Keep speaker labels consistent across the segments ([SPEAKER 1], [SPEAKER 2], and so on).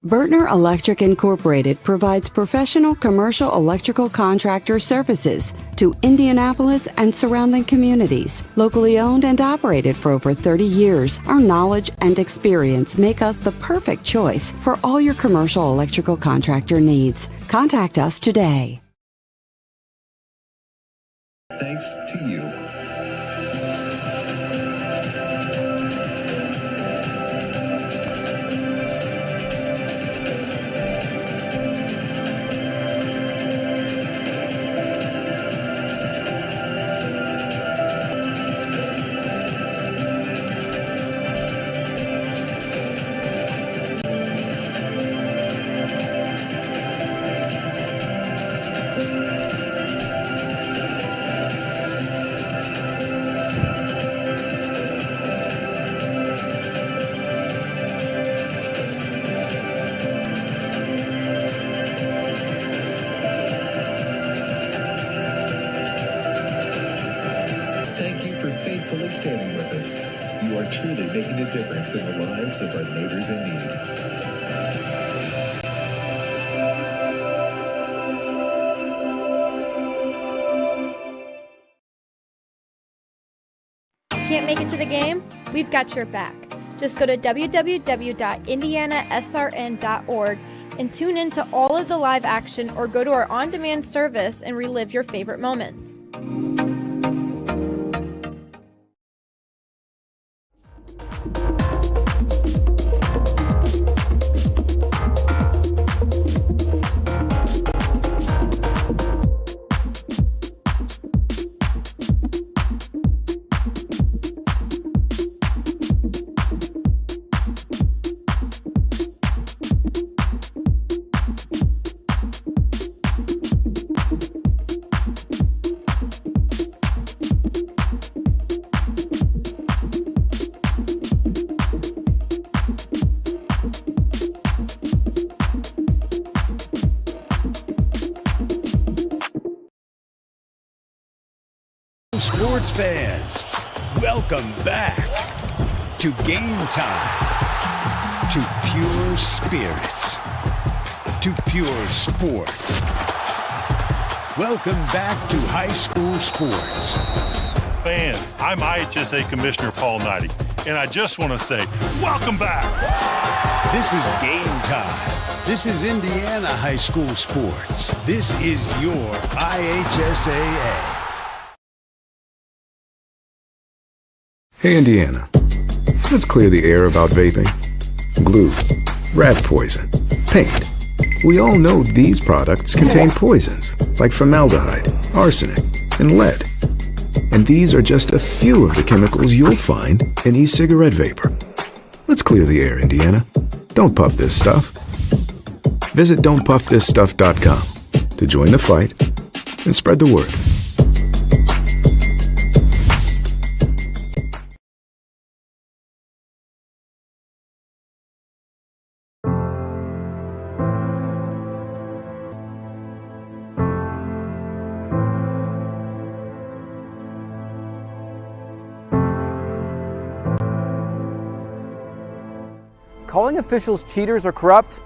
[SPEAKER 1] Vertner Electric Incorporated provides professional commercial electrical contractor services to Indianapolis and surrounding communities. Locally owned and operated for over 30 years, our knowledge and experience make us the perfect choice for all your commercial electrical contractor needs. Contact us today.
[SPEAKER 2] Thanks to you. Standing with us. You are truly making a difference in the lives of our neighbors in need.
[SPEAKER 3] Can't make it to the game? We've got your back. Just go to www.IndianaSRN.org and tune in to all of the live action, or go to our on-demand service and relive your favorite moments.
[SPEAKER 4] Sports fans, welcome back to Game Time, to pure spirits, to pure sport. Welcome back to high school sports.
[SPEAKER 5] Fans, I'm IHSA Commissioner Paul Knighty, and I just want to say, welcome back.
[SPEAKER 4] This is Game Time. This is Indiana high school sports. This is your IHSAA.
[SPEAKER 6] Hey, Indiana, let's clear the air about vaping. Glue, rat poison, paint. We all know these products contain poisons like formaldehyde, arsenic, and lead. And these are just a few of the chemicals you'll find in e-cigarette vapor. Let's clear the air, Indiana. Don't puff this stuff. Visit don'tpuffthisstuff.com to join the fight and spread the word.
[SPEAKER 7] Calling officials cheaters or corrupt,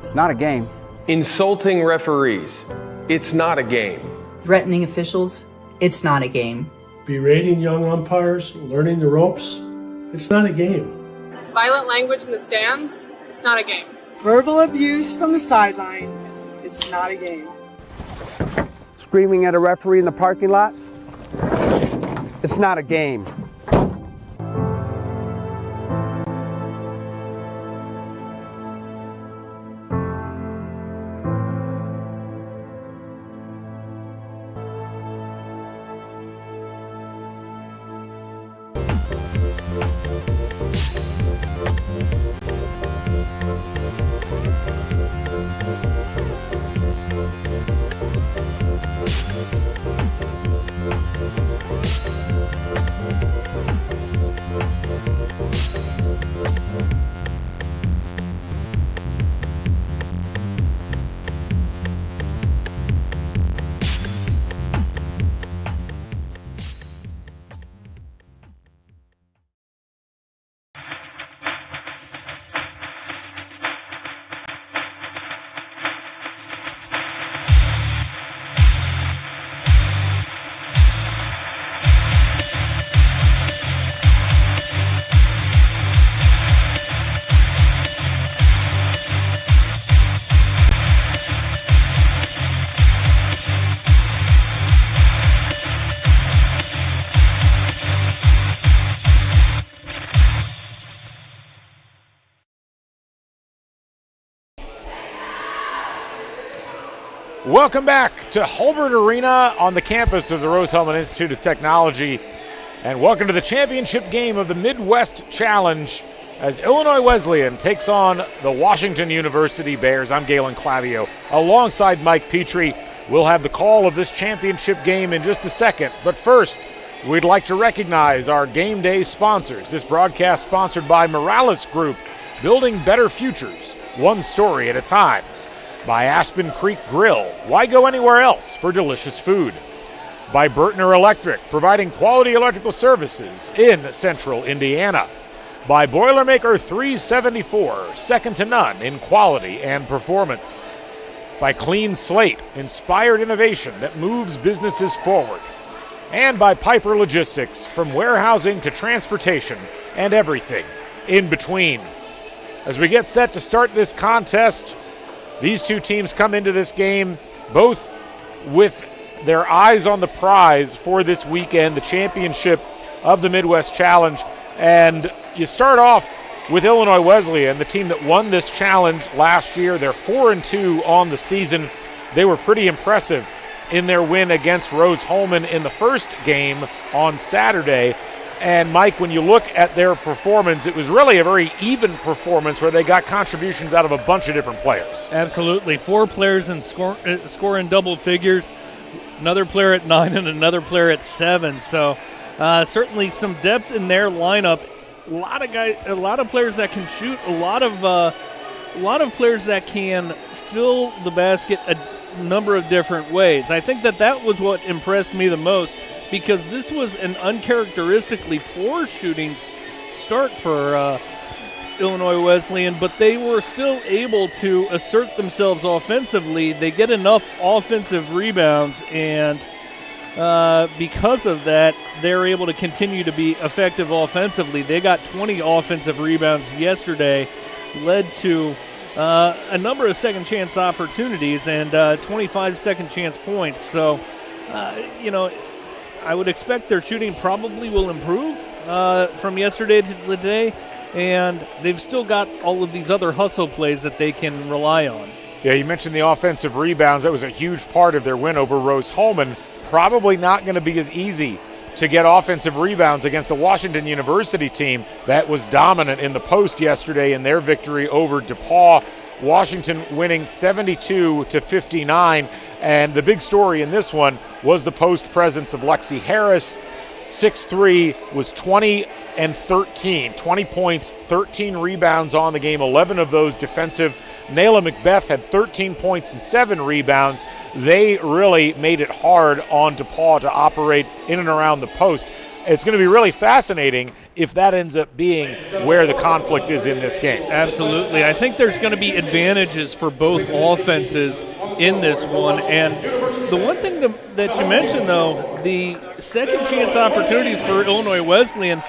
[SPEAKER 7] it's not a game.
[SPEAKER 8] Insulting referees, it's not a game.
[SPEAKER 9] Threatening officials, it's not a game.
[SPEAKER 10] Berating young umpires, learning the ropes, it's not a game.
[SPEAKER 11] Violent language in the stands, it's not a game.
[SPEAKER 12] Verbal abuse from the sideline, it's not a game.
[SPEAKER 13] Screaming at a referee in the parking lot, it's not a game.
[SPEAKER 14] Welcome back to Hulbert Arena on the campus of the Rose-Hulman Institute of Technology. And welcome to the championship game of the Midwest Challenge as Illinois Wesleyan takes on the Washington University Bears. I'm Galen Clavio. Alongside Mike Petrie, we'll have the call of this championship game in just a second. But first, we'd like to recognize our game day sponsors. This broadcast sponsored by Morales Group, building better futures, one story at a time. By Aspen Creek Grill, why go anywhere else for delicious food? By Bertner Electric, providing quality electrical services in central Indiana. By Boilermaker 374, second to none in quality and performance. By Clean Slate, inspired innovation that moves businesses forward. And by Piper Logistics, from warehousing to transportation and everything in between. As we get set to start this contest, these two teams come into this game both with their eyes on the prize for this weekend, the championship of the Midwest Challenge. And you start off with Illinois Wesleyan, the team that won this challenge last year. They're 4-2 on the season. They were pretty impressive in their win against Rose-Hulman in the first game on Saturday. And Mike, when you look at their performance, it was really a very even performance where they got contributions out of a bunch of different players.
[SPEAKER 15] Absolutely. 4 players in scoring double figures, another player at 9 and another player at 7. So certainly some depth in their lineup. A lot of players that can shoot, a lot of players that can fill the basket a number of different ways. I think that was what impressed me the most, because this was an uncharacteristically poor shooting start for Illinois Wesleyan, but they were still able to assert themselves offensively. They get enough offensive rebounds, and because of that, they're able to continue to be effective offensively. They got 20 offensive rebounds yesterday, led to a number of second chance opportunities and 25 second chance points. So, I would expect their shooting probably will improve from yesterday to today, and they've still got all of these other hustle plays that they can rely on.
[SPEAKER 14] Yeah, you mentioned the offensive rebounds. That was a huge part of their win over Rose-Hulman. Probably not going to be as easy to get offensive rebounds against the Washington University team that was dominant in the post yesterday in their victory over DePaul. Washington winning 72-59, and the big story in this one was the post presence of Lexi Harris. 6'3", was 20 and 13, 20 points, 13 rebounds on the game, 11 of those defensive. Nayla Macbeth had 13 points and 7 rebounds. They really made it hard on DePaul to operate in and around the post. It's going to be really fascinating if that ends up being where the conflict is in this game.
[SPEAKER 15] Absolutely. I think there's going to be advantages for both offenses in this one. And the one thing that you mentioned, though, the second chance opportunities for Illinois Wesleyan,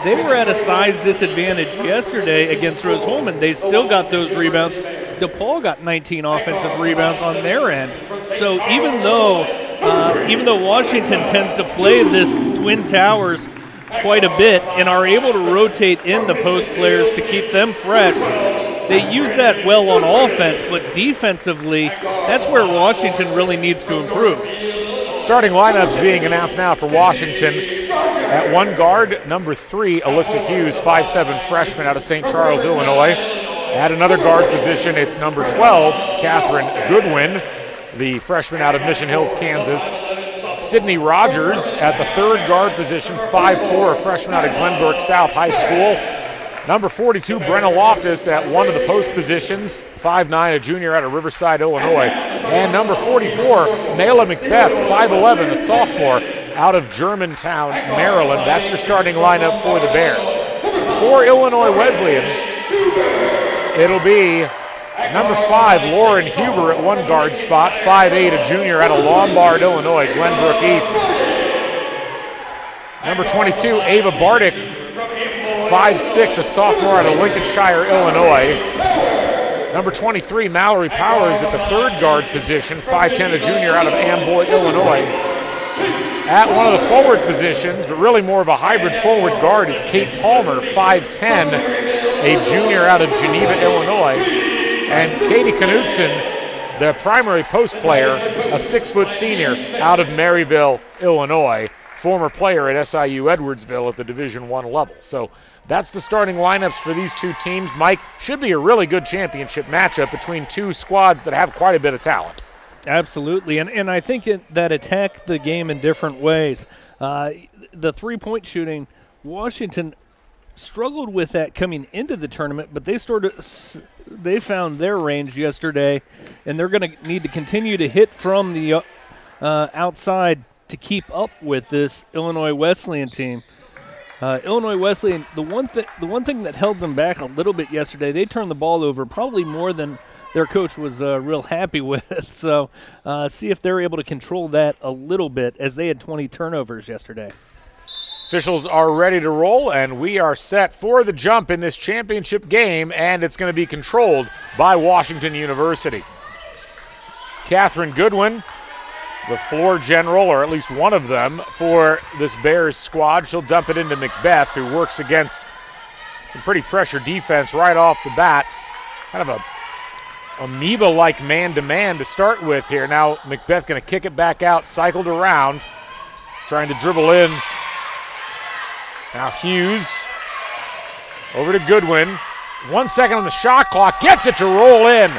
[SPEAKER 15] they were at a size disadvantage yesterday against Rose-Hulman. They still got those rebounds. DePaul got 19 offensive rebounds on their end. So even though Washington tends to play this Twin Towers quite a bit and are able to rotate in the post players to keep them fresh, they use that well on offense, but defensively, that's where Washington really needs to improve.
[SPEAKER 14] Starting lineups being announced now for Washington. At one guard, number 3, Alyssa Hughes, 5'7" freshman out of St. Charles, Illinois. At another guard position, it's number 12, Catherine Goodwin, the freshman out of Mission Hills, Kansas. Sydney Rogers at the third guard position, 5'4", a freshman out of Glenbrook South High School. Number 42, Brenna Loftus at one of the post positions, 5'9", a junior out of Riverside, Illinois. And number 44, Nayla Macbeth, 5'11", a sophomore out of Germantown, Maryland. That's your starting lineup for the Bears. For Illinois Wesleyan, it'll be number 5, Lauren Huber at one guard spot, 5'8", a junior out of Lombard, Illinois, Glenbrook East. Number 22, Ava Bardick, 5'6", a sophomore out of Lincolnshire, Illinois. Number 23, Mallory Powers at the third guard position, 5'10", a junior out of Amboy, Illinois. At one of the forward positions, but really more of a hybrid forward guard, is Kate Palmer, 5'10", a junior out of Geneva, Illinois. And Katie Knutson the primary post player, a 6-foot senior out of Maryville, Illinois, former player at SIU Edwardsville at the Division I level. So that's the starting lineups for these two teams. Mike, should be a really good championship matchup between two squads that have quite a bit of talent.
[SPEAKER 15] Absolutely, and I think that attack the game in different ways. The three-point shooting, Washington struggled with that coming into the tournament, but they found their range yesterday, and they're going to need to continue to hit from the outside to keep up with this Illinois Wesleyan team. Illinois Wesleyan, the one thing that held them back a little bit yesterday, they turned the ball over probably more than their coach was real happy with. So see if they're able to control that a little bit, as they had 20 turnovers yesterday.
[SPEAKER 14] Officials are ready to roll, and we are set for the jump in this championship game, and it's going to be controlled by Washington University. Catherine Goodwin, the floor general, or at least one of them, for this Bears squad. She'll dump it into Macbeth, who works against some pretty pressure defense right off the bat. Kind of a amoeba-like man-to-man to start with here. Now Macbeth going to kick it back out, cycled around, trying to dribble in. Now Hughes over to Goodwin. 1 second on the shot clock. Gets it to roll in.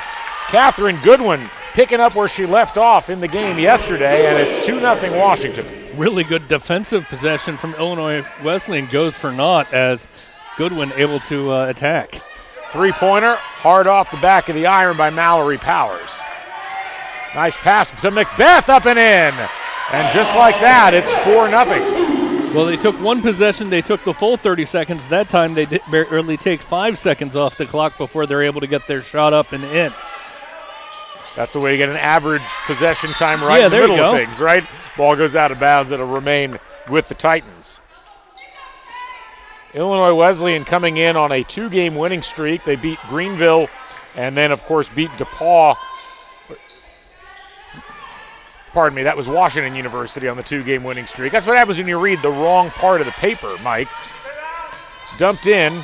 [SPEAKER 14] Catherine Goodwin picking up where she left off in the game yesterday, and it's 2-0 Washington.
[SPEAKER 15] Really good defensive possession from Illinois Wesleyan goes for naught as Goodwin able to attack.
[SPEAKER 14] Three-pointer, hard off the back of the iron by Mallory Powers. Nice pass to Macbeth, up and in. And just like that, it's 4-0.
[SPEAKER 15] Well, they took one possession. They took the full 30 seconds. That time they barely take 5 seconds off the clock before they're able to get their shot up and in.
[SPEAKER 14] That's the way you get an average possession time right in the middle of things, right? Ball goes out of bounds. It'll remain with the Titans. Illinois Wesleyan coming in on a 2-game winning streak. They beat Greenville and then, of course, beat DePaul. Pardon me, that was Washington University on the 2-game winning streak. That's what happens when you read the wrong part of the paper, Mike. Dumped in,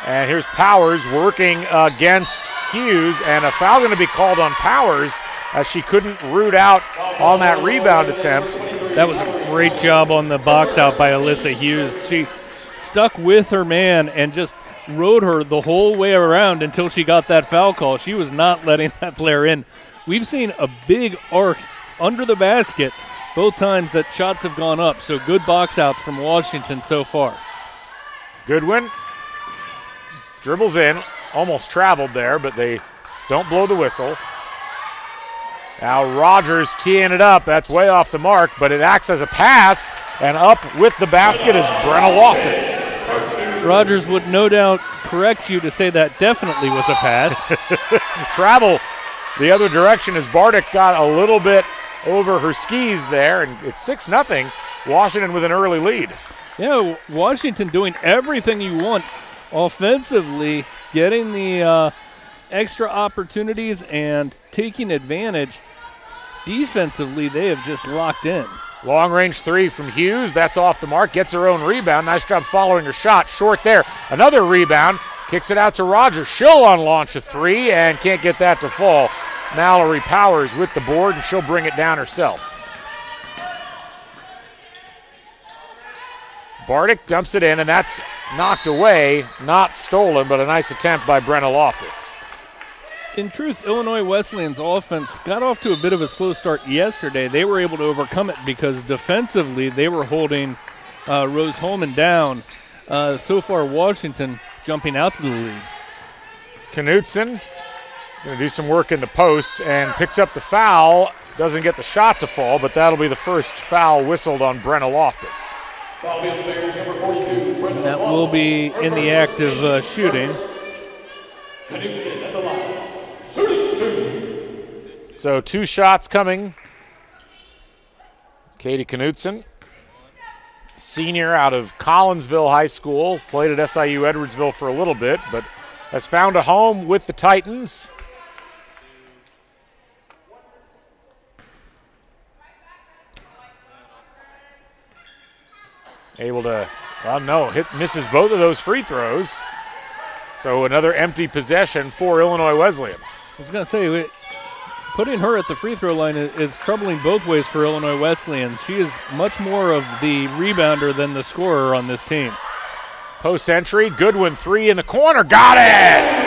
[SPEAKER 14] and here's Powers working against Hughes, and a foul going to be called on Powers as she couldn't root out on that rebound attempt.
[SPEAKER 15] That was a great job on the box out by Alyssa Hughes. She stuck with her man and just rode her the whole way around until she got that foul call. She was not letting that player in. We've seen a big arc under the basket both times that shots have gone up, so good box outs from Washington so far.
[SPEAKER 14] Goodwin dribbles in, almost traveled there, but they don't blow the whistle. Now Rogers teeing it up. That's way off the mark, but it acts as a pass, and up with the basket is Brenna Loftus.
[SPEAKER 15] Rogers would no doubt correct you to say that definitely was a pass.
[SPEAKER 14] Travel the other direction as Bardick got a little bit over her skis there, and it's 6-0. Washington with an early lead.
[SPEAKER 15] Yeah, Washington doing everything you want offensively, getting the extra opportunities and taking advantage. Defensively, they have just locked in.
[SPEAKER 14] Long range three from Hughes. That's off the mark. Gets her own rebound. Nice job following her shot. Short there. Another rebound. Kicks it out to Rogers. She'll on launch a three and can't get that to fall. Mallory Powers with the board, and she'll bring it down herself. Bardick dumps it in, and that's knocked away. Not stolen, but a nice attempt by Brenna Loftus.
[SPEAKER 15] In truth, Illinois Wesleyan's offense got off to a bit of a slow start yesterday. They were able to overcome it because defensively they were holding Rose Holman down. So far, Washington jumping out to the lead.
[SPEAKER 14] Knutson going to do some work in the post and picks up the foul. Doesn't get the shot to fall, but that'll be the first foul whistled on Brenna Loftus.
[SPEAKER 15] That will be in the act of shooting.
[SPEAKER 14] So 2 shots coming. Katie Knutson, senior out of Collinsville High School, played at SIU Edwardsville for a little bit, but has found a home with the Titans. Able to, well, no, misses both of those free throws. So another empty possession for Illinois Wesleyan.
[SPEAKER 15] I was going to say, putting her at the free throw line is troubling both ways for Illinois Wesleyan. She is much more of the rebounder than the scorer on this team.
[SPEAKER 14] Post entry, Goodwin 3 in the corner, got it!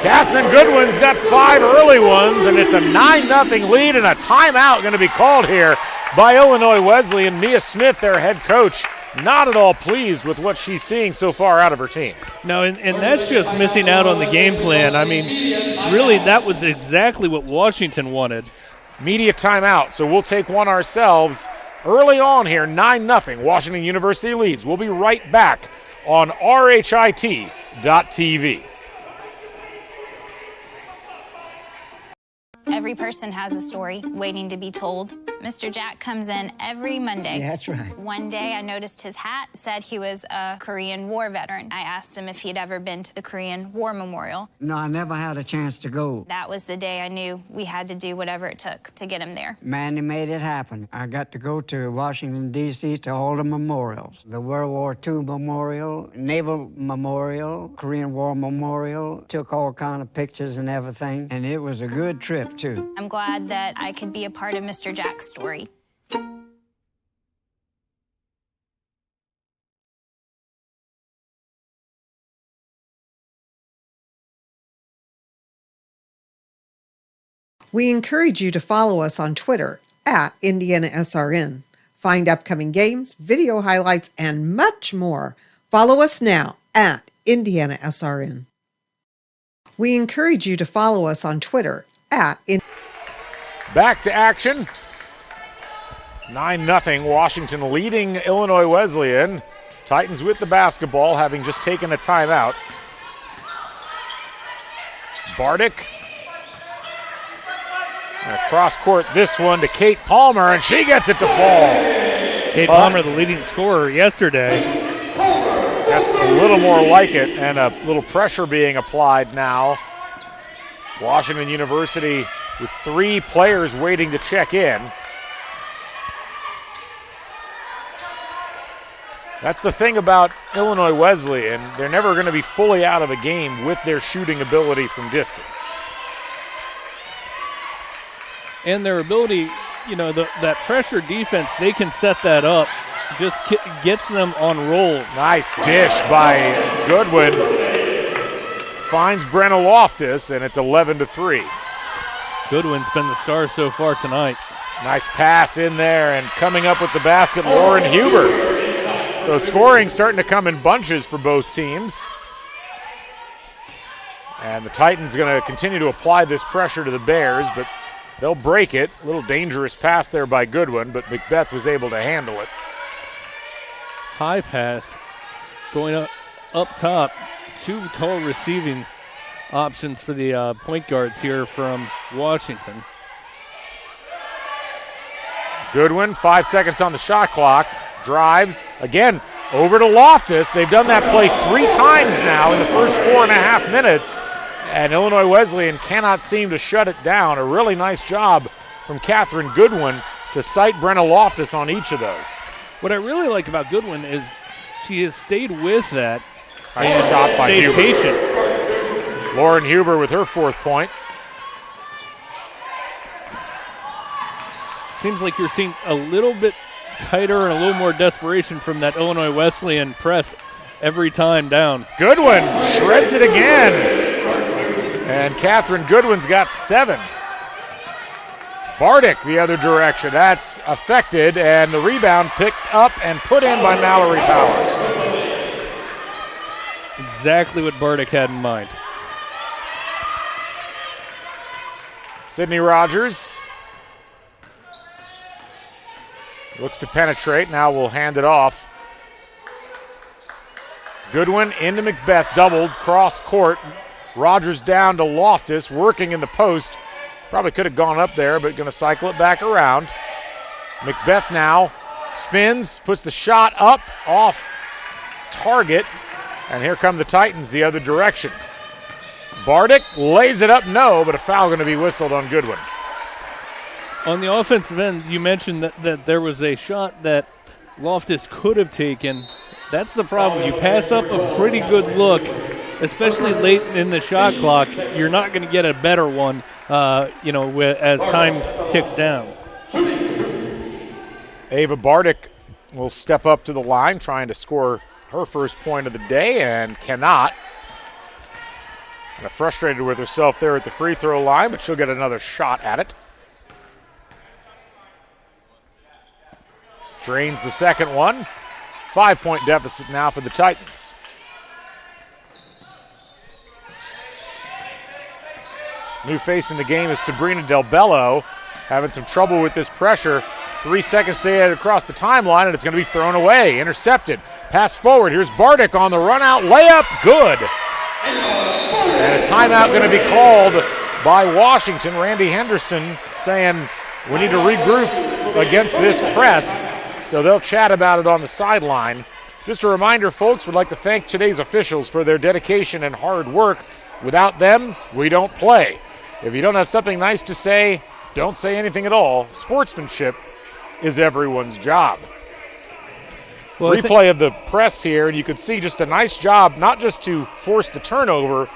[SPEAKER 14] Catherine Goodwin's got 5 early ones, and it's a 9-0 lead, and a timeout going to be called here by Illinois Wesleyan. Mia Smith, their head coach, not at all pleased with what she's seeing so far out of her team.
[SPEAKER 15] No, and that's just missing out on the game plan. I mean, really, that was exactly what Washington wanted.
[SPEAKER 14] Media timeout, so we'll take one ourselves early on here, 9-0. Washington University leads. We'll be right back on RHIT.TV.
[SPEAKER 16] Every person has a story waiting to be told. Mr. Jack comes in every Monday.
[SPEAKER 17] Yeah, that's right.
[SPEAKER 16] One day I noticed his hat said he was a Korean War veteran. I asked him if he'd ever been to the Korean War Memorial.
[SPEAKER 17] No, I never had a chance to go.
[SPEAKER 16] That was the day I knew we had to do whatever it took to get him there.
[SPEAKER 17] Manny made it happen. I got to go to Washington, D.C. to all the memorials. The World War II Memorial, Naval Memorial, Korean War Memorial. Took all kind of pictures and everything, and it was a good trip, too.
[SPEAKER 16] I'm glad that I could be a part of Mr. Jack's story.
[SPEAKER 18] We encourage you to follow us on Twitter at IndianaSRN. Find upcoming games, video highlights, and much more. Follow us now at IndianaSRN. We encourage you to follow us on Twitter at
[SPEAKER 14] Back to action. 9-0, Washington leading Illinois Wesleyan. Titans with the basketball, having just taken a timeout. Bardick. And across court, this one to Kate Palmer, and she gets it to fall.
[SPEAKER 15] Kate Palmer, the leading scorer yesterday.
[SPEAKER 14] That's a little more like it, and a little pressure being applied now. Washington University with 3 players waiting to check in. That's the thing about Illinois Wesleyan. They're never going to be fully out of a game with their shooting ability from distance.
[SPEAKER 15] And their ability, you know, that pressure defense, they can set that up. Just gets them on rolls.
[SPEAKER 14] Nice dish by Goodwin. Finds Brenna Loftus, and it's 11-3.
[SPEAKER 15] Goodwin's been the star so far tonight.
[SPEAKER 14] Nice pass in there, and coming up with the basket, Lauren Huber. So scoring starting to come in bunches for both teams. And the Titans going to continue to apply this pressure to the Bears, but they'll break it. A little dangerous pass there by Goodwin, but Macbeth was able to handle it.
[SPEAKER 15] High pass going up top. 2 tall receiving options for the point guards here from Washington.
[SPEAKER 14] Goodwin, 5 seconds on the shot clock. Drives again over to Loftus. They've done that play 3 times now in the first 4.5 minutes, and Illinois Wesleyan cannot seem to shut it down. A really nice job from Catherine Goodwin to cite Brenna Loftus on each of those.
[SPEAKER 15] What I really like about Goodwin is she has stayed with that
[SPEAKER 14] nice shot by
[SPEAKER 15] stayed
[SPEAKER 14] Huber.
[SPEAKER 15] Patient.
[SPEAKER 14] Lauren Huber with her 4th point.
[SPEAKER 15] Seems like you're seeing a little bit tighter and a little more desperation from that Illinois Wesleyan press every time down.
[SPEAKER 14] Goodwin shreds it again. And Catherine Goodwin's got 7. Bardick the other direction. That's affected, and the rebound picked up and put in by Mallory Powers.
[SPEAKER 15] Exactly what Bardick had in mind.
[SPEAKER 14] Sydney Rogers looks to penetrate. Now we'll hand it off. Goodwin into Macbeth, doubled, cross court. Rogers down to Loftus, working in the post. Probably could have gone up there, but going to cycle it back around. Macbeth now spins, puts the shot up, off target, and here come the Titans the other direction. Bardick lays it up, no, but a foul going to be whistled on Goodwin.
[SPEAKER 15] On the offensive end, you mentioned that there was a shot that Loftus could have taken. That's the problem. You pass up a pretty good look, especially late in the shot clock, you're not going to get a better one, as time ticks down.
[SPEAKER 14] Ava Bardick will step up to the line, trying to score her first point of the day, and cannot. Kind of frustrated with herself there at the free throw line, but she'll get another shot at it. Drains the second one. 5-point deficit now for the Titans. New face in the game is Sabrina Del Bello, having some trouble with this pressure. 3 seconds to get across the timeline, and it's going to be thrown away. Intercepted. Pass forward. Here's Bardick on the run-out layup. Good. And a timeout going to be called by Washington. Randy Henderson saying we need to regroup against this press. So they'll chat about it on the sideline. Just a reminder, folks, we'd like to thank today's officials for their dedication and hard work. Without them, we don't play. If you don't have something nice to say, don't say anything at all. Sportsmanship is everyone's job. Well, replay of the press here, and you can see just a nice job, not just to force the turnover,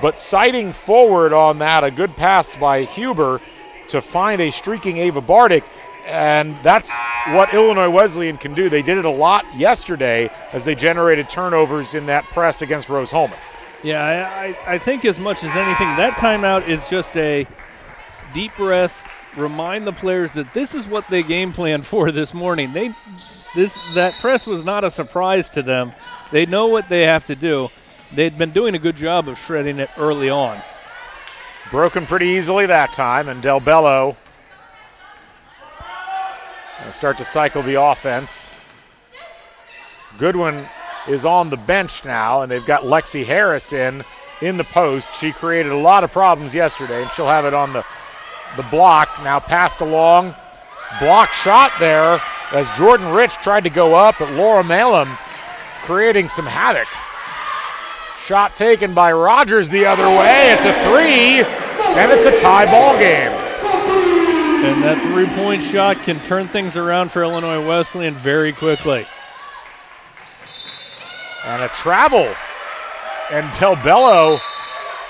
[SPEAKER 14] but sighting forward on that, a good pass by Huber to find a streaking Ava Bardick, and that's what Illinois Wesleyan can do. They did it a lot yesterday as they generated turnovers in that press against Rose-Hulman.
[SPEAKER 15] Yeah, I think as much as anything, that timeout is just a deep breath, remind the players that this is what they game planned for this morning. That press was not a surprise to them. They know what they have to do. They'd been doing a good job of shredding it early on.
[SPEAKER 14] Broken pretty easily that time, and Del Bello will start to cycle the offense. Goodwin is on the bench now, and they've got Lexi Harris in the post. She created a lot of problems yesterday, and she'll have it on the block. Now passed along. Block shot there as Jordan Rich tried to go up, but Laura Malum creating some havoc. Shot taken by Rogers the other way. It's a three, and it's a tie ball game.
[SPEAKER 15] And that three-point shot can turn things around for Illinois Wesleyan very quickly.
[SPEAKER 14] And a travel. And Del Bello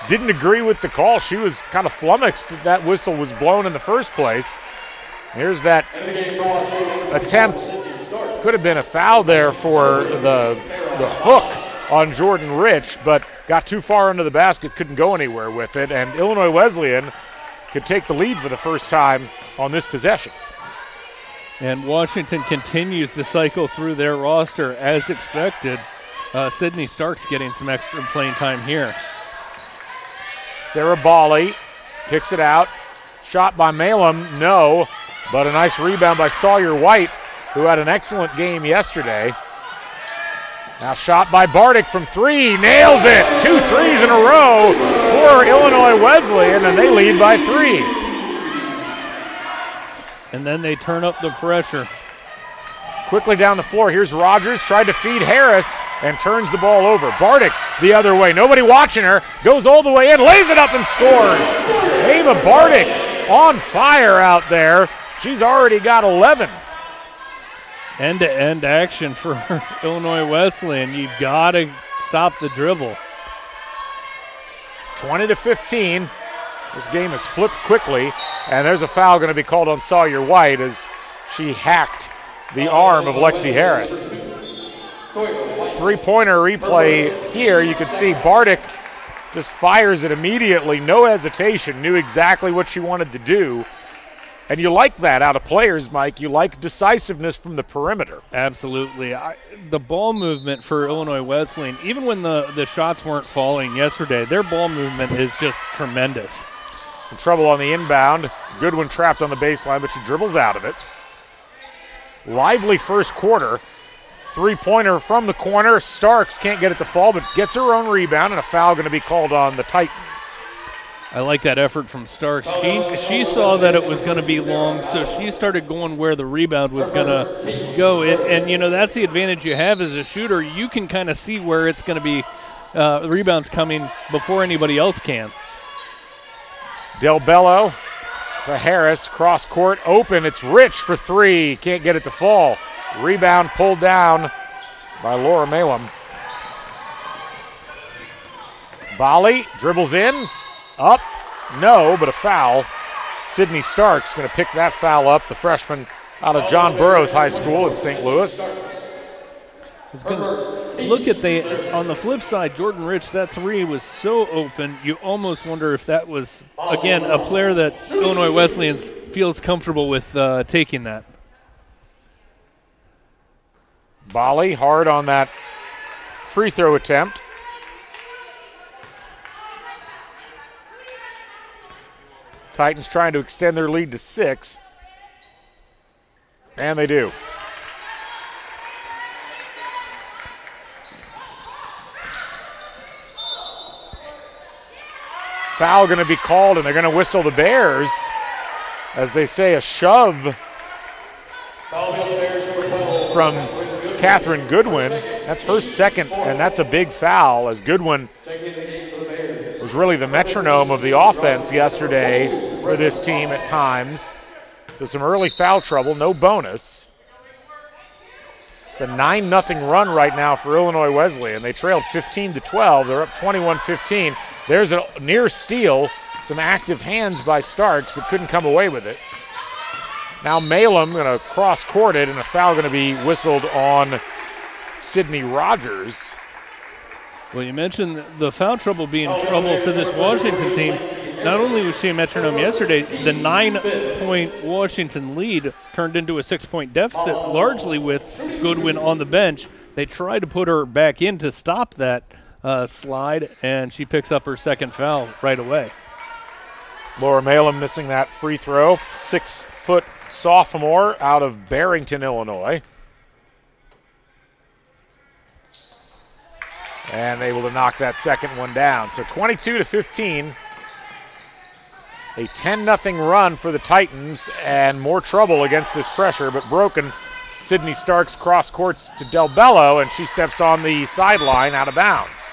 [SPEAKER 14] didn't agree with the call. She was kind of flummoxed that whistle was blown in the first place. Here's that attempt. Could have been a foul there for the hook on Jordan Rich, but got too far under the basket, couldn't go anywhere with it. And Illinois Wesleyan could take the lead for the first time on this possession.
[SPEAKER 15] And Washington continues to cycle through their roster as expected. Sydney Starks getting some extra playing time here.
[SPEAKER 14] Sarah Bali kicks it out. Shot by Malum, no, but a nice rebound by Sawyer White, who had an excellent game yesterday. Now shot by Bardick from three, nails it. 2 threes in a row for Illinois Wesleyan, and they lead by 3.
[SPEAKER 15] And then they turn up the pressure.
[SPEAKER 14] Quickly down the floor, here's Rogers, tried to feed Harris and turns the ball over. Bardick the other way, nobody watching her, goes all the way in, lays it up and scores. Ava Bardick on fire out there. She's already got 11.
[SPEAKER 15] End-to-end action for Illinois Wesleyan. You've got to stop the dribble.
[SPEAKER 14] 20-15. This game has flipped quickly, and there's a foul going to be called on Sawyer White as she hacked the arm of Lexi Harris. Three-pointer replay here. You can see Bardick just fires it immediately, no hesitation, knew exactly what she wanted to do. And you like that out of players, Mike. You like decisiveness from the perimeter.
[SPEAKER 15] Absolutely. The ball movement for Illinois Wesleyan, even when the shots weren't falling yesterday, their ball movement is just tremendous.
[SPEAKER 14] Some trouble on the inbound. Goodwin trapped on the baseline, but she dribbles out of it. Lively first quarter. Three-pointer from the corner. Starks can't get it to fall, but gets her own rebound, and a foul going to be called on the Titans.
[SPEAKER 15] I like that effort from Starks. She saw that it was going to be long, so she started going where the rebound was going to go. And, you know, that's the advantage you have as a shooter. You can kind of see where it's going to be rebounds coming before anybody else can.
[SPEAKER 14] Del Bello to Harris, cross court, open. It's Rich for three. Can't get it to fall. Rebound pulled down by Laura Malum. Bali dribbles in, up, no, but a foul. Sydney Stark's going to pick that foul up, the freshman out of John Burroughs High School in St. Louis.
[SPEAKER 15] Look at on the flip side, Jordan Rich, that three was so open, you almost wonder if that was, again, a player that Illinois Wesleyan feels comfortable with taking that.
[SPEAKER 14] Bali hard on that free throw attempt. Titans trying to extend their lead to 6. And they do. Foul going to be called, and they're going to whistle the Bears. As they say, a shove from Catherine Goodwin. That's her second, and that's a big foul, as Goodwin was really the metronome of the offense yesterday for this team at times. So some early foul trouble, no bonus. It's a 9-0 run right now for Illinois Wesleyan. They trailed 15-12. They're up 21-15. There's a near steal. Some active hands by Starks, but couldn't come away with it. Now Malum going to cross-court it, and a foul going to be whistled on Sydney Rogers.
[SPEAKER 15] Well, you mentioned the foul trouble being trouble for this Washington team. Not only was she a metronome yesterday, the 9-point Washington lead turned into a 6-point deficit, largely with Goodwin on the bench. They tried to put her back in to stop that slide, and she picks up her second foul right away.
[SPEAKER 14] Laura Malum missing that free throw. 6-foot sophomore out of Barrington, Illinois. And able to knock that second one down. So 22-15. A 10-0 run for the Titans, and more trouble against this pressure, but broken. Sydney Starks cross courts to Del Bello, and she steps on the sideline out of bounds.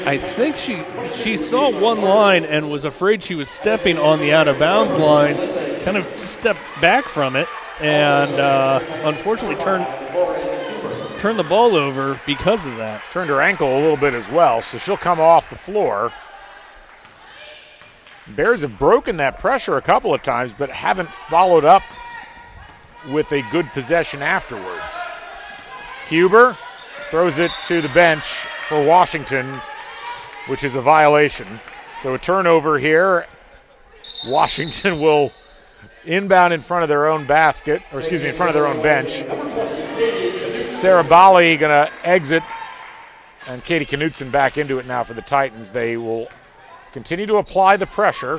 [SPEAKER 15] I think she saw one line and was afraid she was stepping on the out of bounds line, kind of stepped back from it, and unfortunately turned the ball over because of that.
[SPEAKER 14] Turned her ankle a little bit as well, so she'll come off the floor. Bears have broken that pressure a couple of times, but haven't followed up with a good possession afterwards. Huber throws it to the bench for Washington, which is a violation. So a turnover here. Washington will inbound in front of their own basket, or excuse me, in front of their own bench. Sarah Bali going to exit, and Katie Knutson back into it now for the Titans. They will continue to apply the pressure.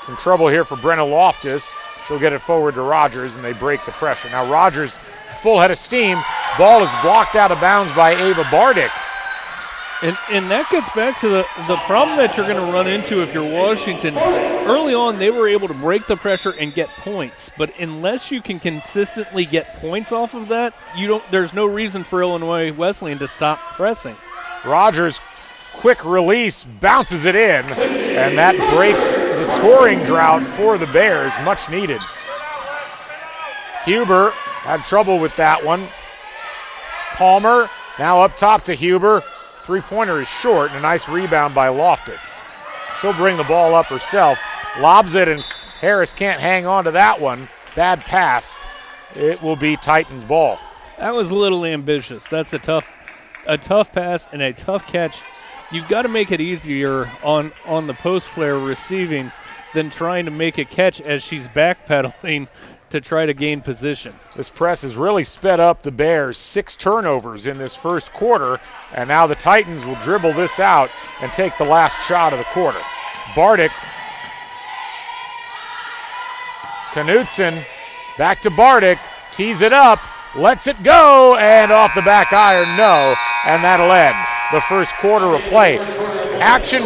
[SPEAKER 14] Some trouble here for Brenna Loftus. She'll get it forward to Rogers, and they break the pressure. Now Rogers, full head of steam. Ball is blocked out of bounds by Ava Bardick.
[SPEAKER 15] And that gets back to the problem that you're going to run into if you're Washington. Early on, they were able to break the pressure and get points. But unless you can consistently get points off of that, there's no reason for Illinois Wesleyan to stop pressing.
[SPEAKER 14] Rogers, quick release, bounces it in, and that breaks the scoring drought for the Bears, much needed. Huber had trouble with that one. Palmer now up top to Huber. Three-pointer is short, and a nice rebound by Loftus. She'll bring the ball up herself, lobs it, and Harris can't hang on to that one. Bad pass. It will be Titans ball.
[SPEAKER 15] That was a little ambitious. That's a tough pass and a tough catch. You've got to make it easier on the post player receiving than trying to make a catch as she's backpedaling to try to gain position.
[SPEAKER 14] This press has really sped up the Bears. 6 turnovers in this first quarter, and now the Titans will dribble this out and take the last shot of the quarter. Bardick, Knutson, back to Bardick, tees it up, lets it go, and off the back iron, no, and that'll end the first quarter of play. Action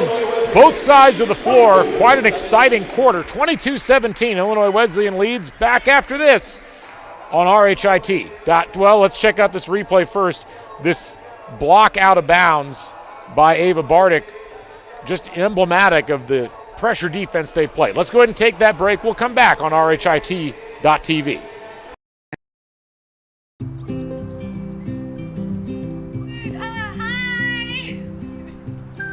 [SPEAKER 14] both sides of the floor, quite an exciting quarter. 22-17, Illinois Wesleyan leads. Back after this on RHIT. Well, let's check out this replay first. This block out of bounds by Ava Bardick, just emblematic of the pressure defense they played. Let's go ahead and take that break. We'll come back on RHIT.TV.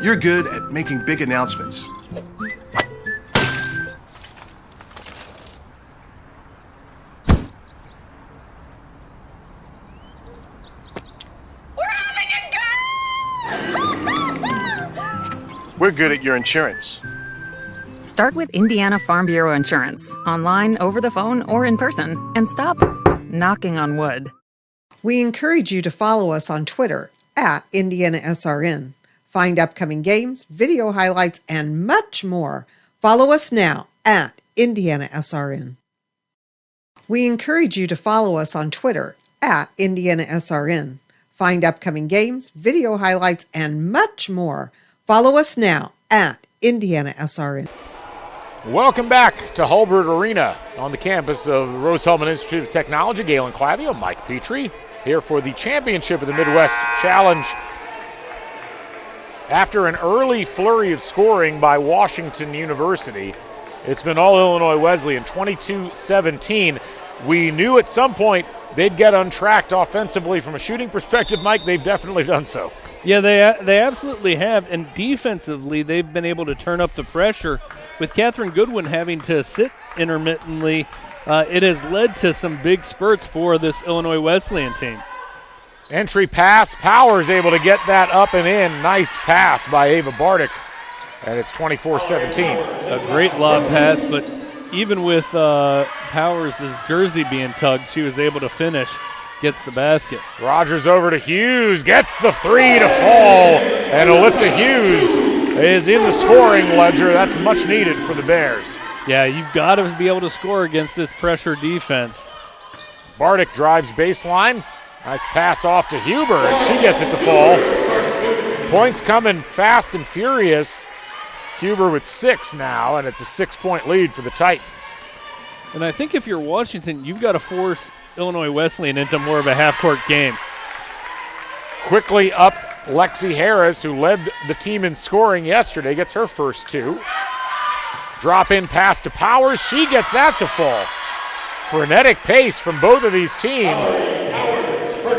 [SPEAKER 19] You're good at making big announcements. We're good at your insurance.
[SPEAKER 20] Start with Indiana Farm Bureau Insurance, online, over the phone, or in person, and stop knocking on wood.
[SPEAKER 18] We encourage you to follow us on Twitter at IndianaSRN. Find upcoming games, video highlights, and much more. Follow us now at IndianaSRN. We encourage you to follow us on Twitter at IndianaSRN. Find upcoming games, video highlights, and much more. Follow us now at IndianaSRN.
[SPEAKER 14] Welcome back to Hulbert Arena on the campus of the Rose-Hulman Institute of Technology. Galen Clavio, Mike Petrie, here for the championship of the Midwest Challenge. After an early flurry of scoring by Washington University, it's been all Illinois Wesleyan, 22-17. We knew at some point they'd get untracked offensively from a shooting perspective. Mike, they've definitely done so.
[SPEAKER 15] Yeah, they absolutely have, and defensively they've been able to turn up the pressure. With Catherine Goodwin having to sit intermittently, it has led to some big spurts for this Illinois Wesleyan team.
[SPEAKER 14] Entry pass, Powers able to get that up and in. Nice pass by Ava Bardick, and it's 24-17.
[SPEAKER 15] A great lob pass, but even with Powers' jersey being tugged, she was able to finish. Gets the basket.
[SPEAKER 14] Rogers over to Hughes, gets the three to fall, and Alyssa Hughes is in the scoring ledger. That's much needed for the Bears.
[SPEAKER 15] Yeah, you've got to be able to score against this pressure defense.
[SPEAKER 14] Bardick drives baseline. Nice pass off to Huber, and she gets it to fall. Points coming fast and furious. Huber with 6 now, and it's a 6-point lead for the Titans.
[SPEAKER 15] And I think if you're Washington, you've got to force Illinois Wesleyan into more of a half-court game.
[SPEAKER 14] Quickly up, Lexi Harris, who led the team in scoring yesterday, gets her first 2. Drop-in pass to Powers. She gets that to fall. Frenetic pace from both of these teams.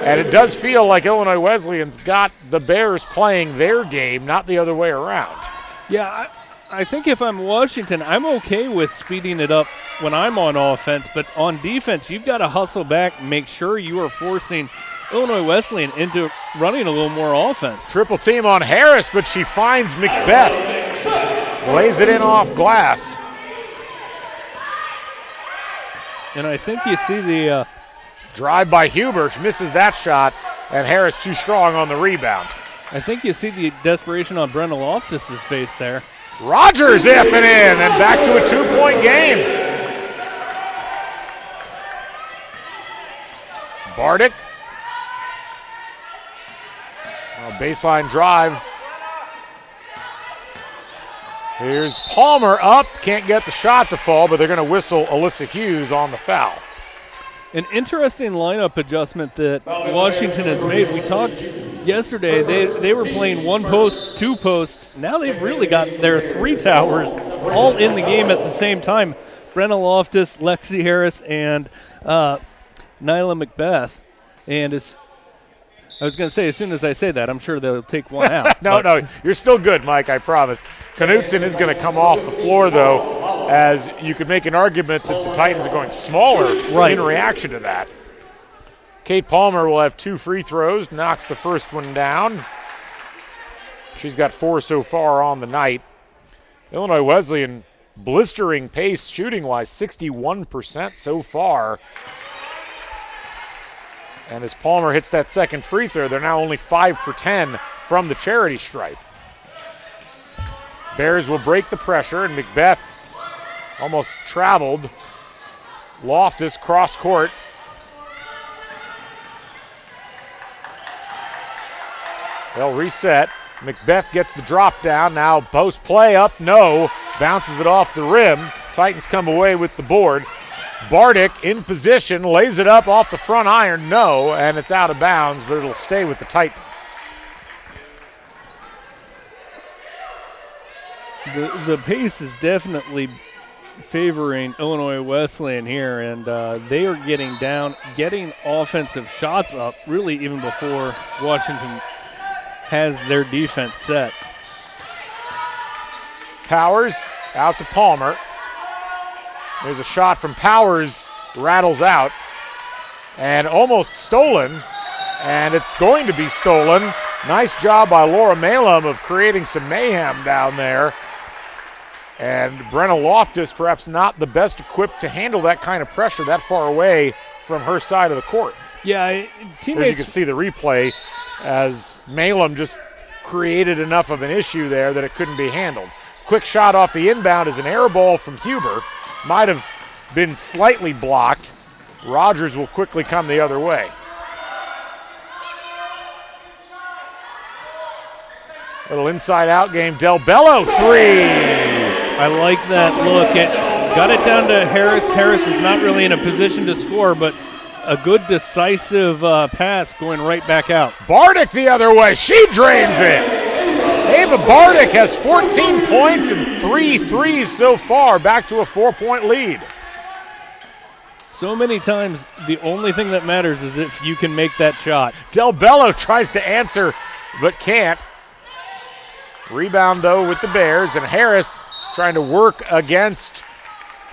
[SPEAKER 14] And it does feel like Illinois Wesleyan's got the Bears playing their game, not the other way around.
[SPEAKER 15] Yeah, I think if I'm Washington, I'm okay with speeding it up when I'm on offense, but on defense, you've got to hustle back and make sure you are forcing Illinois Wesleyan into running a little more offense.
[SPEAKER 14] Triple team on Harris, but she finds Macbeth. Lays it in off glass.
[SPEAKER 15] And I think you see the
[SPEAKER 14] drive by Huber. She misses that shot, and Harris too strong on the rebound.
[SPEAKER 15] I think you see the desperation on Brenna Loftus' face there.
[SPEAKER 14] Rogers zipping in, and back to a 2-point game. Bardick. Baseline drive. Here's Palmer up. Can't get the shot to fall, but they're going to whistle Alyssa Hughes on the foul.
[SPEAKER 15] An interesting lineup adjustment that Washington has made. We talked yesterday, they were playing 1 post, 2 posts. Now they've really got their 3 towers all in the game at the same time. Brenna Loftus, Lexi Harris, and Nyla Macbeth. And I was going to say, as soon as I say that, I'm sure they'll take one out.
[SPEAKER 14] No, you're still good, Mike, I promise. Knutson is going to come off the floor, though, as you could make an argument that the Titans are going smaller in reaction to that. Kate Palmer will have 2 free throws, knocks the first one down. She's got 4 so far on the night. Illinois Wesleyan, blistering pace shooting-wise, 61% so far. And as Palmer hits that second free throw, they're now only 5 for 10 from the charity stripe. Bears will break the pressure, and Macbeth almost traveled. Loftus cross court. They'll reset. Macbeth gets the drop down. Now post play up, no. Bounces it off the rim. Titans come away with the board. Bardick in position, lays it up off the front iron, no, and it's out of bounds, but it'll stay with the Titans.
[SPEAKER 15] The pace is definitely favoring Illinois Wesleyan here, and they are getting offensive shots up, really even before Washington has their defense set.
[SPEAKER 14] Powers out to Palmer. There's a shot from Powers, rattles out, and almost stolen, and it's going to be stolen. Nice job by Laura Malum of creating some mayhem down there. And Brenna Loftus perhaps not the best equipped to handle that kind of pressure that far away from her side of the court.
[SPEAKER 15] Yeah,
[SPEAKER 14] teammates. As you can see the replay, as Malum just created enough of an issue there that it couldn't be handled. Quick shot off the inbound is an air ball from Huber. Might have been slightly blocked. Rogers will quickly come the other way. Little inside-out game. Del Bello, three.
[SPEAKER 15] I like that look. It got it down to Harris. Harris was not really in a position to score, but a good decisive pass going right back out.
[SPEAKER 14] Bardick the other way. She drains it. Ava Bardick has 14 points and 3 threes so far, back to a 4-point lead.
[SPEAKER 15] So many times, the only thing that matters is if you can make that shot.
[SPEAKER 14] Del Bello tries to answer, but can't. Rebound, though, with the Bears, and Harris trying to work against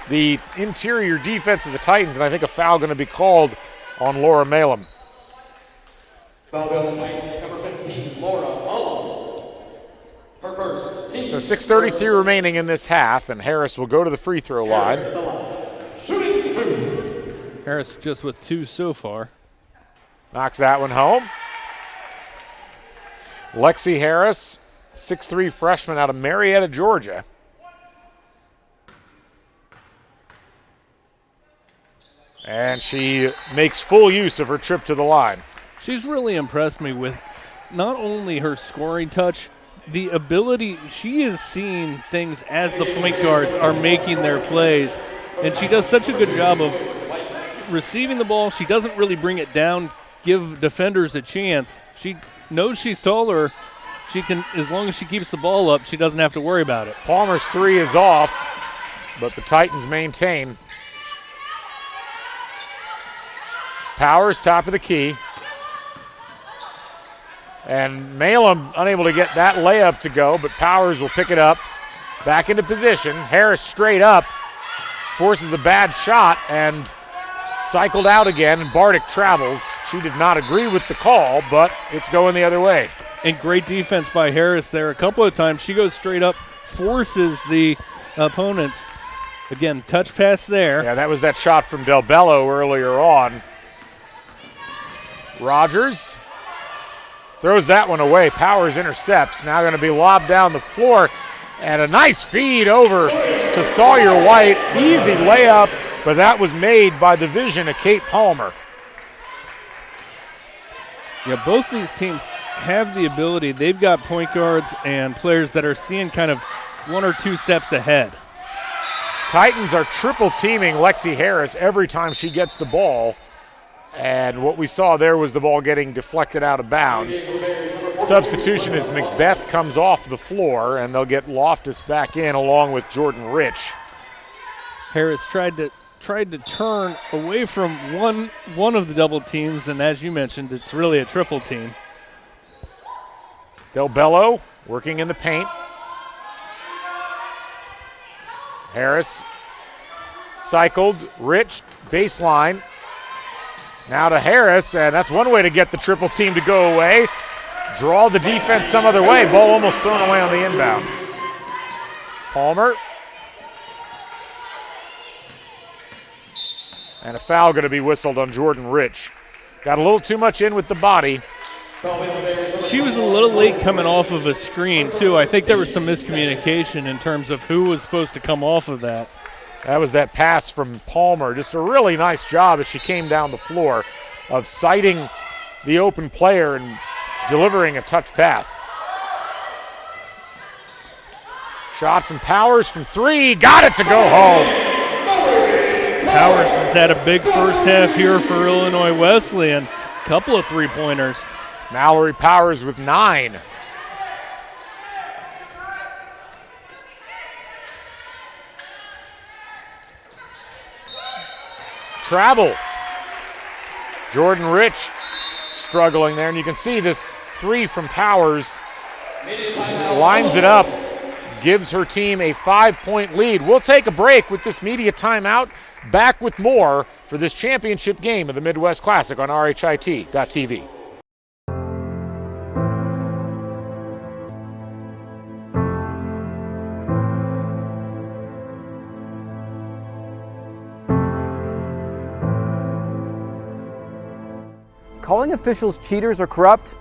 [SPEAKER 14] the interior defense of the Titans, and I think a foul going to be called on Laura Malum.
[SPEAKER 21] Foul on the Titans, number 15, Laura Malum. Her first.
[SPEAKER 14] So 6:33 remaining in this half, and Harris will go to the free throw line.
[SPEAKER 21] Shooting two.
[SPEAKER 15] Harris just with 2 so far.
[SPEAKER 14] Knocks that one home. Lexi Harris, 6'3" freshman out of Marietta, Georgia. And she makes full use of her trip to the line.
[SPEAKER 15] She's really impressed me with not only her scoring touch, the ability, she is seeing things as the point guards are making their plays, and she does such a good job of receiving the ball. She doesn't really bring it down, give defenders a chance. She knows she's taller. She can, as long as she keeps the ball up, she doesn't have to worry about it.
[SPEAKER 14] Palmer's three is off, but the Titans maintain. Powers, top of the key. And Malum unable to get that layup to go, but Powers will pick it up. Back into position. Harris straight up. Forces a bad shot and cycled out again, and Bardick travels. She did not agree with the call, but it's going the other way.
[SPEAKER 15] And great defense by Harris there. A couple of times she goes straight up, forces the opponents. Again, touch pass there.
[SPEAKER 14] Yeah, that was that shot from Del Bello earlier on. Rogers throws that one away. Powers intercepts. Now going to be lobbed down the floor. And a nice feed over to Sawyer White. Easy layup, but that was made by the vision of Kate Palmer.
[SPEAKER 15] Yeah, both these teams have the ability. They've got point guards and players that are seeing kind of 1 or 2 steps ahead.
[SPEAKER 14] Titans are triple teaming Lexi Harris every time she gets the ball. And what we saw there was the ball getting deflected out of bounds. Substitution as Macbeth comes off the floor, and they'll get Loftus back in along with Jordan Rich.
[SPEAKER 15] Harris tried to turn away from one of the double teams, and as you mentioned, it's really a triple team.
[SPEAKER 14] Del Bello working in the paint. Harris cycled, Rich, baseline. Now to Harris, and that's one way to get the triple team to go away. Draw the defense some other way. Ball almost thrown away on the inbound. Palmer. And a foul going to be whistled on Jordan Rich. Got a little too much in with the body.
[SPEAKER 15] She was a little late coming off of a screen, too. I think there was some miscommunication in terms of who was supposed to come off of that.
[SPEAKER 14] That was that pass from Palmer. Just a really nice job as she came down the floor of sighting the open player and delivering a touch pass. Shot from Powers from 3. Got it to go home.
[SPEAKER 15] Powers has had a big first half here for Illinois Wesleyan. Couple of three-pointers.
[SPEAKER 14] Mallory Powers with 9. Travel. Jordan Rich struggling there, and you can see this 3 from Powers. Lines it up, gives her team a 5-point lead. We'll take a break with this media timeout. Back with more for this championship game of the Midwest Classic on RHIT.TV.
[SPEAKER 7] Calling officials cheaters or corrupt,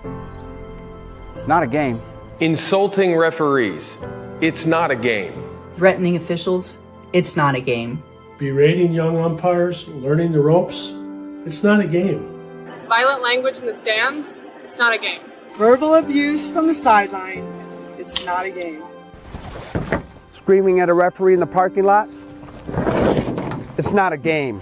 [SPEAKER 7] it's not a game.
[SPEAKER 8] Insulting referees, it's not a game.
[SPEAKER 9] Threatening officials, it's not a game.
[SPEAKER 10] Berating young umpires, learning the ropes, it's not a game.
[SPEAKER 11] Violent language in the stands, it's not a game.
[SPEAKER 12] Verbal abuse from the sideline, it's not a game.
[SPEAKER 13] Screaming at a referee in the parking lot, it's not a game.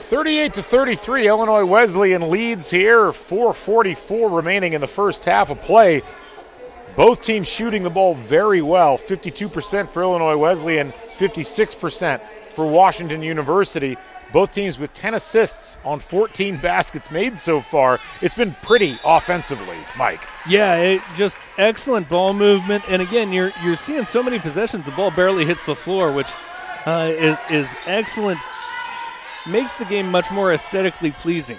[SPEAKER 14] (38-33), Illinois Wesleyan leads here. 4:44 remaining in the first half of play. Both teams shooting the ball very well. 52% for Illinois Wesleyan, 56% for Washington University. Both teams with 10 assists on 14 baskets made so far. It's been pretty offensively, Mike.
[SPEAKER 15] Yeah, just excellent ball movement. And again, you're seeing so many possessions, the ball barely hits the floor, which is excellent. Makes the game much more aesthetically pleasing.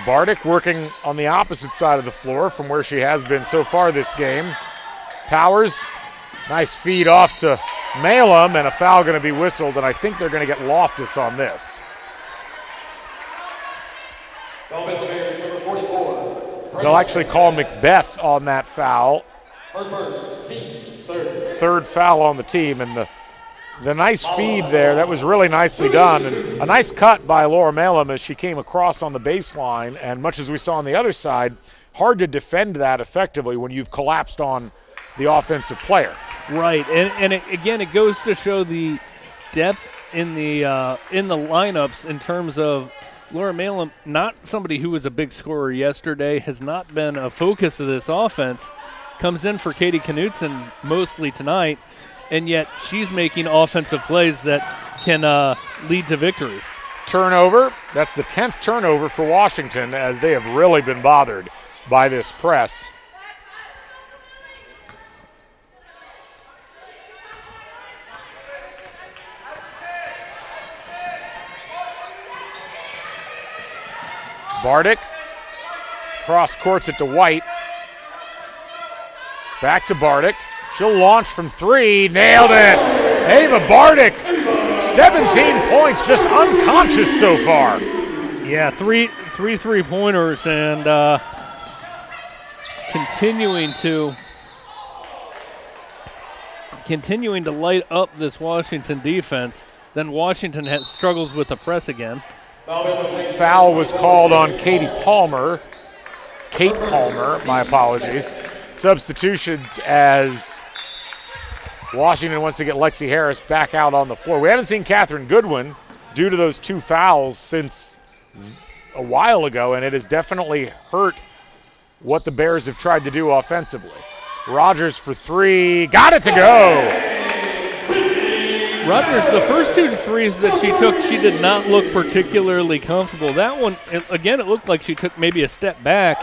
[SPEAKER 14] Bardick working on the opposite side of the floor from where she has been so far this game. Powers, nice feed off to Malum, and a foul going to be whistled, and I think they're going to get Loftus on this. They'll actually call Macbeth on that foul. Third foul on the team, and the nice feed there, that was really nicely done. And a nice cut by Laura Malum as she came across on the baseline. And much as we saw on the other side, hard to defend that effectively when you've collapsed on the offensive player.
[SPEAKER 15] Right, and again, it goes to show the depth in the lineups in terms of Laura Malum, not somebody who was a big scorer yesterday, has not been a focus of this offense, comes in for Katie Knutson mostly tonight, and yet she's making offensive plays that can lead to victory.
[SPEAKER 14] Turnover. That's the 10th turnover for Washington, as they have really been bothered by this press. Bardick cross courts it to White. Back to Bardick. She'll launch from three. Nailed it. Ava Bardick, 17 points, just unconscious so far.
[SPEAKER 15] Yeah, three three-pointers, and continuing to light up this Washington defense. Then Washington struggles with the press again.
[SPEAKER 14] Foul was called on Kate Palmer, my apologies. Substitutions as Washington wants to get Lexi Harris back out on the floor. We haven't seen Catherine Goodwin due to those two fouls since a while ago, and it has definitely hurt what the Bears have tried to do offensively. Rogers for three, got it to go.
[SPEAKER 15] Rogers, the first two threes that she took, she did not look particularly comfortable. That one, again, it looked like she took maybe a step back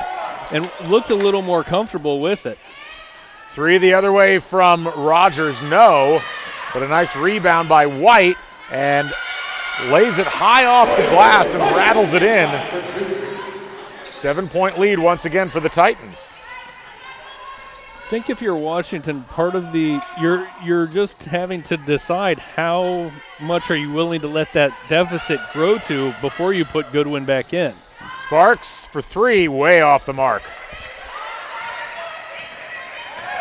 [SPEAKER 15] and looked a little more comfortable with it.
[SPEAKER 14] Three the other way from Rogers, no, but a nice rebound by White, and lays it high off the glass and rattles it in. 7-point lead once again for the Titans.
[SPEAKER 15] I think if you're Washington, part of you're just having to decide how much are you willing to let that deficit grow to before you put Goodwin back in.
[SPEAKER 14] Sparks for three, way off the mark.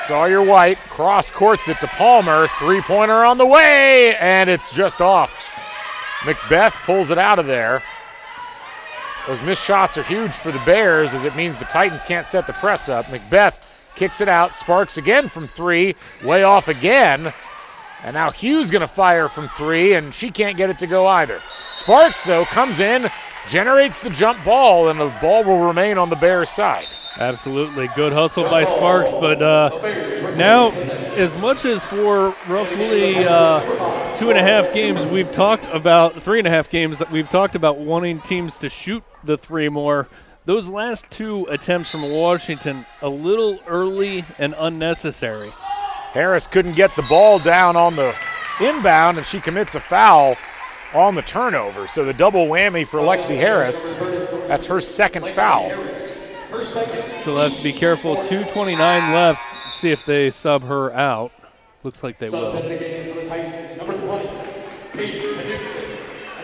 [SPEAKER 14] Sawyer White cross courts it to Palmer, three-pointer on the way, and it's just off. Macbeth pulls it out of there. Those missed shots are huge for the Bears, as it means the Titans can't set the press up. Macbeth kicks it out. Sparks again from three, way off again. And now Hughes going to fire from three, and she can't get it to go either. Sparks, though, comes in, generates the jump ball, and the ball will remain on the Bears side.
[SPEAKER 15] Absolutely. Good hustle by Sparks, but now, as much as for roughly 2.5 games, we've talked about 3.5 games that we've talked about wanting teams to shoot the three more. Those last 2 attempts from Washington, a little early and unnecessary.
[SPEAKER 14] Harris couldn't get the ball down on the inbound, and she commits a foul on the turnover. So the double whammy for Lexi Harris. That's her second foul.
[SPEAKER 15] She'll have to be careful. 2:29 left. Let's see if they sub her out. Looks like they will.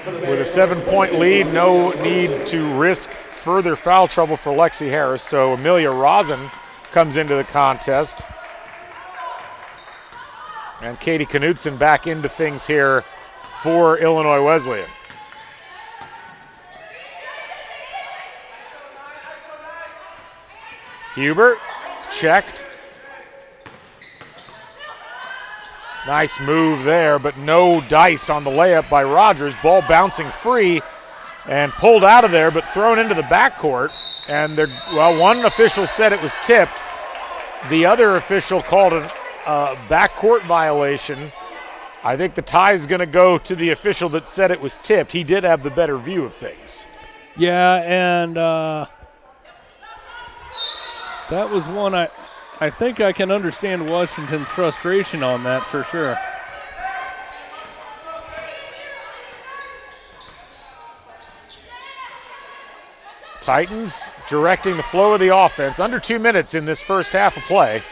[SPEAKER 14] With a 7-point lead, no need to risk further foul trouble for Lexi Harris. So Amelia Rosen comes into the contest. And Katie Knutson back into things here for Illinois Wesleyan. Hubert checked. Nice move there, but no dice on the layup by Rogers. Ball bouncing free and pulled out of there, but thrown into the backcourt. And one official said it was tipped. The other official called a backcourt violation. I think the tie is going to go to the official that said it was tipped. He did have the better view of things.
[SPEAKER 15] Yeah, and that was one I think I can understand Washington's frustration on that for sure.
[SPEAKER 14] Titans directing the flow of the offense. Under 2 minutes in this first half of play.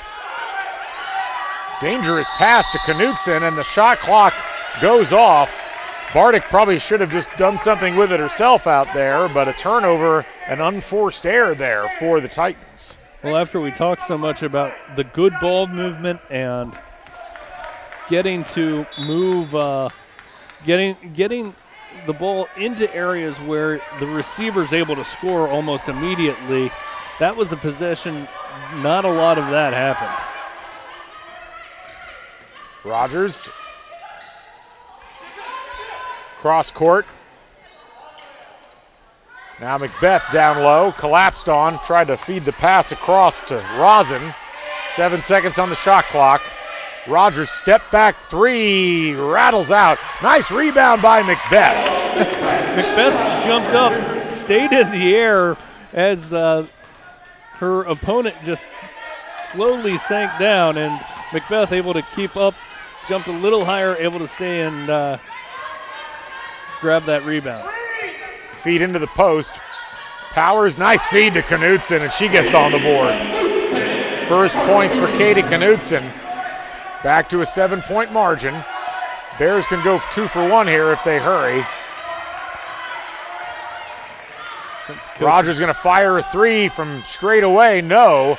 [SPEAKER 14] Dangerous pass to Knutson, and the shot clock goes off. Bardick probably should have just done something with it herself out there, but a turnover, an unforced error there for the Titans.
[SPEAKER 15] Well, after we talked so much about the good ball movement and getting to move, getting the ball into areas where the receiver's able to score almost immediately, that was a possession. Not a lot of that happened.
[SPEAKER 14] Rogers. Cross court. Now Macbeth down low, collapsed on, tried to feed the pass across to Rosen. 7 seconds on the shot clock. Rogers step back three, rattles out. Nice rebound by Macbeth.
[SPEAKER 15] Macbeth jumped up, stayed in the air as her opponent just slowly sank down, and Macbeth able to keep up, jumped a little higher, able to stay and grab that rebound.
[SPEAKER 14] Feed into the post. Powers, nice feed to Knutson, and she gets on the board. First points for Katie Knutson. Back to a 7-point margin. Bears can go 2 for 1 here if they hurry. Rogers going to fire a three from straight away. No,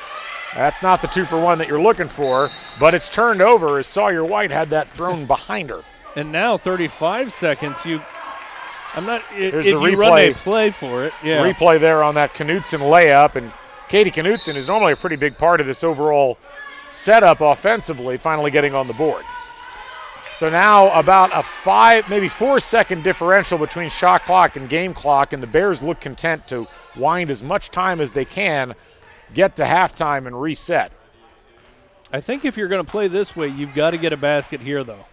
[SPEAKER 14] that's not the 2 for 1 that you're looking for, but it's turned over as Sawyer White had that thrown behind her.
[SPEAKER 15] And now 35 seconds.
[SPEAKER 14] Here's
[SPEAKER 15] if
[SPEAKER 14] the
[SPEAKER 15] you run a play for it. Yeah.
[SPEAKER 14] Replay there on that Knutson layup, and Katie Knutson is normally a pretty big part of this overall setup offensively, finally getting on the board. So now about a 5, maybe 4-second differential between shot clock and game clock, and the Bears look content to wind as much time as they can, get to halftime and reset.
[SPEAKER 15] I think if you're going to play this way, you've got to get a basket here, though.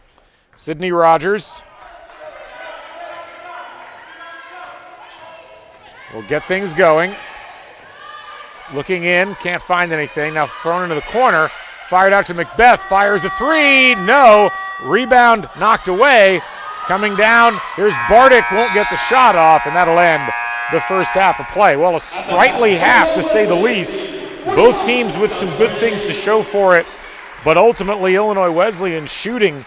[SPEAKER 14] Sydney Rogers will get things going. Looking in, can't find anything. Now thrown into the corner, fired out to Macbeth, fires a three, no. Rebound knocked away. Coming down, here's Bardick, won't get the shot off, and that'll end the first half of play. Well, a sprightly half to say the least. Both teams with some good things to show for it, but ultimately Illinois Wesleyan shooting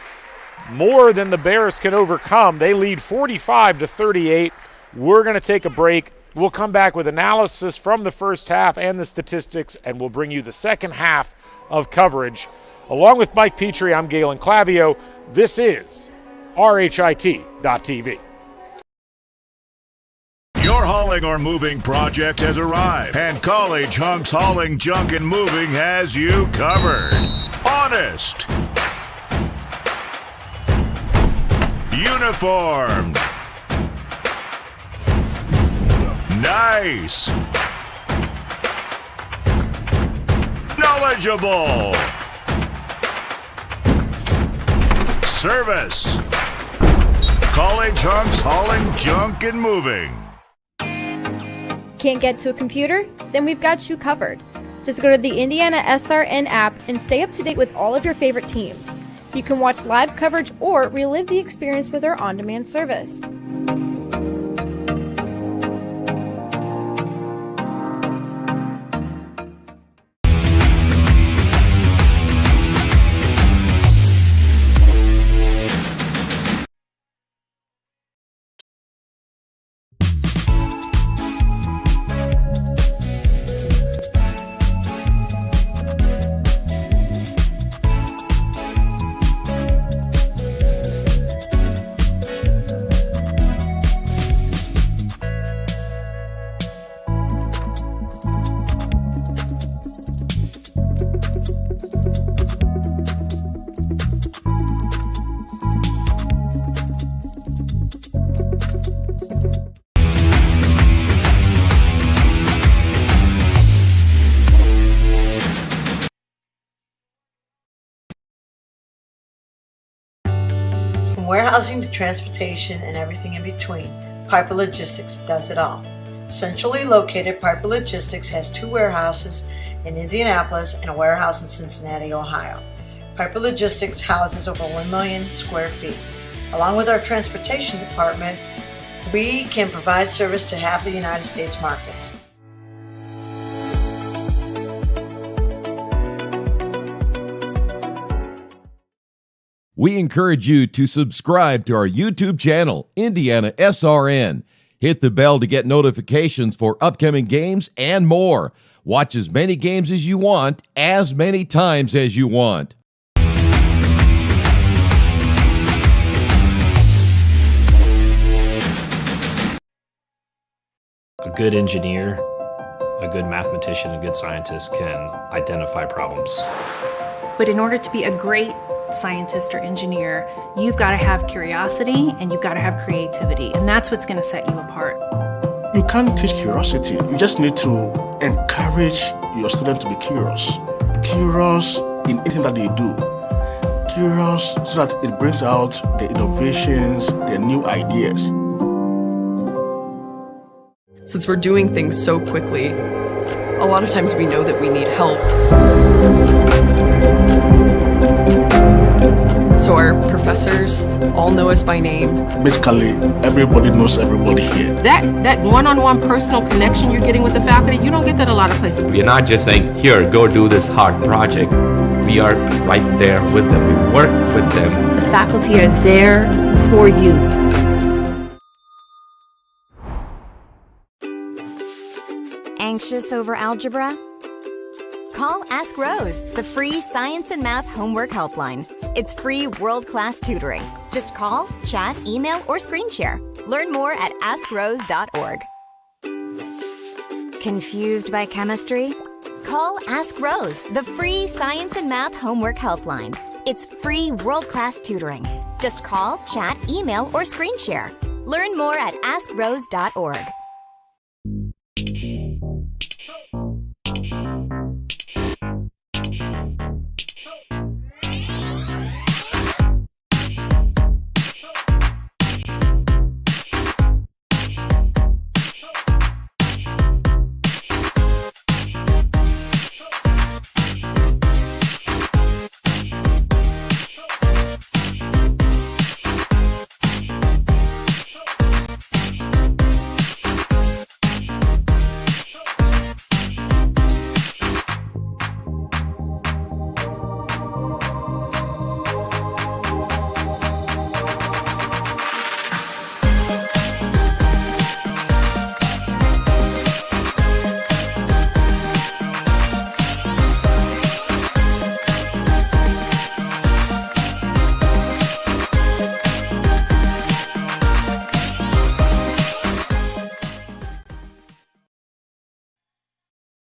[SPEAKER 14] more than the Bears can overcome. They lead 45-38. We're going to take a break. We'll come back with analysis from the first half and the statistics, and we'll bring you the second half of coverage. Along with Mike Petrie, I'm Galen Clavio. This is RHIT.TV.
[SPEAKER 4] Your hauling or moving project has arrived, and College Hunks Hauling, Junk, and Moving has you covered. Honest. Uniformed. Nice. Knowledgeable. Service. College hunks hauling junk and moving.
[SPEAKER 3] Can't get to a computer? Then we've got you covered. Just go to the IndianaSRN app and stay up to date with all of your favorite teams. You can watch live coverage or relive the experience with our on-demand service.
[SPEAKER 1] From warehousing to transportation and everything in between, Piper Logistics does it all. Centrally located, Piper Logistics has 2 warehouses in Indianapolis and a warehouse in Cincinnati, Ohio. Piper Logistics houses over 1 million square feet. Along with our transportation department, we can provide service to half the United States markets.
[SPEAKER 22] We encourage you to subscribe to our YouTube channel, IndianaSRN. Hit the bell to get notifications for upcoming games and more. Watch as many games as you want, as many times as you want.
[SPEAKER 23] A good engineer, a good mathematician, a good scientist can identify problems.
[SPEAKER 24] But in order to be a great scientist or engineer, you've got to have curiosity and you've got to have creativity, and that's what's going to set you apart.
[SPEAKER 25] You can't teach curiosity. You just need to encourage your students to be curious. Curious in anything that they do. Curious so that it brings out the innovations, the new ideas.
[SPEAKER 26] Since we're doing things so quickly, a lot of times we know that we need help. So our professors all know us by name.
[SPEAKER 25] Basically, everybody knows everybody here.
[SPEAKER 27] That one-on-one personal connection you're getting with the faculty, you don't get that a lot of places.
[SPEAKER 28] We're not just saying, here, go do this hard project. We are right there with them. We work with them.
[SPEAKER 24] The faculty are there for you.
[SPEAKER 29] Anxious over algebra? Call Ask Rose, the free science and math homework helpline. It's free world-class tutoring. Just call, chat, email, or screen share. Learn more at AskRose.org. Confused by chemistry? Call Ask Rose, the free science and math homework helpline. It's free world-class tutoring. Just call, chat, email, or screen share. Learn more at AskRose.org.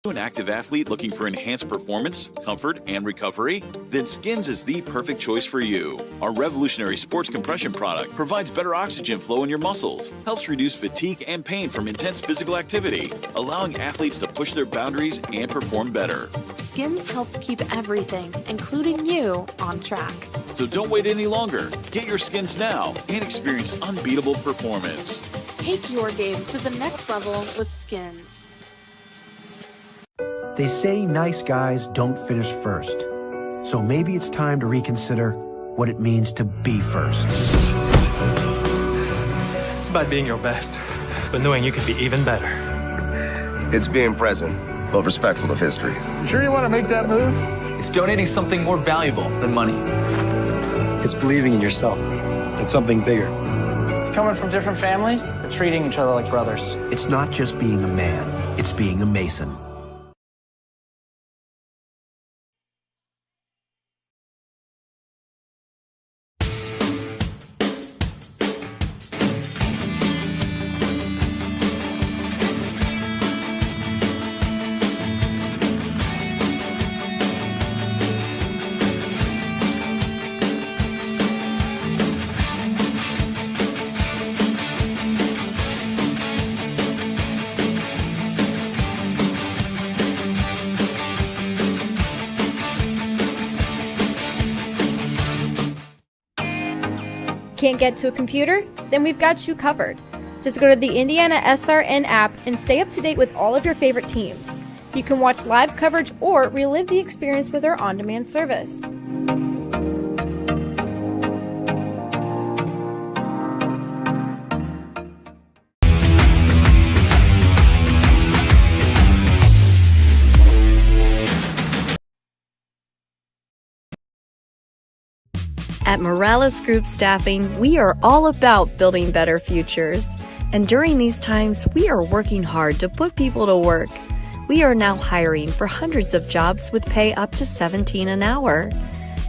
[SPEAKER 2] An active athlete looking for enhanced performance, comfort, and recovery? Then Skins is the perfect choice for you. Our revolutionary sports compression product provides better oxygen flow in your muscles, helps reduce fatigue and pain from intense physical activity, allowing athletes to push their boundaries and perform better.
[SPEAKER 5] Skins helps keep everything, including you, on track.
[SPEAKER 2] So don't wait any longer. Get your Skins now and experience unbeatable performance.
[SPEAKER 5] Take your game to the next level with Skins.
[SPEAKER 6] They say nice guys don't finish first. So maybe it's time to reconsider what it means to be first.
[SPEAKER 16] It's about being your best, but knowing you can be even better.
[SPEAKER 17] It's being present, but respectful of history.
[SPEAKER 18] You sure you want to make that move?
[SPEAKER 19] It's donating something more valuable than money.
[SPEAKER 18] It's believing in yourself and something bigger.
[SPEAKER 19] It's coming from different families, but treating each other like brothers.
[SPEAKER 6] It's not just being a man, it's being a Mason.
[SPEAKER 3] Can't get to a computer? Then we've got you covered. Just go to the IndianaSRN app and stay up to date with all of your favorite teams. You can watch live coverage or relive the experience with our on-demand service.
[SPEAKER 20] At Morales Group Staffing, we are all about building better futures. And during these times, we are working hard to put people to work. We are now hiring for hundreds of jobs with pay up to $17 an hour.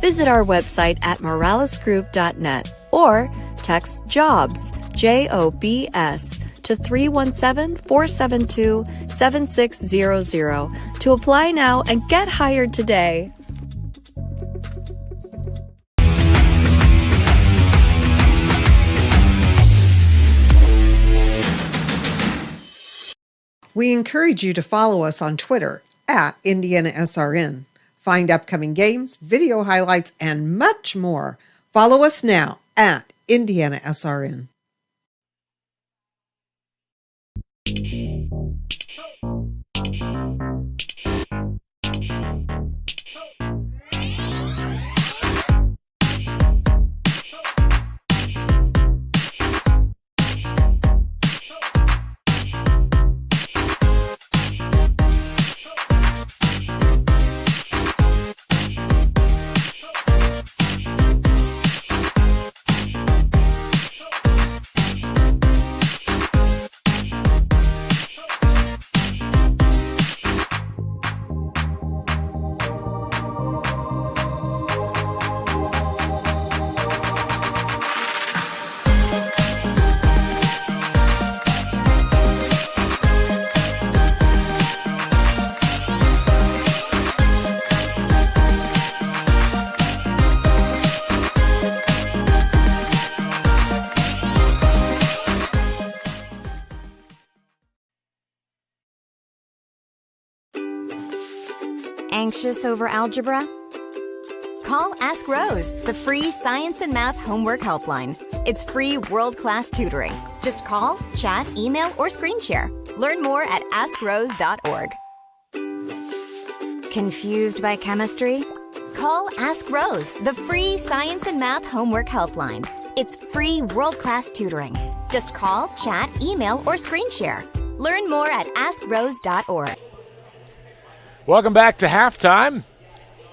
[SPEAKER 20] Visit our website at moralesgroup.net or text JOBS, JOBS, to 317-472-7600 to apply now and get hired today.
[SPEAKER 21] We encourage you to follow us on Twitter at IndianaSRN. Find upcoming games, video highlights, and much more. Follow us now at IndianaSRN.
[SPEAKER 29] Anxious over algebra? Call Ask Rose, the free science and math homework helpline. It's free world-class tutoring. Just call, chat, email, or screen share. Learn more at AskRose.org. Confused by chemistry? Call Ask Rose, the free science and math homework helpline. It's free world-class tutoring. Just call, chat, email, or screen share. Learn more at AskRose.org.
[SPEAKER 14] Welcome back to halftime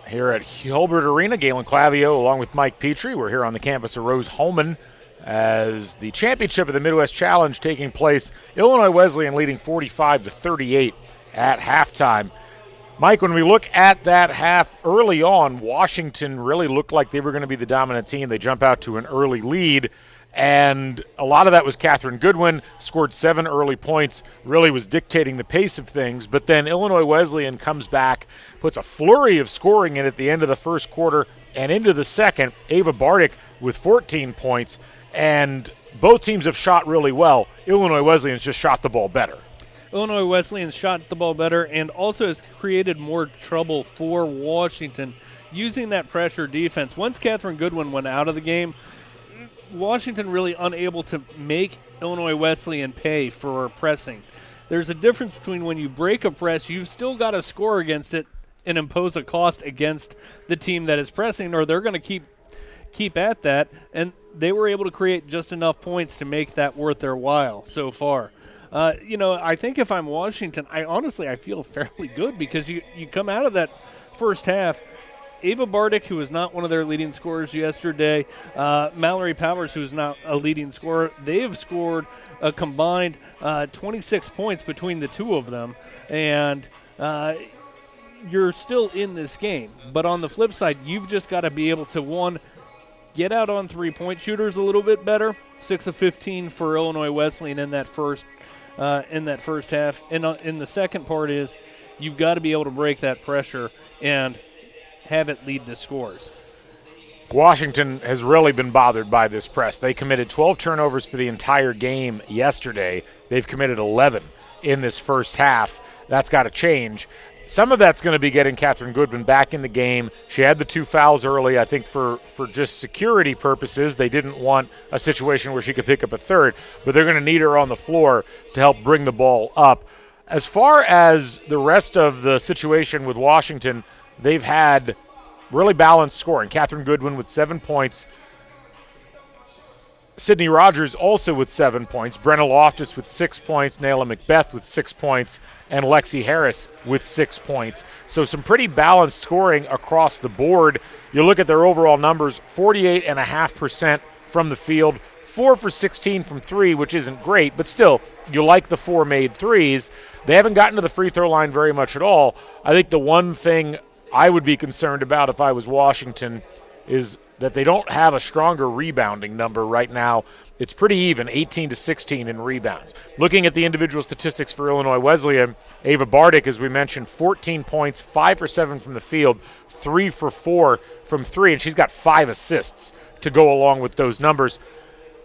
[SPEAKER 14] here at Hulbert Arena. Galen Clavio along with Mike Petrie. We're here on the campus of Rose-Hulman as the championship of the Midwest Challenge taking place. Illinois Wesleyan leading 45-38 at halftime. Mike, when we look at that half early on, Washington really looked like they were going to be the dominant team. They jump out to an early lead, And a lot of that was Catherine Goodwin, scored 7 early points, really was dictating the pace of things. But then Illinois Wesleyan comes back, puts a flurry of scoring in at the end of the first quarter and into the second. Ava Bardick with 14 points, and both teams have shot really well. Illinois Wesleyan's just shot the ball better.
[SPEAKER 4] Illinois Wesleyan shot the ball better and also has created more trouble for Washington using that pressure defense. Once Catherine Goodwin went out of the game, Washington really unable to make Illinois Wesleyan pay for pressing. There's a difference between when you break a press, you've still got to score against it and impose a cost against the team that is pressing, or they're going to keep at that, and they were able to create just enough points to make that worth their while so far. I think if I'm Washington, I feel fairly good because you come out of that first half. Ava Bardick, who was not one of their leading scorers yesterday, Mallory Powers, who is not a leading scorer, they have scored a combined 26 points between the two of them, and you're still in this game. But on the flip side, you've just got to be able to, one, get out on three-point shooters a little bit better. 6 of 15 for Illinois Wesleyan in that first half. And in the second part is you've got to be able to break that pressure and have it lead to scores.
[SPEAKER 14] Washington has really been bothered by this press. They committed 12 turnovers for the entire game yesterday. They've committed 11 in this first half. That's got to change. Some of that's going to be getting Catherine Goodwin back in the game. She had the 2 fouls early, I think, for just security purposes. They didn't want a situation where she could pick up a third, but they're going to need her on the floor to help bring the ball up. As far as the rest of the situation with Washington, they've had really balanced scoring. Catherine Goodwin with 7 points. Sydney Rogers also with 7 points. Brenna Loftus with 6 points. Nayla Macbeth with 6 points. And Lexi Harris with 6 points. So some pretty balanced scoring across the board. You look at their overall numbers, 48.5% from the field, 4 for 16 from 3, which isn't great, but still, you like the 4 made threes. They haven't gotten to the free throw line very much at all. I think the one thing I would be concerned about if I was Washington is that they don't have a stronger rebounding number right now. It's pretty even, 18 to 16 in rebounds. Looking at the individual statistics for Illinois Wesleyan, Ava Bardick, as we mentioned, 14 points, 5 for 7 from the field, 3 for 4 from 3, and she's got 5 assists to go along with those numbers.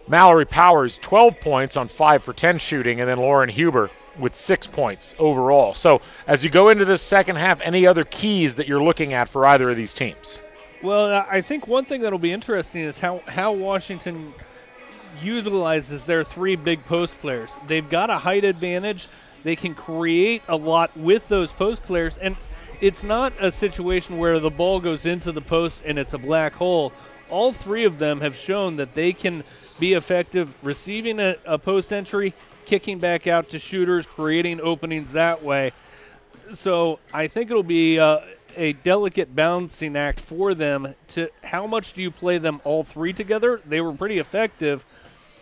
[SPEAKER 14] Mallory Powers, 12 points on 5 for 10 shooting, and then Lauren Huber with 6 points overall. So as you go into this second half, any other keys that you're looking at for either of these teams?
[SPEAKER 4] Well, I think one thing that'll be interesting is how Washington utilizes their 3 big post players. They've got a height advantage. They can create a lot with those post players, and it's not a situation where the ball goes into the post and it's a black hole. All 3 of them have shown that they can be effective receiving a post entry, kicking back out to shooters, creating openings that way. So I think it'll be a delicate balancing act for them to how much do you play them all 3 together. They were pretty effective.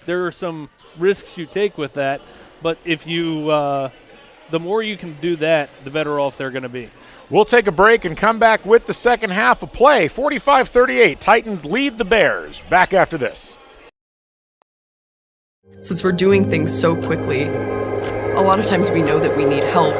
[SPEAKER 4] There are some risks you take with that, but if you the more you can do that, the better off they're going to be.
[SPEAKER 14] We'll take a break and come back with the second half of play. 45-38, Titans lead the Bears. Back after this.
[SPEAKER 26] Since we're doing things so quickly, a lot of times we know that we need help.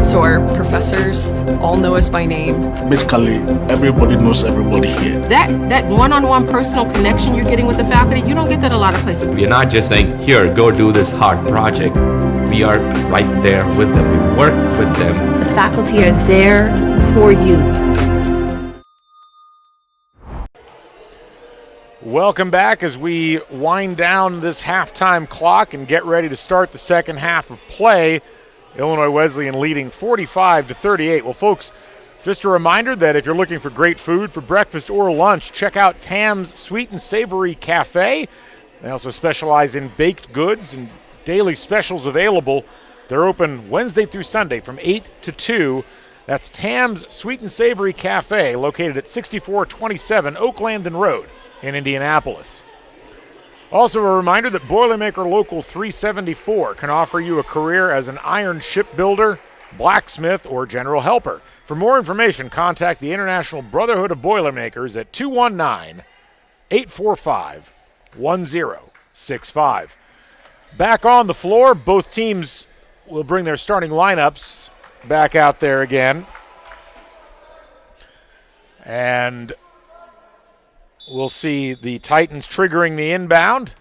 [SPEAKER 26] So our professors all know us by name.
[SPEAKER 25] Basically, everybody knows everybody here.
[SPEAKER 27] That one-on-one personal connection you're getting with the faculty, you don't get that a lot of places.
[SPEAKER 28] We are not just saying, here, go do this hard project. We are right there with them. We work with them.
[SPEAKER 7] The faculty are there for you.
[SPEAKER 14] Welcome back as we wind down this halftime clock and get ready to start the second half of play. Illinois Wesleyan leading 45-38. Well, folks, just a reminder that if you're looking for great food for breakfast or lunch, check out Tam's Sweet and Savory Cafe. They also specialize in baked goods and daily specials available. They're open Wednesday through Sunday from 8 to 2. That's Tam's Sweet and Savory Cafe, located at 6427 Oaklandon Road in Indianapolis. Also a reminder that Boilermaker Local 374 can offer you a career as an iron shipbuilder, blacksmith, or general helper. For more information, contact the International Brotherhood of Boilermakers at 219-845-1065. Back on the floor, both teams will bring their starting lineups back out there again. And we'll see the Titans triggering the inbound.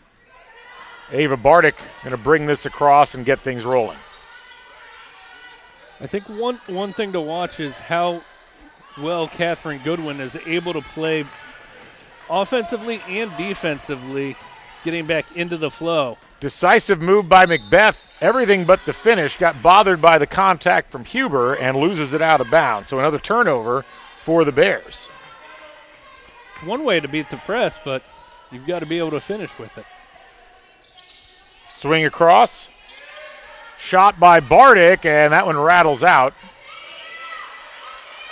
[SPEAKER 14] Ava Bardick going to bring this across and get things rolling.
[SPEAKER 4] I think one thing to watch is how well Catherine Goodwin is able to play offensively and defensively, getting back into the flow.
[SPEAKER 14] Decisive move by Macbeth. Everything but the finish. Got bothered by the contact from Huber and loses it out of bounds. So another turnover for the Bears.
[SPEAKER 4] It's one way to beat the press, but you've got to be able to finish with it.
[SPEAKER 14] Swing across. Shot by Bardick, and that one rattles out.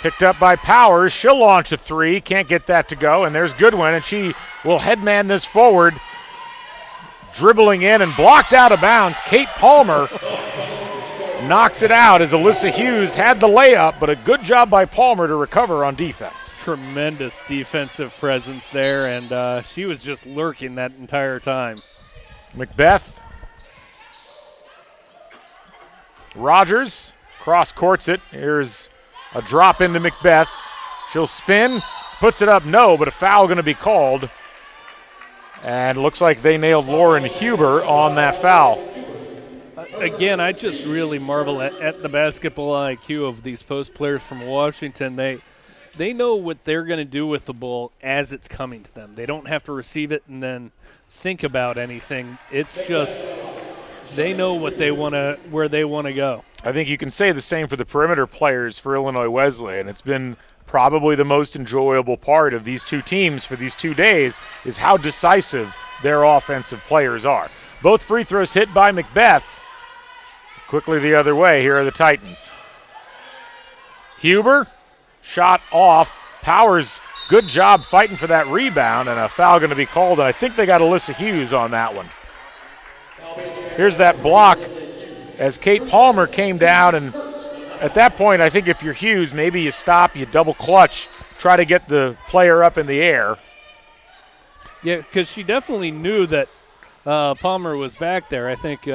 [SPEAKER 14] Picked up by Powers. She'll launch a three. Can't get that to go, and there's Goodwin, and she will headman this forward. Dribbling in and blocked out of bounds. Kate Palmer knocks it out as Alyssa Hughes had the layup, but a good job by Palmer to recover on defense.
[SPEAKER 4] Tremendous defensive presence there, and she was just lurking that entire time.
[SPEAKER 14] Macbeth. Rogers cross courts it. Here's a drop into Macbeth. She'll spin, puts it up, no, but a foul going to be called. And looks like they nailed Lauren Huber on that foul.
[SPEAKER 4] Again, I just really marvel at the basketball IQ of these post players from Washington. They know what they're going to do with the ball as it's coming to them. They don't have to receive it and then think about anything. It's just they know what they want to, where they want to go.
[SPEAKER 14] I think you can say the same for the perimeter players for Illinois Wesleyan. It's been probably the most enjoyable part of these two teams for these 2 days is how decisive their offensive players are. Both free throws hit by Macbeth. Quickly the other way, here are the Titans. Huber, shot off. Powers, good job fighting for that rebound, and a foul going to be called, and I think they got Alyssa Hughes on that one. Here's that block as Kate Palmer came down, and at that point, I think if you're Hughes, maybe you stop, you double clutch, try to get the player up in the air.
[SPEAKER 4] Yeah, because she definitely knew that Palmer was back there. I think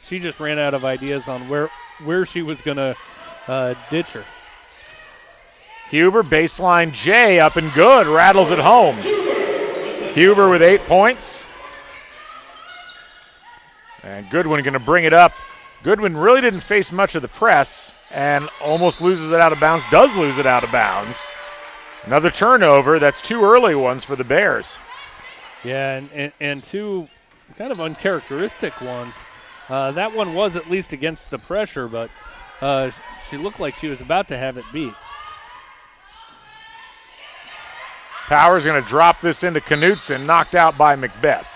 [SPEAKER 4] she just ran out of ideas on where she was going to ditch her.
[SPEAKER 14] Huber, baseline J, up and good, rattles it home. Huber with 8 points. And Goodwin going to bring it up. Goodwin really didn't face much of the press and almost loses it out of bounds, does lose it out of bounds. Another turnover. That's 2 early ones for the Bears.
[SPEAKER 4] Yeah, and 2 kind of uncharacteristic ones. That one was at least against the pressure, but she looked like she was about to have it beat.
[SPEAKER 14] Powers going to drop this into Knutson, knocked out by Macbeth.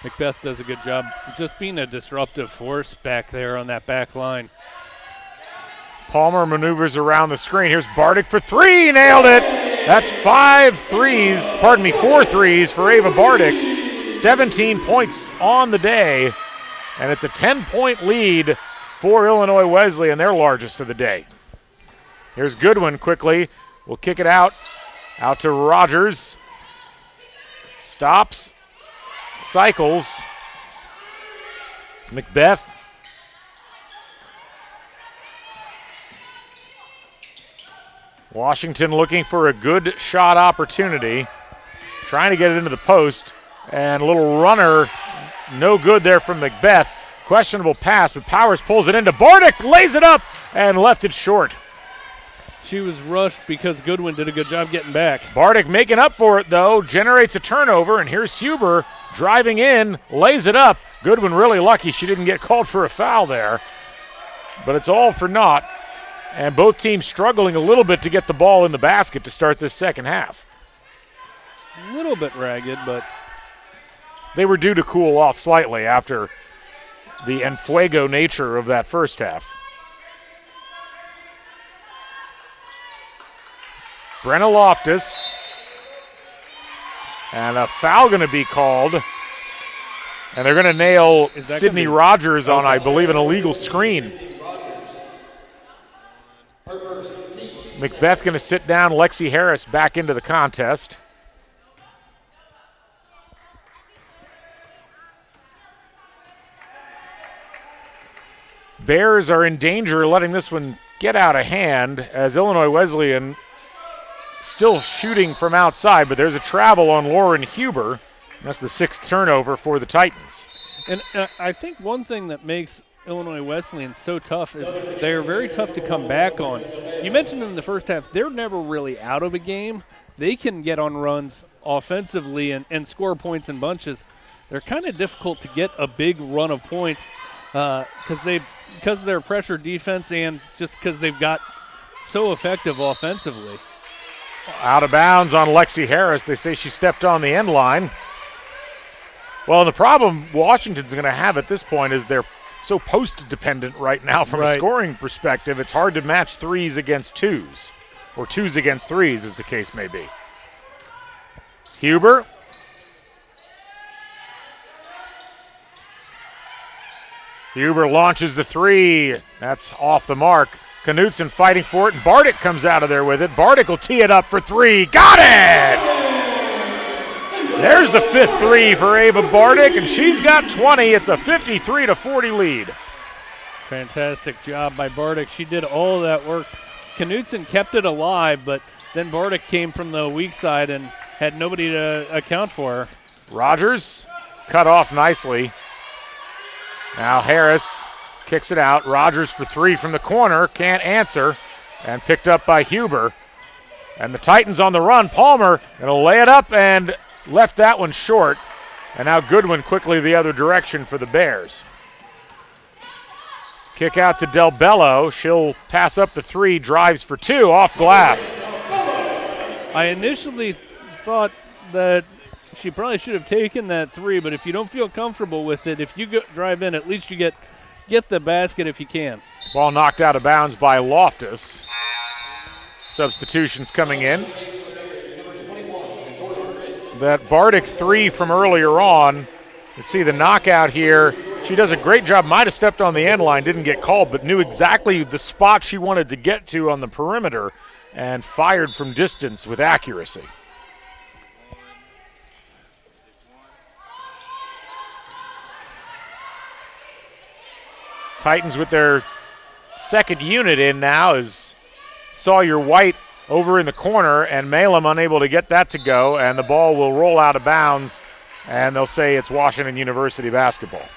[SPEAKER 4] Macbeth does a good job just being a disruptive force back there on that back line.
[SPEAKER 14] Palmer maneuvers around the screen. Here's Bardick for 3, nailed it. That's 4 threes for Ava Bardick. 17 points on the day, and it's a 10-point lead for Illinois Wesleyan, their largest of the day. Here's Goodwin quickly. We'll kick it out to Rogers. Stops. Cycles. Macbeth. Washington looking for a good shot opportunity. Trying to get it into the post. And a little runner. No good there from Macbeth. Questionable pass, but Powers pulls it into Bardick. Lays it up and left it short.
[SPEAKER 4] She was rushed because Goodwin did a good job getting back.
[SPEAKER 14] Bardick making up for it, though. Generates a turnover, and here's Huber driving in, lays it up. Goodwin really lucky she didn't get called for a foul there. But it's all for naught. And both teams struggling a little bit to get the ball in the basket to start this second half.
[SPEAKER 4] A little bit ragged, but
[SPEAKER 14] they were due to cool off slightly after the enfuego nature of that first half. Brenna Loftus. And a foul going to be called And they're going to nail
[SPEAKER 4] Is that
[SPEAKER 14] Sydney
[SPEAKER 4] gonna be-
[SPEAKER 14] Rogers on,
[SPEAKER 4] Okay.
[SPEAKER 14] I believe, an illegal screen. Macbeth going to sit down Lexi Harris back into the contest. Bears are in danger of letting this one get out of hand as Illinois Wesleyan still shooting from outside, but there's a travel on Lauren Huber. That's the 6th turnover for the Titans.
[SPEAKER 4] And I think one thing that makes Illinois Wesleyan so tough is they're very tough to come back on. You mentioned in the first half, they're never really out of a game. They can get on runs offensively and score points in bunches. They're kind of difficult to get a big run of points because of their pressure defense and just because they've got so effective offensively.
[SPEAKER 14] Out of bounds on Lexi Harris. They say she stepped on the end line. Well, the problem Washington's going to have at this point is they're so post-dependent right now from a scoring perspective. It's hard to match 3s against 2s, or 2s against 3s as the case may be. Huber. Huber launches the 3. That's off the mark. Knutson fighting for it, and Bardick comes out of there with it. Bardick will tee it up for 3. Got it! There's the 5th 3 for Ava Bardick, and she's got 20. It's a 53-40 lead.
[SPEAKER 4] Fantastic job by Bardick. She did all of that work. Knutson kept it alive, but then Bardick came from the weak side and had nobody to account for her.
[SPEAKER 14] Rogers cut off nicely. Now Harris kicks it out. Rogers for 3 from the corner. Can't answer. And picked up by Huber. And the Titans on the run. Palmer going to lay it up and left that one short. And now Goodwin quickly the other direction for the Bears. Kick out to Del Bello. She'll pass up the 3. Drives for 2 off glass.
[SPEAKER 4] I initially thought that she probably should have taken that 3, but if you don't feel comfortable with it, if you drive in, at least you get the basket if you can.
[SPEAKER 14] Ball knocked out of bounds by Loftus. Substitutions coming in. That Bardick 3 from earlier on. You see the knockout here. She does a great job. Might have stepped on the end line, didn't get called, but knew exactly the spot she wanted to get to on the perimeter and fired from distance with accuracy. Titans with their second unit in now is Sawyer White over in the corner, and Malem unable to get that to go, and the ball will roll out of bounds, and they'll say it's Washington University basketball.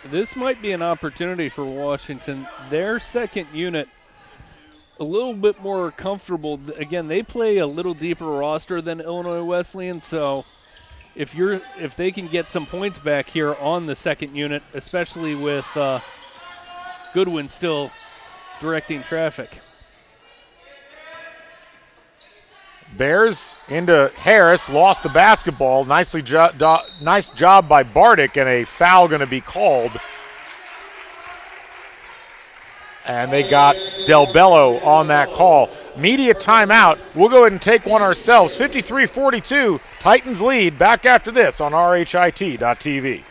[SPEAKER 4] This might be an opportunity for Washington. Their second unit a little bit more comfortable. Again, they play a little deeper roster than Illinois Wesleyan, so if they can get some points back here on the second unit, especially with Goodwin still directing traffic.
[SPEAKER 14] Bears into Harris, lost the basketball. Nice job by Bardick, and a foul going to be called. And they got Del Bello on that call. Media timeout. We'll go ahead and take one ourselves. 53-42, Titans lead. Back after this on RHIT.TV.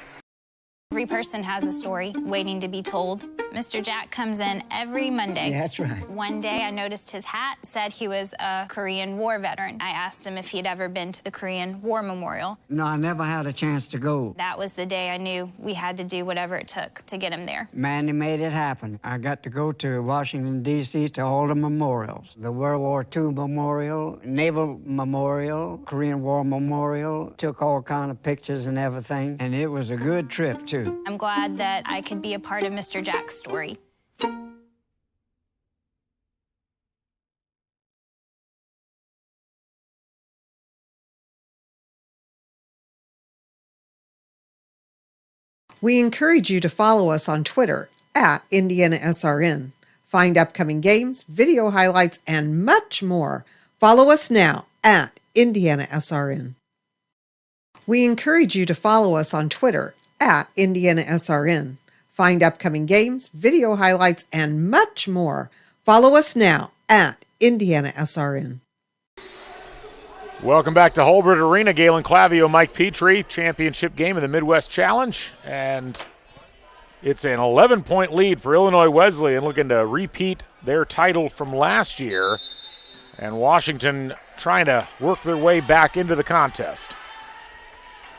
[SPEAKER 1] Every person has a story waiting to be told. Mr. Jack comes in every Monday.
[SPEAKER 8] Yeah, that's right.
[SPEAKER 1] One day I noticed his hat said he was a Korean War veteran. I asked him if he'd ever been to the Korean War Memorial.
[SPEAKER 8] No, I never had a chance to go.
[SPEAKER 1] That was the day I knew we had to do whatever it took to get him there.
[SPEAKER 8] Mandy made it happen. I got to go to Washington, D.C. to all the memorials. The World War II Memorial, Naval Memorial, Korean War Memorial. Took all kind of pictures and everything, and it was a good trip, too.
[SPEAKER 1] I'm glad that I could be a part of Mr. Jack's story.
[SPEAKER 21] We encourage you to follow us on Twitter at IndianaSRN. Find upcoming games, video highlights, and much more. Follow us now at IndianaSRN. We encourage you to follow us on Twitter at IndianaSRN. Find upcoming games, video highlights, and much more. Follow us now at IndianaSRN.
[SPEAKER 14] Welcome back to Holbert Arena. Galen Clavio, Mike Petrie, championship game of the Midwest Challenge. And it's an 11-point lead for Illinois Wesleyan, looking to repeat their title from last year. And Washington trying to work their way back into the contest.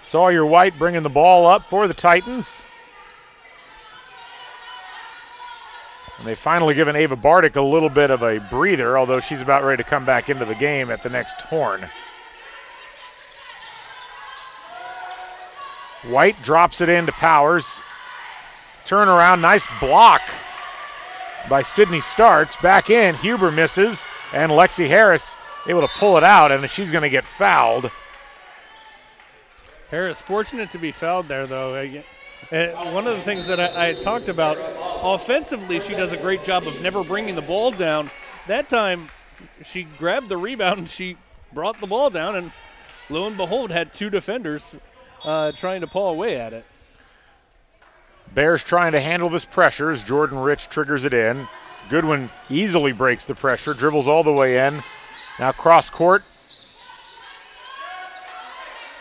[SPEAKER 14] Sawyer White bringing the ball up for the Titans. And they've finally given Ava Bardick a little bit of a breather, although she's about ready to come back into the game at the next horn. White drops it into Powers. Turnaround, nice block by Sydney Starks. Back in, Huber misses, and Lexi Harris able to pull it out, and she's going to get fouled.
[SPEAKER 4] Harris fortunate to be fouled there, though. One of the things that I had talked about, offensively, she does a great job of never bringing the ball down. That time, she grabbed the rebound, and she brought the ball down, and lo and behold, had two defenders trying to paw away at it.
[SPEAKER 14] Bears trying to handle this pressure as Jordan Rich triggers it in. Goodwin easily breaks the pressure, dribbles all the way in. Now cross court.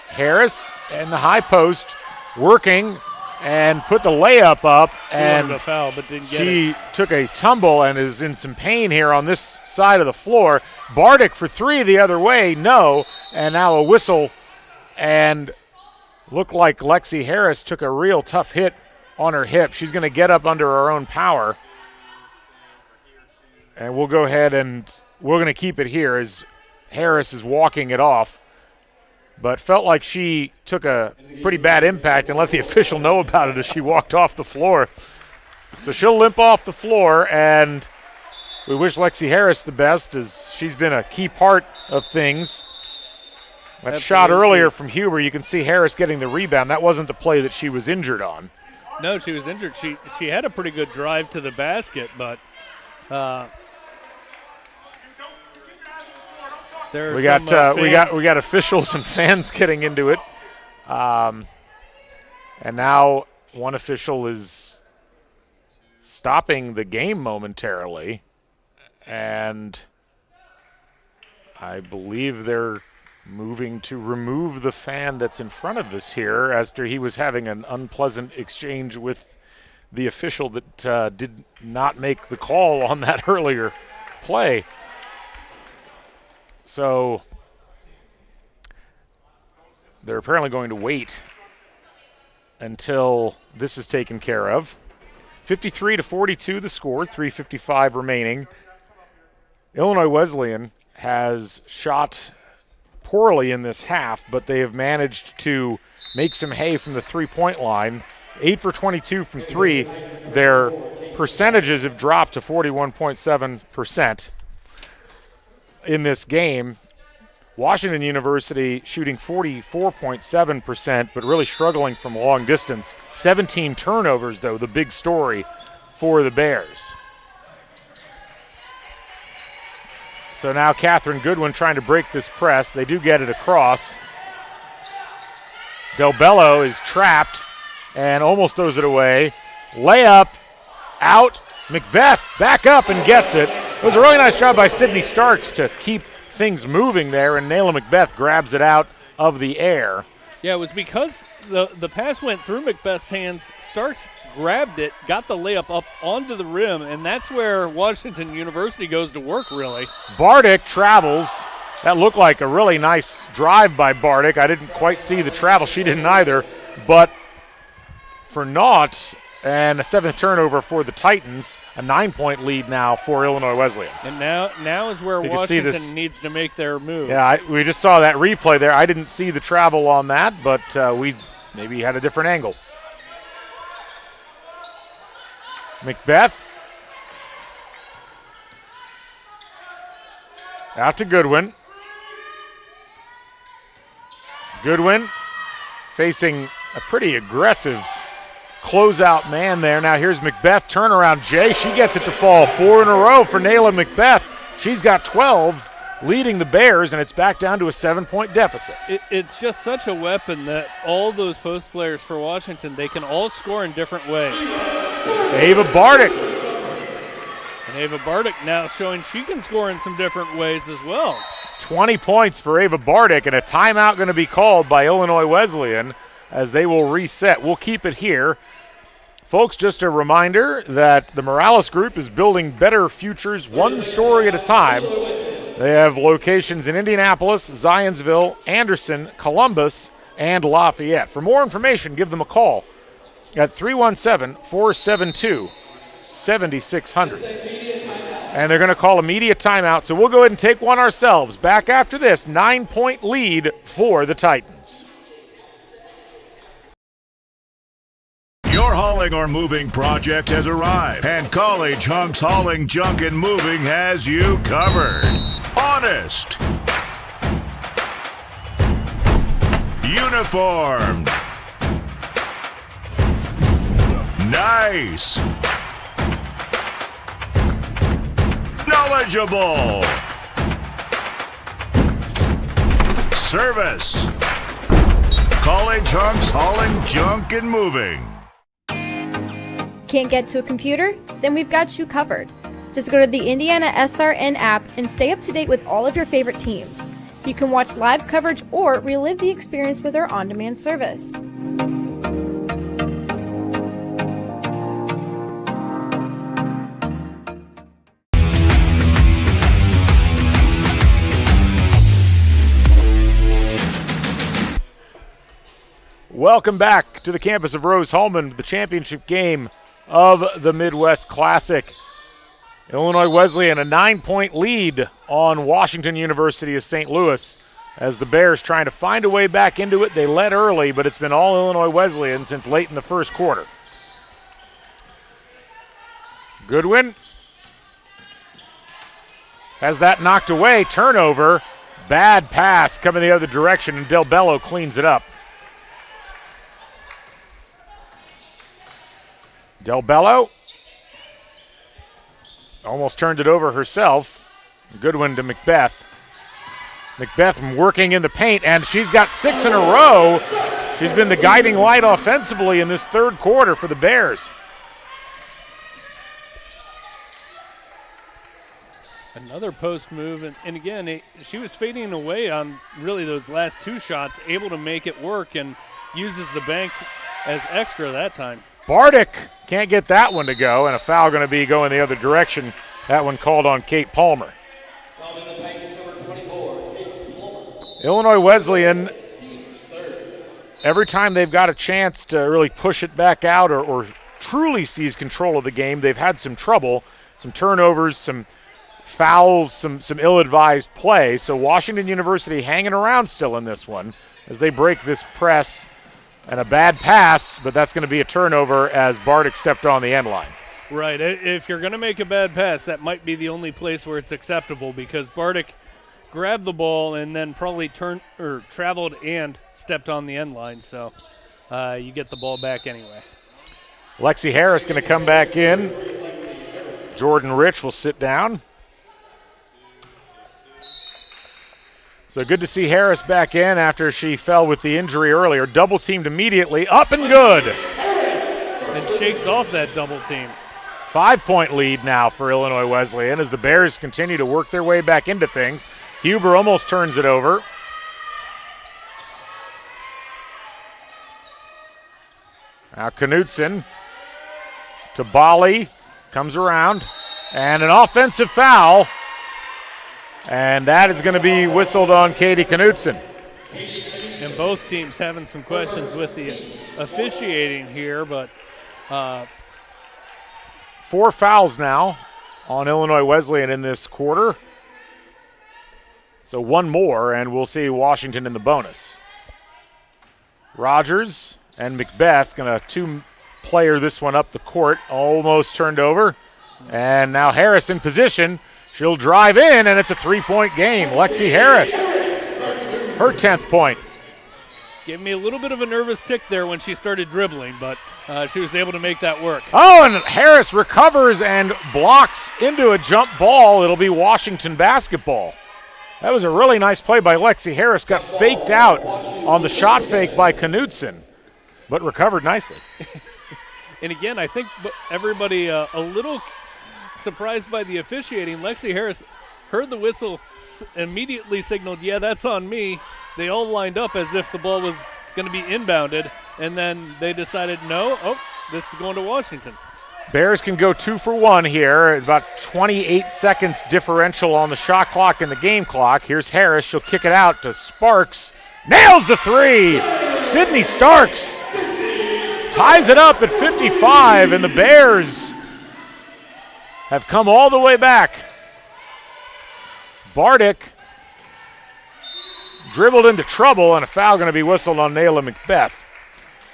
[SPEAKER 14] Harris and the high post working and put the layup up, and
[SPEAKER 4] a foul, but didn't get
[SPEAKER 14] she
[SPEAKER 4] it.
[SPEAKER 14] Took a tumble and is in some pain here on this side of the floor. Bardick for three the other way, no, and now a whistle, and looked like Lexi Harris took a real tough hit on her hip. She's going to get up under her own power, and we'll go ahead and we're going to keep it here as Harris is walking it off. But felt like she took a pretty bad impact and let the official know about it as she walked off the floor. So she'll limp off the floor, and we wish Lexi Harris the best as she's been a key part of things. That
[SPEAKER 4] Absolutely.
[SPEAKER 14] Shot earlier from Huber, you can see Harris getting the rebound. That wasn't the play that she was injured on.
[SPEAKER 4] No, she was injured. She had a pretty good drive to the basket, but
[SPEAKER 14] we got officials and fans getting into it, and now one official is stopping the game momentarily, and I believe they're moving to remove the fan that's in front of us here after he was having an unpleasant exchange with the official that did not make the call on that earlier play. So they're apparently going to wait until this is taken care of. 53-42 the score, 3:55 remaining. Illinois Wesleyan has shot poorly in this half, but they have managed to make some hay from the three-point line. 8 for 22 from three. Their percentages have dropped to 41.7% in this game. Washington University shooting 44.7%, but really struggling from long distance. 17 turnovers, though, the big story for the Bears. So now Catherine Goodwin trying to break this press. They do get it across. Del Bello is trapped and almost throws it away. Layup out. Macbeth back up and gets it. It was a really nice job by Sydney Starks to keep things moving there, and Nayla Macbeth grabs it out of the air.
[SPEAKER 4] Yeah, it was because the pass went through Macbeth's hands. Starks grabbed it, got the layup up onto the rim, and that's where Washington University goes to work, really.
[SPEAKER 14] Bardick travels. That looked like a really nice drive by Bardick. I didn't quite see the travel. She didn't either. But for naught, and a seventh turnover for the Titans, a 9-point lead now for Illinois Wesleyan.
[SPEAKER 4] And now is where Washington needs to make their move.
[SPEAKER 14] Yeah, we just saw that replay there. I didn't see the travel on that, but we maybe had a different angle. Macbeth. Out to Goodwin. Goodwin facing a pretty aggressive closeout man there. Now here's Macbeth, turnaround Jay. She gets it to fall. 4 in a row for Nayla Macbeth. She's got 12, leading the Bears, and it's back down to a 7-point deficit.
[SPEAKER 4] It's just such a weapon that all those post players for Washington, they can all score in different ways.
[SPEAKER 14] Ava Bardick.
[SPEAKER 4] And Ava Bardick now showing she can score in some different ways as well.
[SPEAKER 14] 20 points for Ava Bardick, and a timeout going to be called by Illinois Wesleyan as they will reset. We'll keep it here. Folks, just a reminder that the Morales Group is building better futures one story at a time. They have locations in Indianapolis, Zionsville, Anderson, Columbus, and Lafayette. For more information, give them a call at 317-472-7600. And they're going to call immediate timeout, so we'll go ahead and take one ourselves. Back after this 9-point lead for the Titans.
[SPEAKER 9] Your hauling or moving project has arrived, and College Hunks Hauling, Junk, and Moving has you covered. Honest. Uniformed. Nice. Knowledgeable. Service. College Hunks Hauling, Junk, and Moving.
[SPEAKER 3] Can't get to a computer? Then we've got you covered. Just go to the IndianaSRN app and stay up to date with all of your favorite teams. You can watch live coverage or relive the experience with our on-demand service.
[SPEAKER 14] Welcome back to the campus of Rose-Hulman, the championship game of the Midwest Classic. Illinois Wesleyan, a 9-point lead on Washington University of St. Louis as the Bears trying to find a way back into it. They led early, but it's been all Illinois Wesleyan since late in the first quarter. Goodwin has that knocked away. Turnover. Bad pass coming the other direction, and Del Bello cleans it up. Del Bello almost turned it over herself. Goodwin to Macbeth. Macbeth working in the paint, and she's got 6 in a row. She's been the guiding light offensively in this third quarter for the Bears.
[SPEAKER 4] Another post move, and again, she was fading away on really those last two shots, able to make it work and uses the bank as extra that time.
[SPEAKER 14] Bardick can't get that one to go, and a foul going to be going the other direction. That one called on Kate Palmer. Illinois Wesleyan, every time they've got a chance to really push it back out or truly seize control of the game, they've had some trouble, some turnovers, some fouls, some ill-advised play. So Washington University hanging around still in this one as they break this press. And a bad pass, but that's going to be a turnover as Bardick stepped on the end line.
[SPEAKER 4] Right. If you're going to make a bad pass, that might be the only place where it's acceptable because Bardick grabbed the ball and then probably traveled and stepped on the end line. So you get the ball back anyway.
[SPEAKER 14] Lexi Harris going to come back in. Jordan Rich will sit down. So good to see Harris back in after she fell with the injury earlier. Double teamed immediately, up and good.
[SPEAKER 4] And shakes off that double team.
[SPEAKER 14] 5-point lead now for Illinois Wesleyan as the Bears continue to work their way back into things. Huber almost turns it over. Now Knutson to Bali, comes around, and an offensive foul. And that is going to be whistled on Katie Knutson.
[SPEAKER 4] And both teams having some questions with the officiating here, but
[SPEAKER 14] 4 fouls now on Illinois Wesleyan in this quarter. So one more, and we'll see Washington in the bonus. Rogers and Macbeth going to two-player this one up the court. Almost turned over. And now Harris in position. She'll drive in, and it's a 3-point game. Lexi Harris, her 10th point.
[SPEAKER 4] Gave me a little bit of a nervous tick there when she started dribbling, but she was able to make that work.
[SPEAKER 14] Oh, and Harris recovers and blocks into a jump ball. It'll be Washington basketball. That was a really nice play by Lexi Harris. Got faked out on the shot fake by Knutson, but recovered nicely.
[SPEAKER 4] And again, I think everybody a little surprised by the officiating. Lexi Harris heard the whistle, immediately signaled, yeah, that's on me. They all lined up as if the ball was going to be inbounded, and then they decided, no, this is going to Washington.
[SPEAKER 14] Bears can go 2 for 1 here. About 28 seconds differential on the shot clock and the game clock. Here's Harris. She'll kick it out to Sparks. Nails the 3. Sydney Starks ties it up at 55, and the Bears have come all the way back. Bardick dribbled into trouble, and a foul going to be whistled on Nayla Macbeth.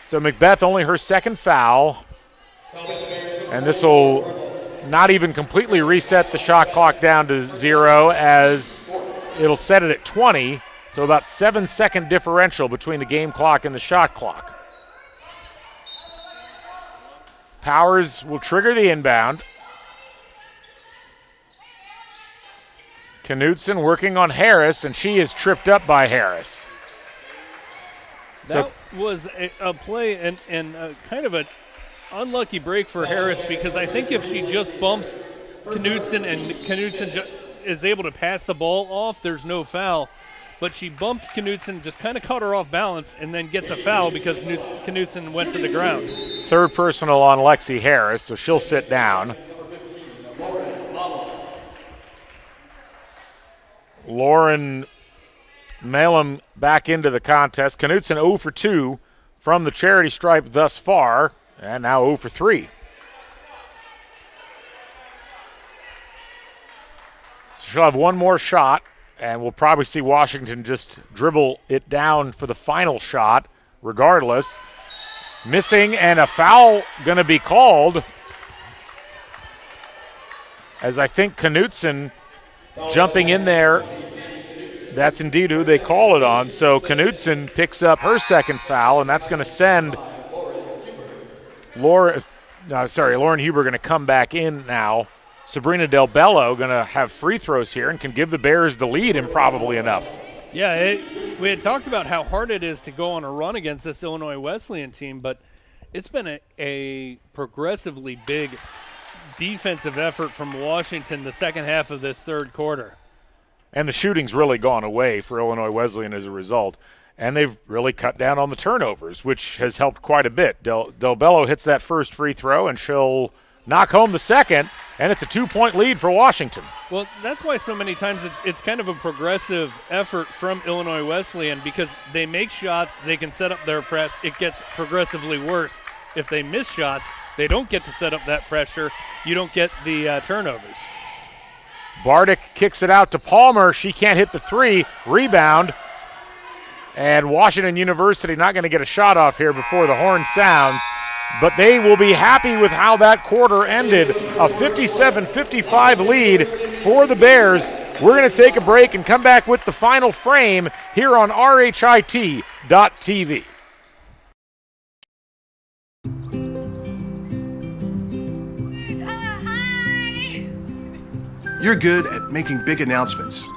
[SPEAKER 14] So Macbeth only her second foul, and this will not even completely reset the shot clock down to 0, as it'll set it at 20. So about 7-second differential between the game clock and the shot clock. Powers will trigger the inbound. Knutson working on Harris, and she is tripped up by Harris.
[SPEAKER 4] That was a play and kind of an unlucky break for Harris, because I think if she just bumps Knutson and Knutson is able to pass the ball off, there's no foul. But she bumped Knutson, just kind of caught her off balance, and then gets a foul because Knutson went to the ground.
[SPEAKER 14] Third personal on Lexi Harris, so she'll sit down. Lauren Malum back into the contest. Knutson 0 for 2 from the charity stripe thus far, and now 0 for 3. She'll have one more shot, and we'll probably see Washington just dribble it down for the final shot regardless. Missing, and a foul going to be called, as I think Knutson jumping in there, that's indeed who they call it on. So Knutson picks up her second foul, and that's going to send Lauren Huber going to come back in now. Sabrina Del Bello going to have free throws here and can give the Bears the lead improbably enough.
[SPEAKER 4] Yeah, we had talked about how hard it is to go on a run against this Illinois Wesleyan team, but it's been a progressively big defensive effort from Washington the second half of this third quarter.
[SPEAKER 14] And the shooting's really gone away for Illinois Wesleyan as a result. And they've really cut down on the turnovers, which has helped quite a bit. Del Bello hits that first free throw, and she'll knock home the second, and it's a 2-point lead for Washington.
[SPEAKER 4] Well, that's why so many times it's kind of a progressive effort from Illinois Wesleyan, because they make shots, they can set up their press, it gets progressively worse. If they miss shots, they don't get to set up that pressure, you don't get the turnovers.
[SPEAKER 14] Bardick kicks it out to Palmer. She can't hit the 3. Rebound. And Washington University not going to get a shot off here before the horn sounds. But they will be happy with how that quarter ended. A 57-55 lead for the Bears. We're going to take a break and come back with the final frame here on RHIT.TV.
[SPEAKER 17] You're good at making big announcements.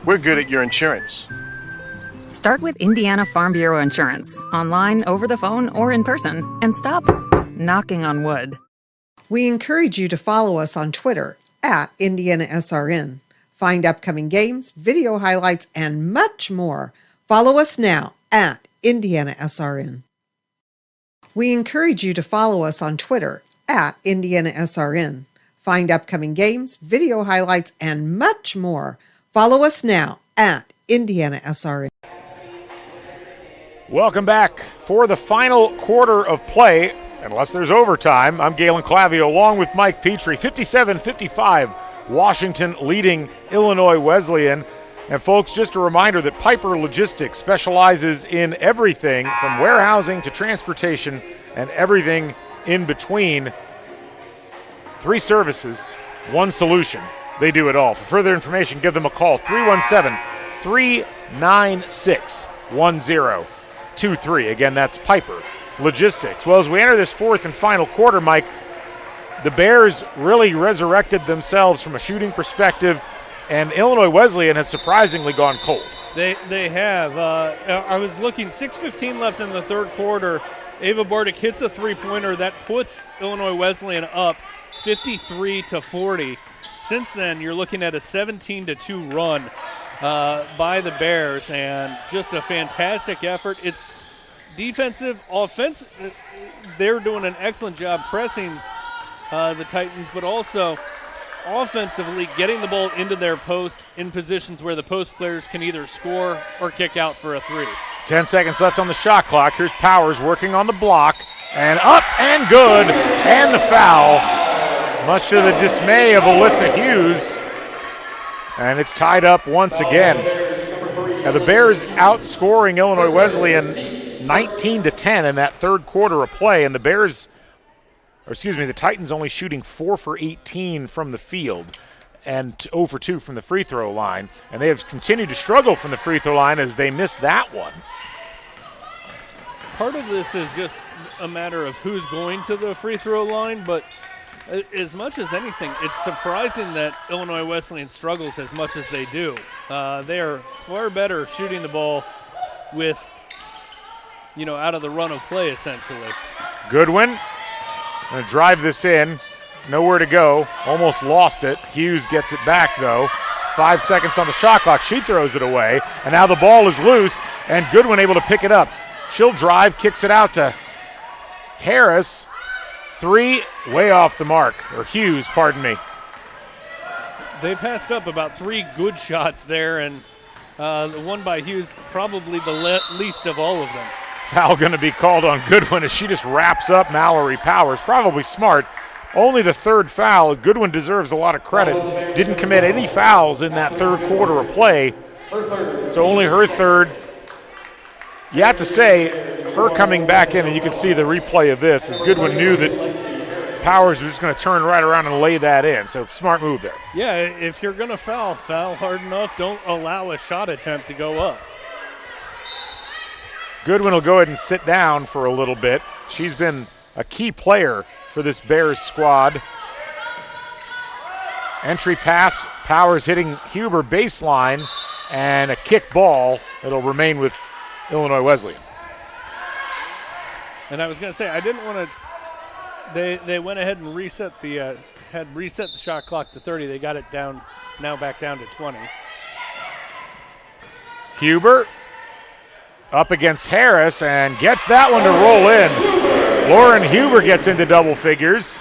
[SPEAKER 17] We're good at your insurance.
[SPEAKER 2] Start with Indiana Farm Bureau Insurance, online, over the phone, or in person, and stop knocking on wood.
[SPEAKER 21] We encourage you to follow us on Twitter at IndianaSRN. Find upcoming games, video highlights, and much more. Follow us now at IndianaSRN. We encourage you to follow us on Twitter at IndianaSRN. Find upcoming games, video highlights, and much more. Follow us now at IndianaSRN.
[SPEAKER 14] Welcome back for the final quarter of play, unless there's overtime. I'm Galen Clavio along with Mike Petrie. 57-55, Washington leading Illinois Wesleyan. And folks, just a reminder that Piper Logistics specializes in everything from warehousing to transportation and everything in between. 3 services, 1 solution. They do it all. For further information, give them a call, 317-396-1023. Again, that's Piper Logistics. Well, as we enter this fourth and final quarter, Mike, the Bears really resurrected themselves from a shooting perspective and Illinois Wesleyan has surprisingly gone cold.
[SPEAKER 4] They have. I was looking, 6:15 left in the third quarter. Ava Bardick hits a three-pointer that puts Illinois Wesleyan up 53-40. Since then, you're looking at a 17-2 run by the Bears, and just a fantastic effort. It's defensive, offense. They're doing an excellent job pressing the Titans, but also offensively getting the ball into their post in positions where the post players can either score or kick out for a three.
[SPEAKER 14] 10 seconds left on the shot clock. Here's Powers working on the block, and up and good, and the foul, much to the dismay of Alyssa Hughes, and it's tied up once again. Now the Bears outscoring Illinois Wesleyan 19-10 in that third quarter of play, and the Titans only shooting 4 for 18 from the field and 0 for 2 from the free throw line. And they have continued to struggle from the free throw line as they missed that one.
[SPEAKER 4] Part of this is just a matter of who's going to the free throw line, but as much as anything, it's surprising that Illinois Wesleyan struggles as much as they do. They are far better shooting the ball with, out of the run of play, essentially.
[SPEAKER 14] Goodwin going to drive this in. Nowhere to go. Almost lost it. Hughes gets it back, though. 5 seconds on the shot clock. She throws it away. And now the ball is loose, and Goodwin able to pick it up. She'll drive, kicks it out to Harris. Three, way off the mark. Or Hughes, pardon me.
[SPEAKER 4] They passed up about 3 good shots there, and the one by Hughes probably the least of all of them.
[SPEAKER 14] Foul going to be called on Goodwin as she just wraps up Mallory Powers. Probably smart. Only the third foul. Goodwin deserves a lot of credit. Didn't commit any fouls in that third quarter of play. So only her third. You have to say, her coming back in, and you can see the replay of this, as Goodwin knew that Powers was just going to turn right around and lay that in. So smart move there.
[SPEAKER 4] Yeah, if you're going to foul hard enough. Don't allow a shot attempt to go up.
[SPEAKER 14] Goodwin will go ahead and sit down for a little bit. She's been a key player for this Bears squad. Entry pass, Powers hitting Huber baseline, and a kick ball. It'll remain with Illinois Wesleyan.
[SPEAKER 4] And I was going to say, I didn't want to. They went ahead and reset the shot clock to 30. They got it down, now back down to 20.
[SPEAKER 14] Huber up against Harris and gets that one to roll in. Lauren Huber gets into double figures.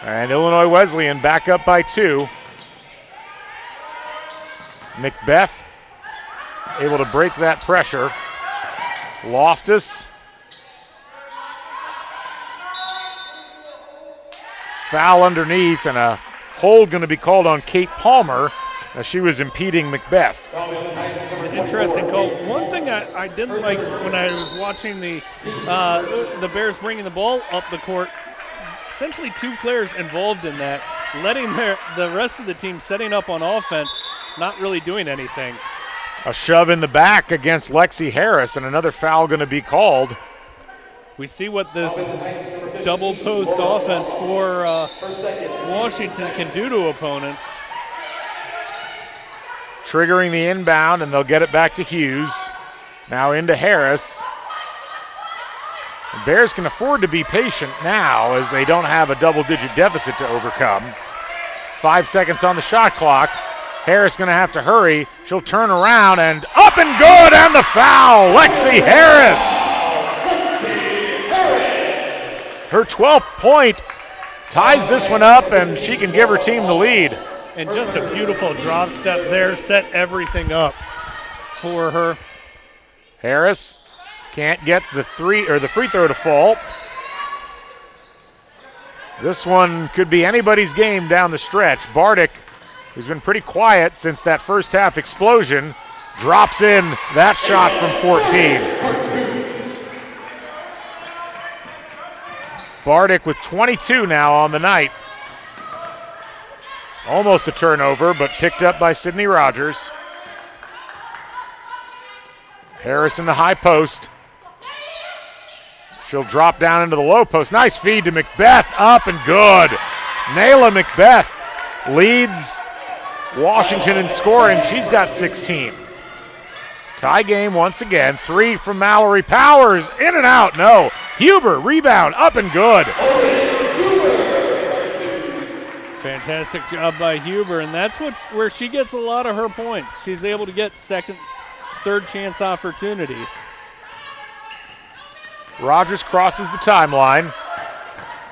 [SPEAKER 14] And Illinois Wesleyan back up by 2. Macbeth able to break that pressure. Loftus. Foul underneath, and a hold going to be called on Kate Palmer as she was impeding Macbeth.
[SPEAKER 4] Interesting call. One thing I didn't like when I was watching the Bears bringing the ball up the court, essentially 2 players involved in that, letting the rest of the team setting up on offense, not really doing anything.
[SPEAKER 14] A shove in the back against Lexi Harris, and another foul going to be called.
[SPEAKER 4] We see what this double post offense for Washington can do to opponents.
[SPEAKER 14] Triggering the inbound, and they'll get it back to Hughes. Now into Harris. The Bears can afford to be patient now as they don't have a double-digit deficit to overcome. 5 seconds on the shot clock. Harris going to have to hurry. She'll turn around and up and good, and the foul. Lexi Harris. Her 12th point ties this one up, and she can give her team the lead.
[SPEAKER 4] And just a beautiful drop step there, set everything up for her.
[SPEAKER 14] Harris can't get the free throw to fall. This one could be anybody's game down the stretch. Bardick, who's been pretty quiet since that first half explosion, drops in that shot from 14. Bardick with 22 now on the night. Almost a turnover, but picked up by Sydney Rogers. Harris in the high post. She'll drop down into the low post. Nice feed to Macbeth, up and good. Nayla Macbeth leads Washington in scoring. She's got 16. Tie game once again. 3 from Mallory Powers. In and out. No. Huber, rebound, up and good.
[SPEAKER 4] Fantastic job by Huber, and that's where she gets a lot of her points. She's able to get second, third chance opportunities.
[SPEAKER 14] Rogers crosses the timeline.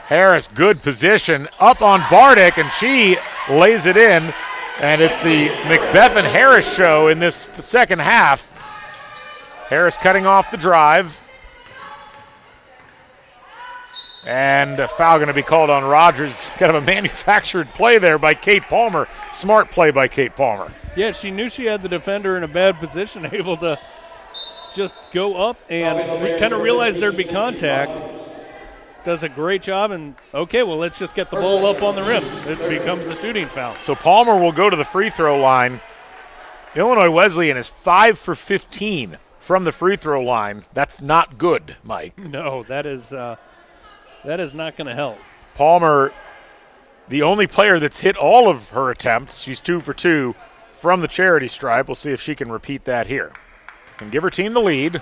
[SPEAKER 14] Harris, good position, up on Bardick, and she lays it in. And it's the Macbeth and Harris show in this second half. Harris cutting off the drive. And a foul going to be called on Rogers. Kind of a manufactured play there by Kate Palmer. Smart play by Kate Palmer.
[SPEAKER 4] Yeah, she knew she had the defender in a bad position, able to just go up and kind of realize there'd be contact. Does a great job, and okay, well, let's just get the ball up on the rim. It becomes a shooting foul.
[SPEAKER 14] So Palmer will go to the free throw line. Illinois Wesleyan is 5 for 15 from the free throw line. That's not good, Mike.
[SPEAKER 4] No, that is not going to help.
[SPEAKER 14] Palmer, the only player that's hit all of her attempts. She's 2 for 2 from the charity stripe. We'll see if she can repeat that here and give her team the lead.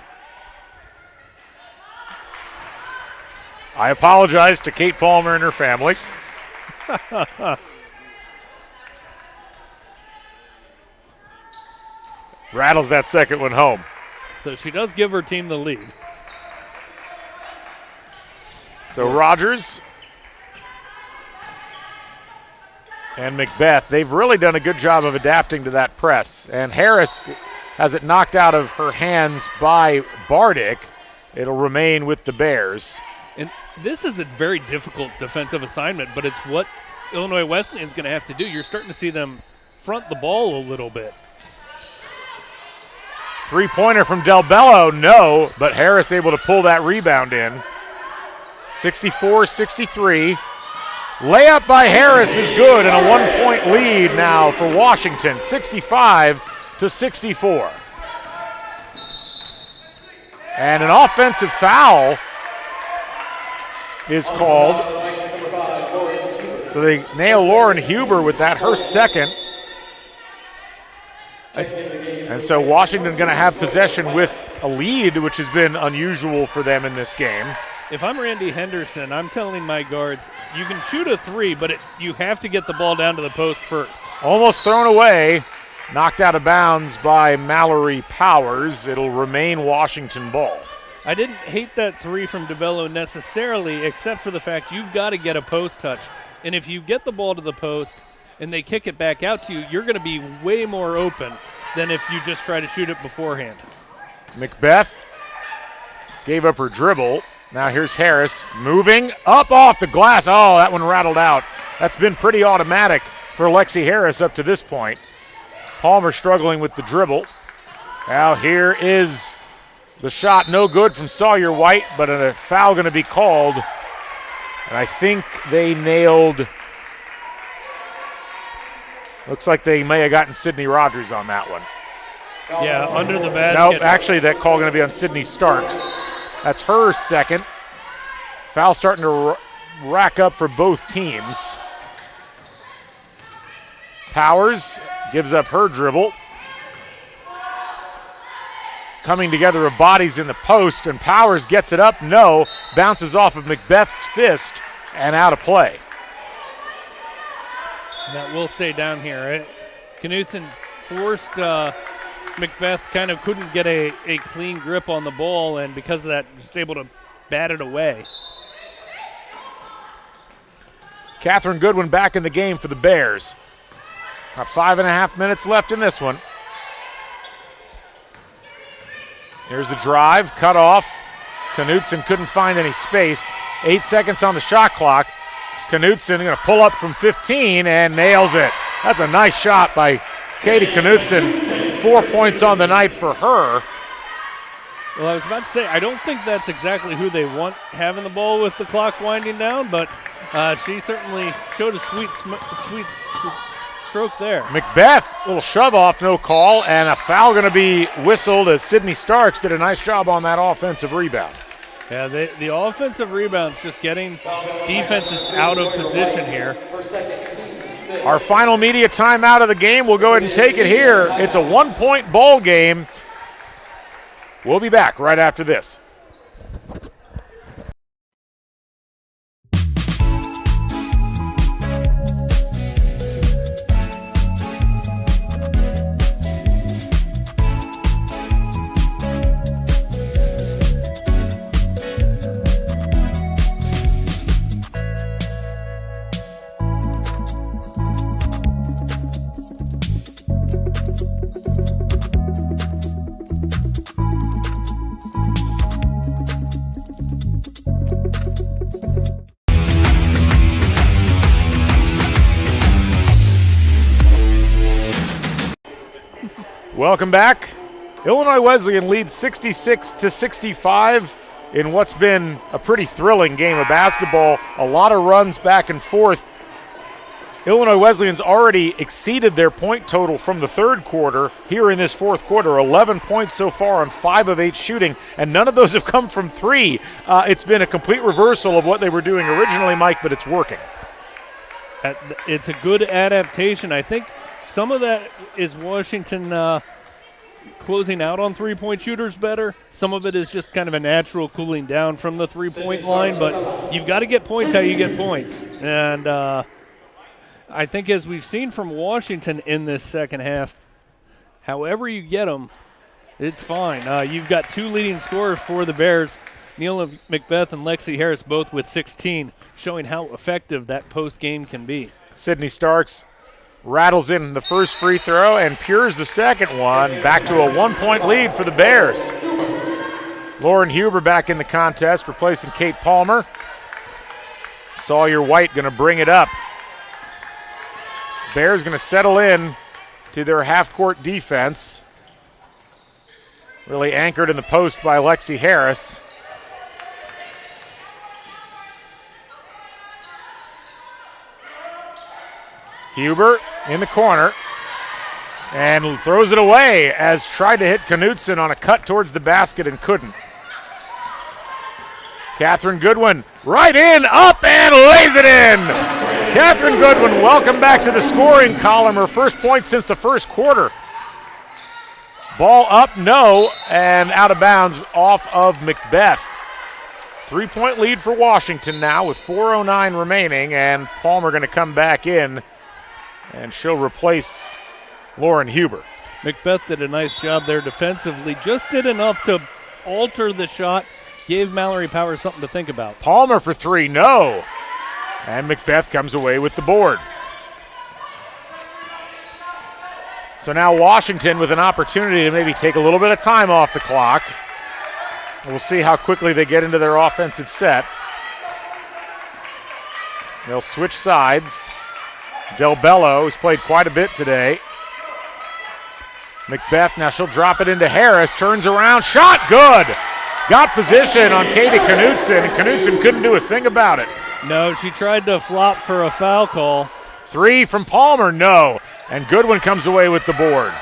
[SPEAKER 14] I apologize to Kate Palmer and her family. Rattles that second one home.
[SPEAKER 4] So she does give her team the lead.
[SPEAKER 14] So Rogers and Macbeth, they've really done a good job of adapting to that press. And Harris has it knocked out of her hands by Bardick. It'll remain with the Bears.
[SPEAKER 4] And this is a very difficult defensive assignment, but it's what Illinois Wesleyan's going to have to do. You're starting to see them front the ball a little bit.
[SPEAKER 14] Three-pointer from Del Bello, no, but Harris able to pull that rebound in. 64-63. Layup by Harris is good, and a 1-point lead now for Washington, 65-64. And an offensive foul is called. So they nail Lauren Huber with that, her second. And so Washington going to have possession with a lead, which has been unusual for them in this game.
[SPEAKER 4] If I'm Randy Henderson, I'm telling my guards, you can shoot a three, but you have to get the ball down to the post first.
[SPEAKER 14] Almost thrown away, knocked out of bounds by Mallory Powers. It'll remain Washington ball.
[SPEAKER 4] I didn't hate that three from DeBello necessarily, except for the fact you've got to get a post touch. And if you get the ball to the post and they kick it back out to you, you're going to be way more open than if you just try to shoot it beforehand.
[SPEAKER 14] Macbeth gave up her dribble. Now here's Harris moving up off the glass. Oh, that one rattled out. That's been pretty automatic for Lexi Harris up to this point. Palmer struggling with the dribble. Now here is the shot, no good from Sawyer White, but a foul going to be called. And I think they nailed, looks like they may have gotten Sydney Rogers on that one.
[SPEAKER 4] Yeah, under the basket.
[SPEAKER 14] Nope, actually that call going to be on Sydney Starks. That's her second. Foul starting to rack up for both teams. Powers gives up her dribble. Coming together of bodies in the post, and Powers gets it up. No, bounces off of Macbeth's fist and out of play.
[SPEAKER 4] That will stay down here. Right? Knutson forced Macbeth, kind of couldn't get a clean grip on the ball, and because of that, just able to bat it away.
[SPEAKER 14] Catherine Goodwin back in the game for the Bears. About 5.5 minutes left in this one. Here's the drive, cut off. Knutson couldn't find any space. 8 seconds on the shot clock. Knutson going to pull up from 15 and nails it. That's a nice shot by Katie Knutson. 4 points on the night for her.
[SPEAKER 4] Well, I was about to say, I don't think that's exactly who they want having the ball with the clock winding down, but she certainly showed a sweet stroke there.
[SPEAKER 14] Macbeth, little shove off, no call, and a foul going to be whistled as Sydney Starks did a nice job on that offensive rebound.
[SPEAKER 4] Yeah, the offensive rebounds just getting defenses out of position here.
[SPEAKER 14] Our final media timeout of the game. We'll go ahead and take it here. It's a 1-point ball game. We'll be back right after this. Welcome back. Illinois Wesleyan leads 66-65 in what's been a pretty thrilling game of basketball. A lot of runs back and forth. Illinois Wesleyan's already exceeded their point total from the third quarter here in this fourth quarter. 11 points so far on 5 of 8 shooting, and none of those have come from 3. It's been a complete reversal of what they were doing originally, Mike, but it's working.
[SPEAKER 4] It's a good adaptation. I think some of that is Washington closing out on three-point shooters better. Some of it is just kind of a natural cooling down from the three-point line, but you've got to get points how you get points. And I think as we've seen from Washington in this second half, however you get them, it's fine. You've got 2 leading scorers for the Bears, Neil Macbeth and Lexi Harris, both with 16, showing how effective that post-game can be.
[SPEAKER 14] Sydney Starks rattles in the first free throw and pures the second one. Back to a 1-point lead for the Bears. Lauren Huber back in the contest, replacing Kate Palmer. Sawyer White going to bring it up. Bears going to settle in to their half-court defense. Really anchored in the post by Lexi Harris. Huber in the corner and throws it away as tried to hit Knutson on a cut towards the basket and couldn't. Catherine Goodwin right in, up, and lays it in. Catherine Goodwin, welcome back to the scoring column. Her first point since the first quarter. Ball up, no, and out of bounds off of Macbeth. 3-point lead for Washington now with 4:09 remaining, and Palmer going to come back in. And she'll replace Lauren Huber.
[SPEAKER 4] Macbeth did a nice job there defensively. Just did enough to alter the shot. Gave Mallory Powers something to think about.
[SPEAKER 14] Palmer for 3, no. And Macbeth comes away with the board. So now Washington with an opportunity to maybe take a little bit of time off the clock. We'll see how quickly they get into their offensive set. They'll switch sides. Del Bello, who's played quite a bit today. Macbeth, now she'll drop it into Harris, turns around, shot, good! Got position on Katie Knutson, and Knutson couldn't do a thing about it.
[SPEAKER 4] No, she tried to flop for a foul call.
[SPEAKER 14] 3 from Palmer, no. And Goodwin comes away with the board.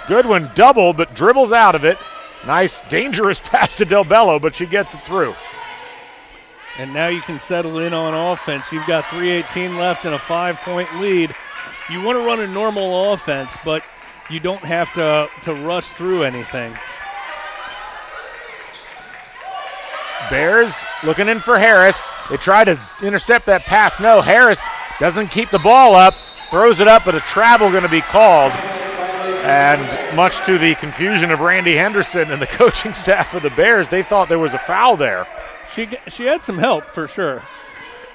[SPEAKER 14] Goodwin doubled, but dribbles out of it. Nice, dangerous pass to Del Bello, but she gets it through.
[SPEAKER 4] And now you can settle in on offense. You've got 3:18 left and a 5-point lead. You want to run a normal offense, but you don't have to rush through anything.
[SPEAKER 14] Bears looking in for Harris. They try to intercept that pass. No, Harris doesn't keep the ball up, throws it up, but a travel going to be called. And much to the confusion of Randy Henderson and the coaching staff of the Bears, they thought there was a foul there.
[SPEAKER 4] She had some help for sure.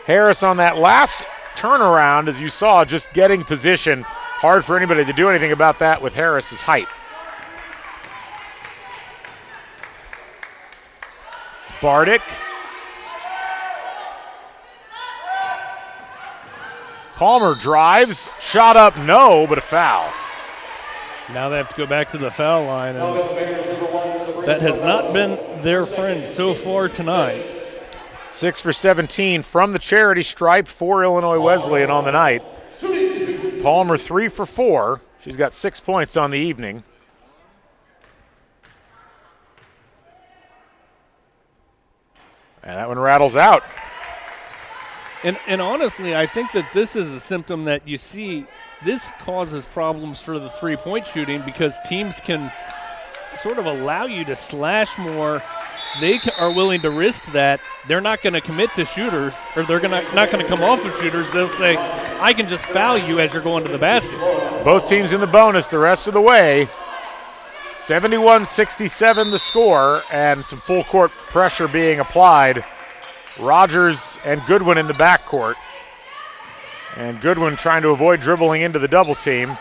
[SPEAKER 14] Harris on that last turnaround, as you saw, just getting position. Hard for anybody to do anything about that with Harris's height. Bardick. Palmer drives, shot up, no, but a foul.
[SPEAKER 4] Now they have to go back to the foul line, and that has not been their friend so far tonight.
[SPEAKER 14] 6 for 17 from the charity stripe for Illinois Wesleyan on the night. Palmer 3 for 4. She's got 6 points on the evening. And that one rattles out.
[SPEAKER 4] And honestly, I think that this is a symptom that you see. This causes problems for the three-point shooting because teams can sort of allow you to slash more. They are willing to risk that. They're not going to commit to shooters, or they're not going to come off of shooters. They'll say, I can just foul you as you're going to the basket.
[SPEAKER 14] Both teams in the bonus the rest of the way. 71-67 the score, and some full court pressure being applied. Rogers and Goodwin in the backcourt. And Goodwin trying to avoid dribbling into the double team.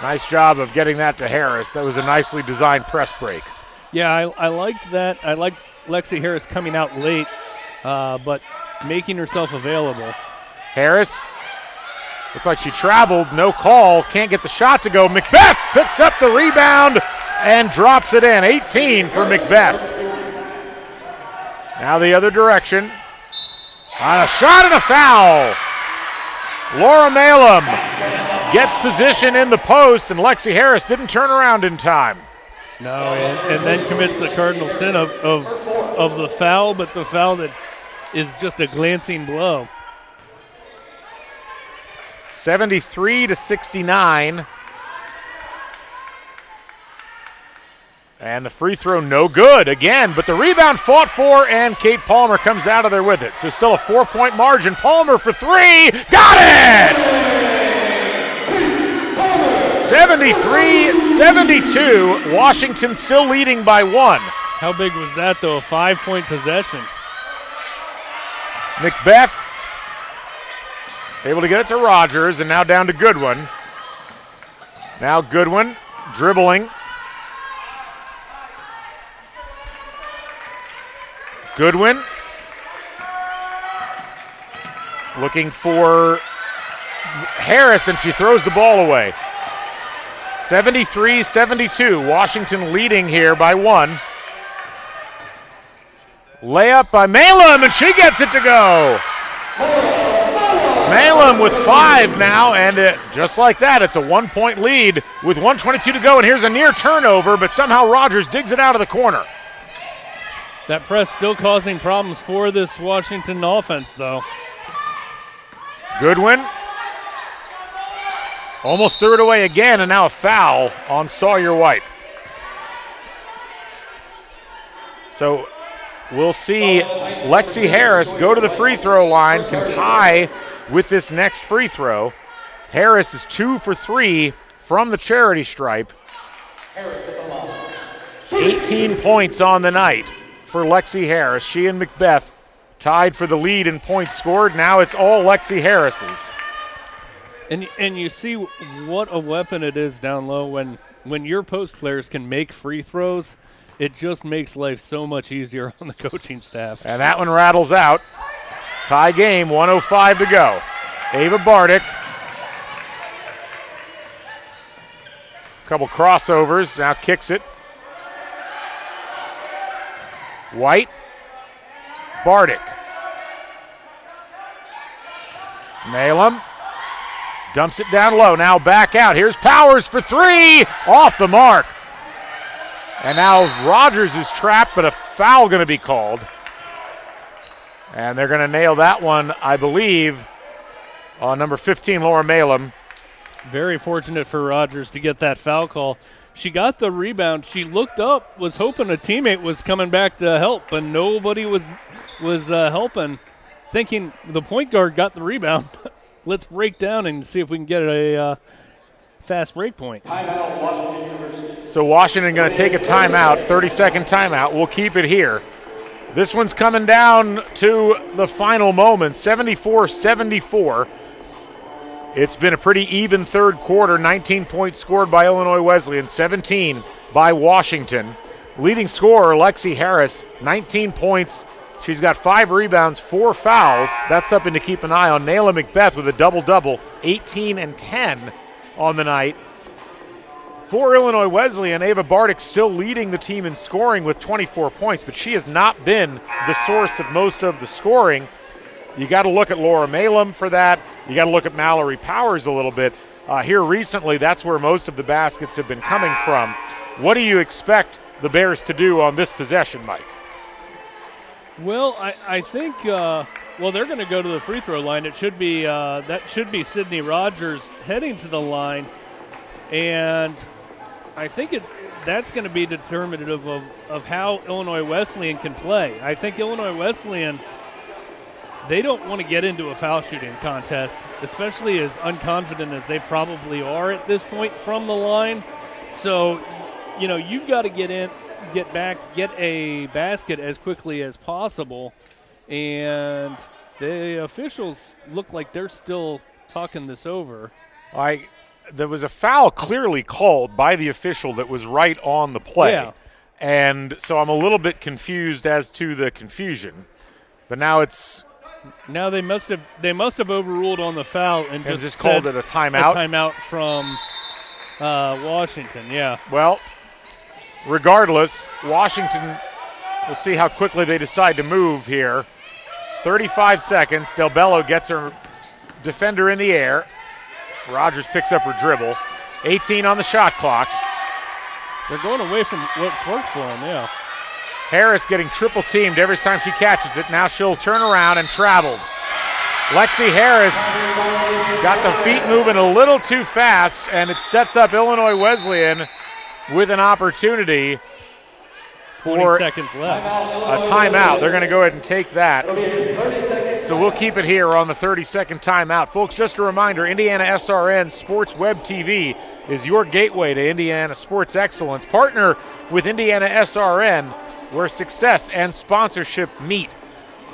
[SPEAKER 14] Nice job of getting that to Harris. That was a nicely designed press break.
[SPEAKER 4] Yeah, I liked that. I liked Lexi Harris coming out late, but making herself available.
[SPEAKER 14] Harris looked like she traveled. No call. Can't get the shot to go. Macbeth picks up the rebound and drops it in. 18 for Macbeth. Now the other direction. On a shot and a foul. Laura Malum gets position in the post, and Lexi Harris didn't turn around in time.
[SPEAKER 4] No, and then commits the cardinal sin of the foul, but the foul that is just a glancing blow.
[SPEAKER 14] 73-69. And the free throw no good again, but the rebound fought for, and Kate Palmer comes out of there with it. So still a 4-point margin. Palmer for three. Got it! 73-72. Washington still leading by one.
[SPEAKER 4] How big was that, though? A 5-point possession.
[SPEAKER 14] Macbeth able to get it to Rogers, and now down to Goodwin. Now Goodwin dribbling. Goodwin looking for Harris, and she throws the ball away. 73-72. Washington leading here by one. Layup by Malum, and she gets it to go. Malum with 5 now, and just like that, it's a 1-point lead with 1:22 to go, and here's a near turnover, but somehow Rogers digs it out of the corner.
[SPEAKER 4] That press still causing problems for this Washington offense, though.
[SPEAKER 14] Goodwin almost threw it away again, and now a foul on Sawyer White. So we'll see Lexi Harris go to the free throw line, can tie with this next free throw. Harris is 2 for 3 from the charity stripe. 18 points on the night for Lexi Harris. She and Macbeth tied for the lead in points scored. Now it's all Lexi Harris's.
[SPEAKER 4] And you see what a weapon it is down low when your post players can make free throws. It just makes life so much easier on the coaching staff.
[SPEAKER 14] And that one rattles out. Tie game, 1:05 to go. Ava Bardick. Couple crossovers, now kicks it. White, Bardick. Malum dumps it down low, now back out. Here's Powers for 3, off the mark. And now Rogers is trapped, but a foul going to be called. And they're going to nail that one, I believe, on number 15, Laura Malum.
[SPEAKER 4] Very fortunate for Rogers to get that foul call. She got the rebound. She looked up, was hoping a teammate was coming back to help, but nobody was helping, thinking the point guard got the rebound. Let's break down and see if we can get a fast break point.
[SPEAKER 14] So Washington going to take a timeout, 30-second timeout. We'll keep it here. This one's coming down to the final moment, 74-74. It's been a pretty even third quarter, 19 points scored by Illinois Wesleyan, 17 by Washington. Leading scorer, Lexi Harris, 19 points. She's got 5 rebounds, 4 fouls. That's something to keep an eye on. Nayla Macbeth with a double-double, 18 and 10 on the night. For Illinois Wesleyan, Ava Bardick still leading the team in scoring with 24 points, but she has not been the source of most of the scoring. You got to look at Laura Malum for that. You got to look at Mallory Powers a little bit. Here recently, that's where most of the baskets have been coming from. What do you expect the Bears to do on this possession, Mike?
[SPEAKER 4] Well, I think Well, they're going to go to the free throw line. It should be that should be Sydney Rogers heading to the line, and I think that's going to be determinative of how Illinois Wesleyan can play. I think Illinois Wesleyan, they don't want to get into a foul shooting contest, especially as unconfident as they probably are at this point from the line. So, you've got to get back, get a basket as quickly as possible. And the officials look like they're still talking this over.
[SPEAKER 14] There was a foul clearly called by the official that was right on the play.
[SPEAKER 4] Yeah.
[SPEAKER 14] And so I'm a little bit confused as to the confusion. But now
[SPEAKER 4] they must have overruled on the foul and just
[SPEAKER 14] called it a timeout.
[SPEAKER 4] A timeout from Washington, yeah.
[SPEAKER 14] Well, regardless, Washington, we'll see how quickly they decide to move here. 35 seconds. Del Bello gets her defender in the air. Rogers picks up her dribble. 18 on the shot clock.
[SPEAKER 4] They're going away from what works for them, yeah.
[SPEAKER 14] Harris getting triple teamed every time she catches it. Now she'll turn around and traveled. Lexi Harris got the feet moving a little too fast, and it sets up Illinois Wesleyan with an opportunity for
[SPEAKER 4] 20 seconds left.
[SPEAKER 14] A timeout. They're going to go ahead and take that. So we'll keep it here on the 30-second timeout. Folks, just a reminder, IndianaSRN Sports Web TV is your gateway to Indiana sports excellence. Partner with IndianaSRN, where success and sponsorship meet.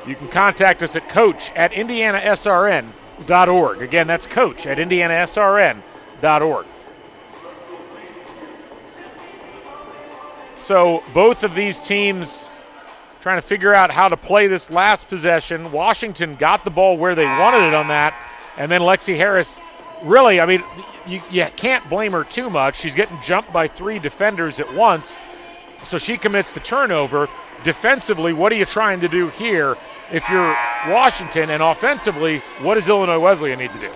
[SPEAKER 14] You can contact us at coach@indianasrn.org. Again, that's coach@indianasrn.org. So both of these teams trying to figure out how to play this last possession. Washington got the ball where they wanted it on that, and then Lexi Harris, really, I mean, you can't blame her too much. She's getting jumped by 3 defenders at once, so she commits the turnover. Defensively, what are you trying to do here if you're Washington? And offensively, what does Illinois Wesleyan need to do?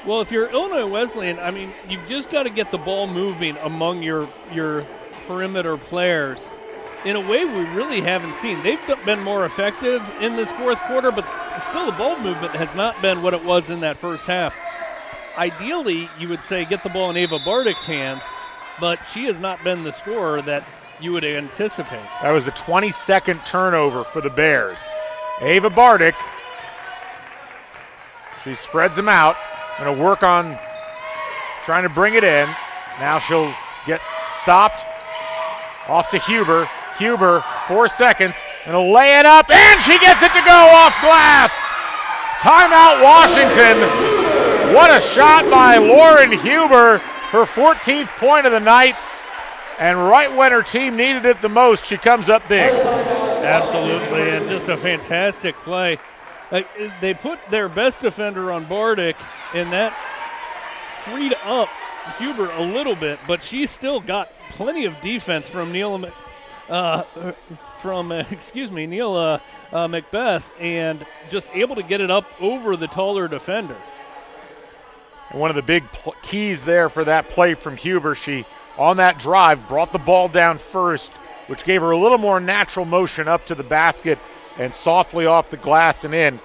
[SPEAKER 4] Well, if you're Illinois Wesleyan, I mean, you've just got to get the ball moving among your perimeter players in a way we really haven't seen. They've been more effective in this fourth quarter, but still the ball movement has not been what it was in that first half. Ideally, you would say get the ball in Ava Bardick's hands, but she has not been the scorer that you would anticipate.
[SPEAKER 14] That was the 22nd turnover for the Bears. Ava Bardick, she spreads them out. Going to work on trying to bring it in. Now she'll get stopped. Off to Huber. Huber, 4 seconds, and a lay it up, and she gets it to go off glass. Timeout, Washington. What a shot by Lauren Huber, her 14th point of the night, and right when her team needed it the most, she comes up big.
[SPEAKER 4] Absolutely, and just a fantastic play. They put their best defender on Bardick, and that freed up Huber a little bit, but she still got plenty of defense from Neil Macbeth, and just able to get it up over the taller defender.
[SPEAKER 14] And one of the big keys there for that play from Huber, she, on that drive, brought the ball down first, which gave her a little more natural motion up to the basket and softly off the glass and in.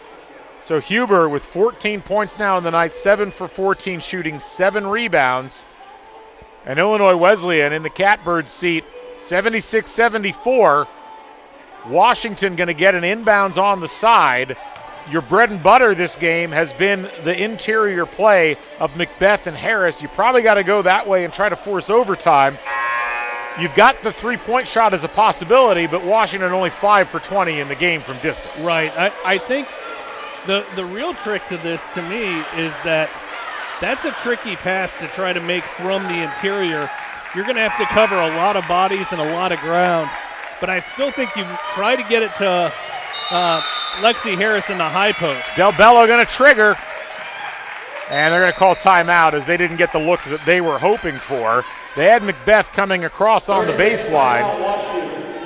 [SPEAKER 14] So Huber with 14 points now in the night, 7 for 14 shooting, 7 rebounds. And Illinois Wesleyan in the catbird seat, 76-74. Washington going to get an inbounds on the side. Your bread and butter this game has been the interior play of Macbeth and Harris. You probably got to go that way and try to force overtime. You've got the three-point shot as a possibility, but Washington only 5 for 20 in the game from distance.
[SPEAKER 4] Right. I think the real trick to this, to me, is that's a tricky pass to try to make from the interior. You're going to have to cover a lot of bodies and a lot of ground. But I still think you try to get it to Lexi Harris in the high post.
[SPEAKER 14] Del Bello going to trigger. And they're going to call timeout as they didn't get the look that they were hoping for. They had Macbeth coming across on the baseline,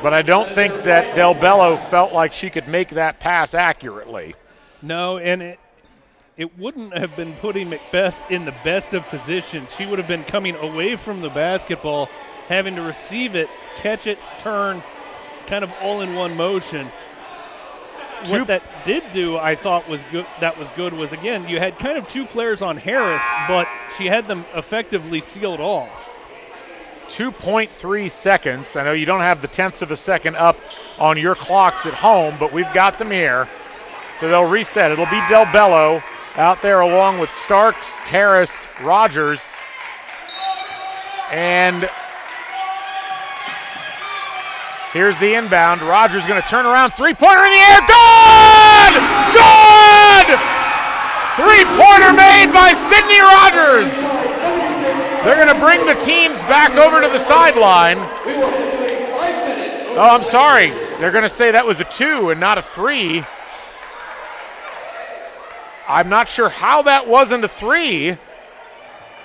[SPEAKER 14] but I don't think that Del Bello felt like she could make that pass accurately.
[SPEAKER 4] No, and it wouldn't have been putting Macbeth in the best of positions. She would have been coming away from the basketball, having to receive it, catch it, turn, kind of all in one motion. what that did do, I thought was good. That was good. Was again, you had kind of two players on Harris, but she had them effectively sealed off.
[SPEAKER 14] 2.3 seconds. I know you don't have the tenths of a second up on your clocks at home, but we've got them here. So they'll reset. It'll be Del Bello out there along with Starks, Harris, Rogers. And here's the inbound. Rogers going to turn around. Three-pointer in the air. Good! Good! Three-pointer made by Sydney Rogers. They're going to bring the teams back over to the sideline. Oh, I'm sorry. They're going to say that was a 2 and not a 3. I'm not sure how that wasn't a 3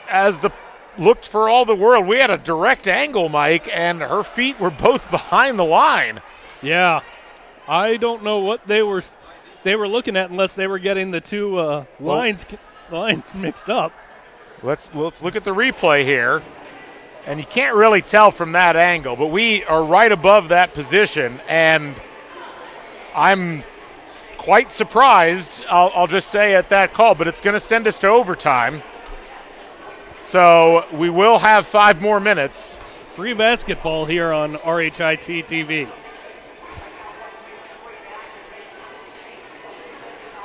[SPEAKER 14] as the looked for all the world. We had a direct angle, Mike, and her feet were both behind the line.
[SPEAKER 4] Yeah. I don't know what they were looking at unless they were getting the two lines mixed up.
[SPEAKER 14] Let's look at the replay here. And you can't really tell from that angle, but we are right above that position, and I'm quite surprised, I'll just say, at that call, but it's going to send us to overtime. So we will have 5 more minutes.
[SPEAKER 4] Free basketball here on RHIT TV.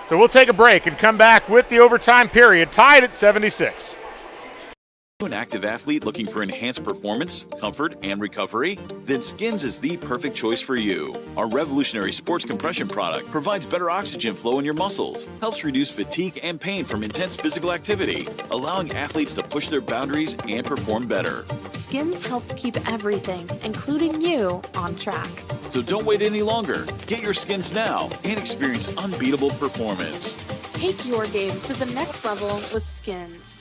[SPEAKER 14] So we'll take a break and come back with the overtime period, tied at 76.
[SPEAKER 5] An active athlete looking for enhanced performance, comfort, and recovery? Then Skins is the perfect choice for you. Our revolutionary sports compression product provides better oxygen flow in your muscles, helps reduce fatigue and pain from intense physical activity, allowing athletes to push their boundaries and perform better.
[SPEAKER 10] Skins helps keep everything, including you, on track.
[SPEAKER 5] So don't wait any longer. Get your Skins now and experience unbeatable performance.
[SPEAKER 10] Take your game to the next level with Skins.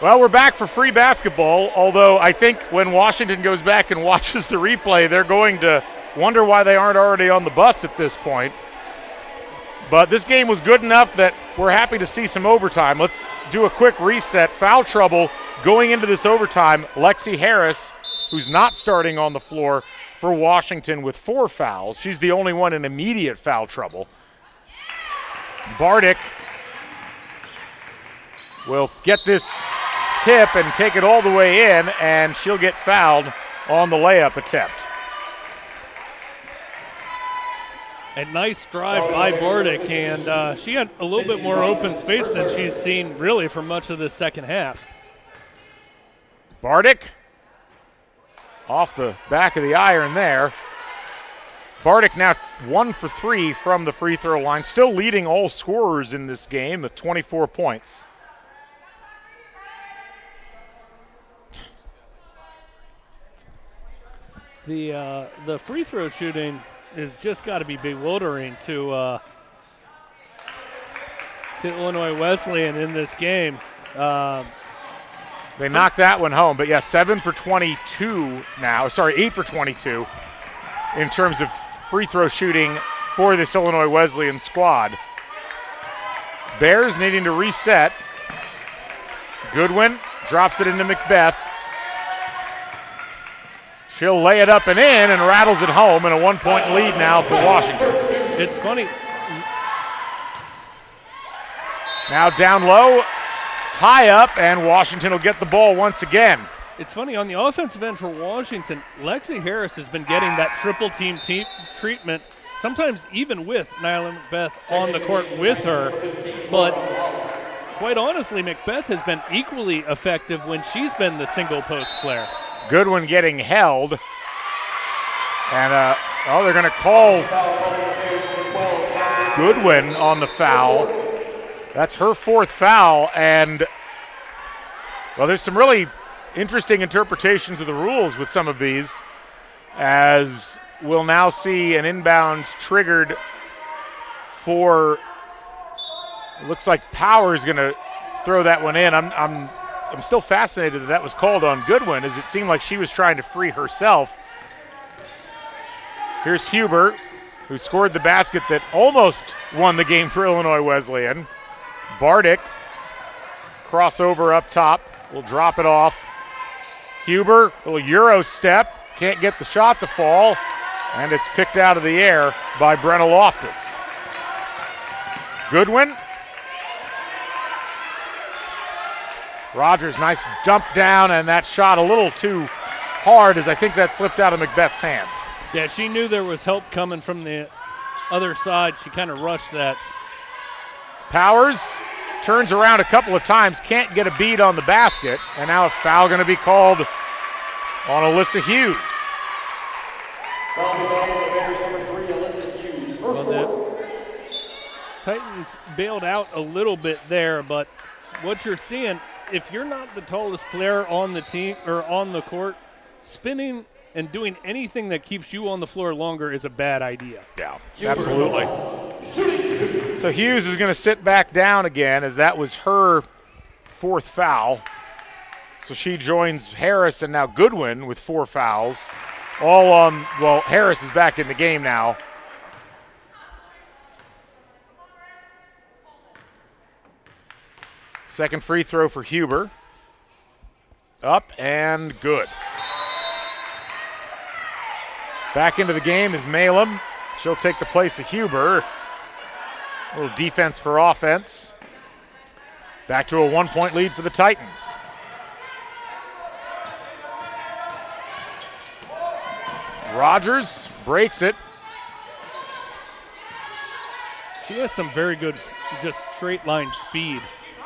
[SPEAKER 14] Well, we're back for free basketball, although I think when Washington goes back and watches the replay, they're going to wonder why they aren't already on the bus at this point. But this game was good enough that we're happy to see some overtime. Let's do a quick reset. Foul trouble going into this overtime. Lexi Harris, who's not starting on the floor for Washington with 4 fouls. She's the only one in immediate foul trouble. Bardick will get this tip and take it all the way in, and she'll get fouled on the layup attempt.
[SPEAKER 4] A nice drive by Bardick, and she had a little bit more open space than she's seen really for much of the second half.
[SPEAKER 14] Bardick off the back of the iron there. Bardick now 1 for 3 from the free throw line, still leading all scorers in this game with 24 points.
[SPEAKER 4] The free throw shooting has just got to be bewildering to Illinois Wesleyan in this game.
[SPEAKER 14] They knocked that one home, but yeah, 7 for 22 now. Sorry, 8 for 22 in terms of free throw shooting for this Illinois Wesleyan squad. Bears needing to reset. Goodwin drops it into Macbeth. She'll lay it up and in and rattles it home, and a 1-point lead now for Washington.
[SPEAKER 4] It's funny.
[SPEAKER 14] Now down low, tie up, and Washington will get the ball once again.
[SPEAKER 4] It's funny, on the offensive end for Washington, Lexi Harris has been getting that triple team treatment, sometimes even with Nyla Macbeth on the court with her. But quite honestly, Macbeth has been equally effective when she's been the single post player.
[SPEAKER 14] Goodwin getting held. And, they're going to call Goodwin on the foul. That's her 4th foul. And, well, there's some really interesting interpretations of the rules with some of these, as we'll now see an inbound triggered for, it looks like Power's going to throw that one in. I'm still fascinated that was called on Goodwin, as it seemed like she was trying to free herself. Here's Huber, who scored the basket that almost won the game for Illinois Wesleyan. Bardick, crossover up top, will drop it off. Huber, little Euro step, can't get the shot to fall. And it's picked out of the air by Brenna Loftus. Goodwin. Rogers, nice jump down, and that shot a little too hard as I think that slipped out of Macbeth's hands.
[SPEAKER 4] Yeah, she knew there was help coming from the other side. She kind of rushed that.
[SPEAKER 14] Powers turns around a couple of times, can't get a bead on the basket, and now a foul going to be called on Alyssa Hughes.
[SPEAKER 4] Well, the Titans bailed out a little bit there, but what you're seeing, if you're not the tallest player on the team or on the court, spinning and doing anything that keeps you on the floor longer is a bad idea.
[SPEAKER 14] Yeah, absolutely. So Hughes is going to sit back down again as that was her fourth foul. So she joins Harris and now Goodwin with 4 fouls. All on, well, Harris is back in the game now. Second free throw for Huber. Up and good. Back into the game is Malum. She'll take the place of Huber. A little defense for offense. Back to a 1-point lead for the Titans. Rogers breaks it.
[SPEAKER 4] She has some very good just straight line speed.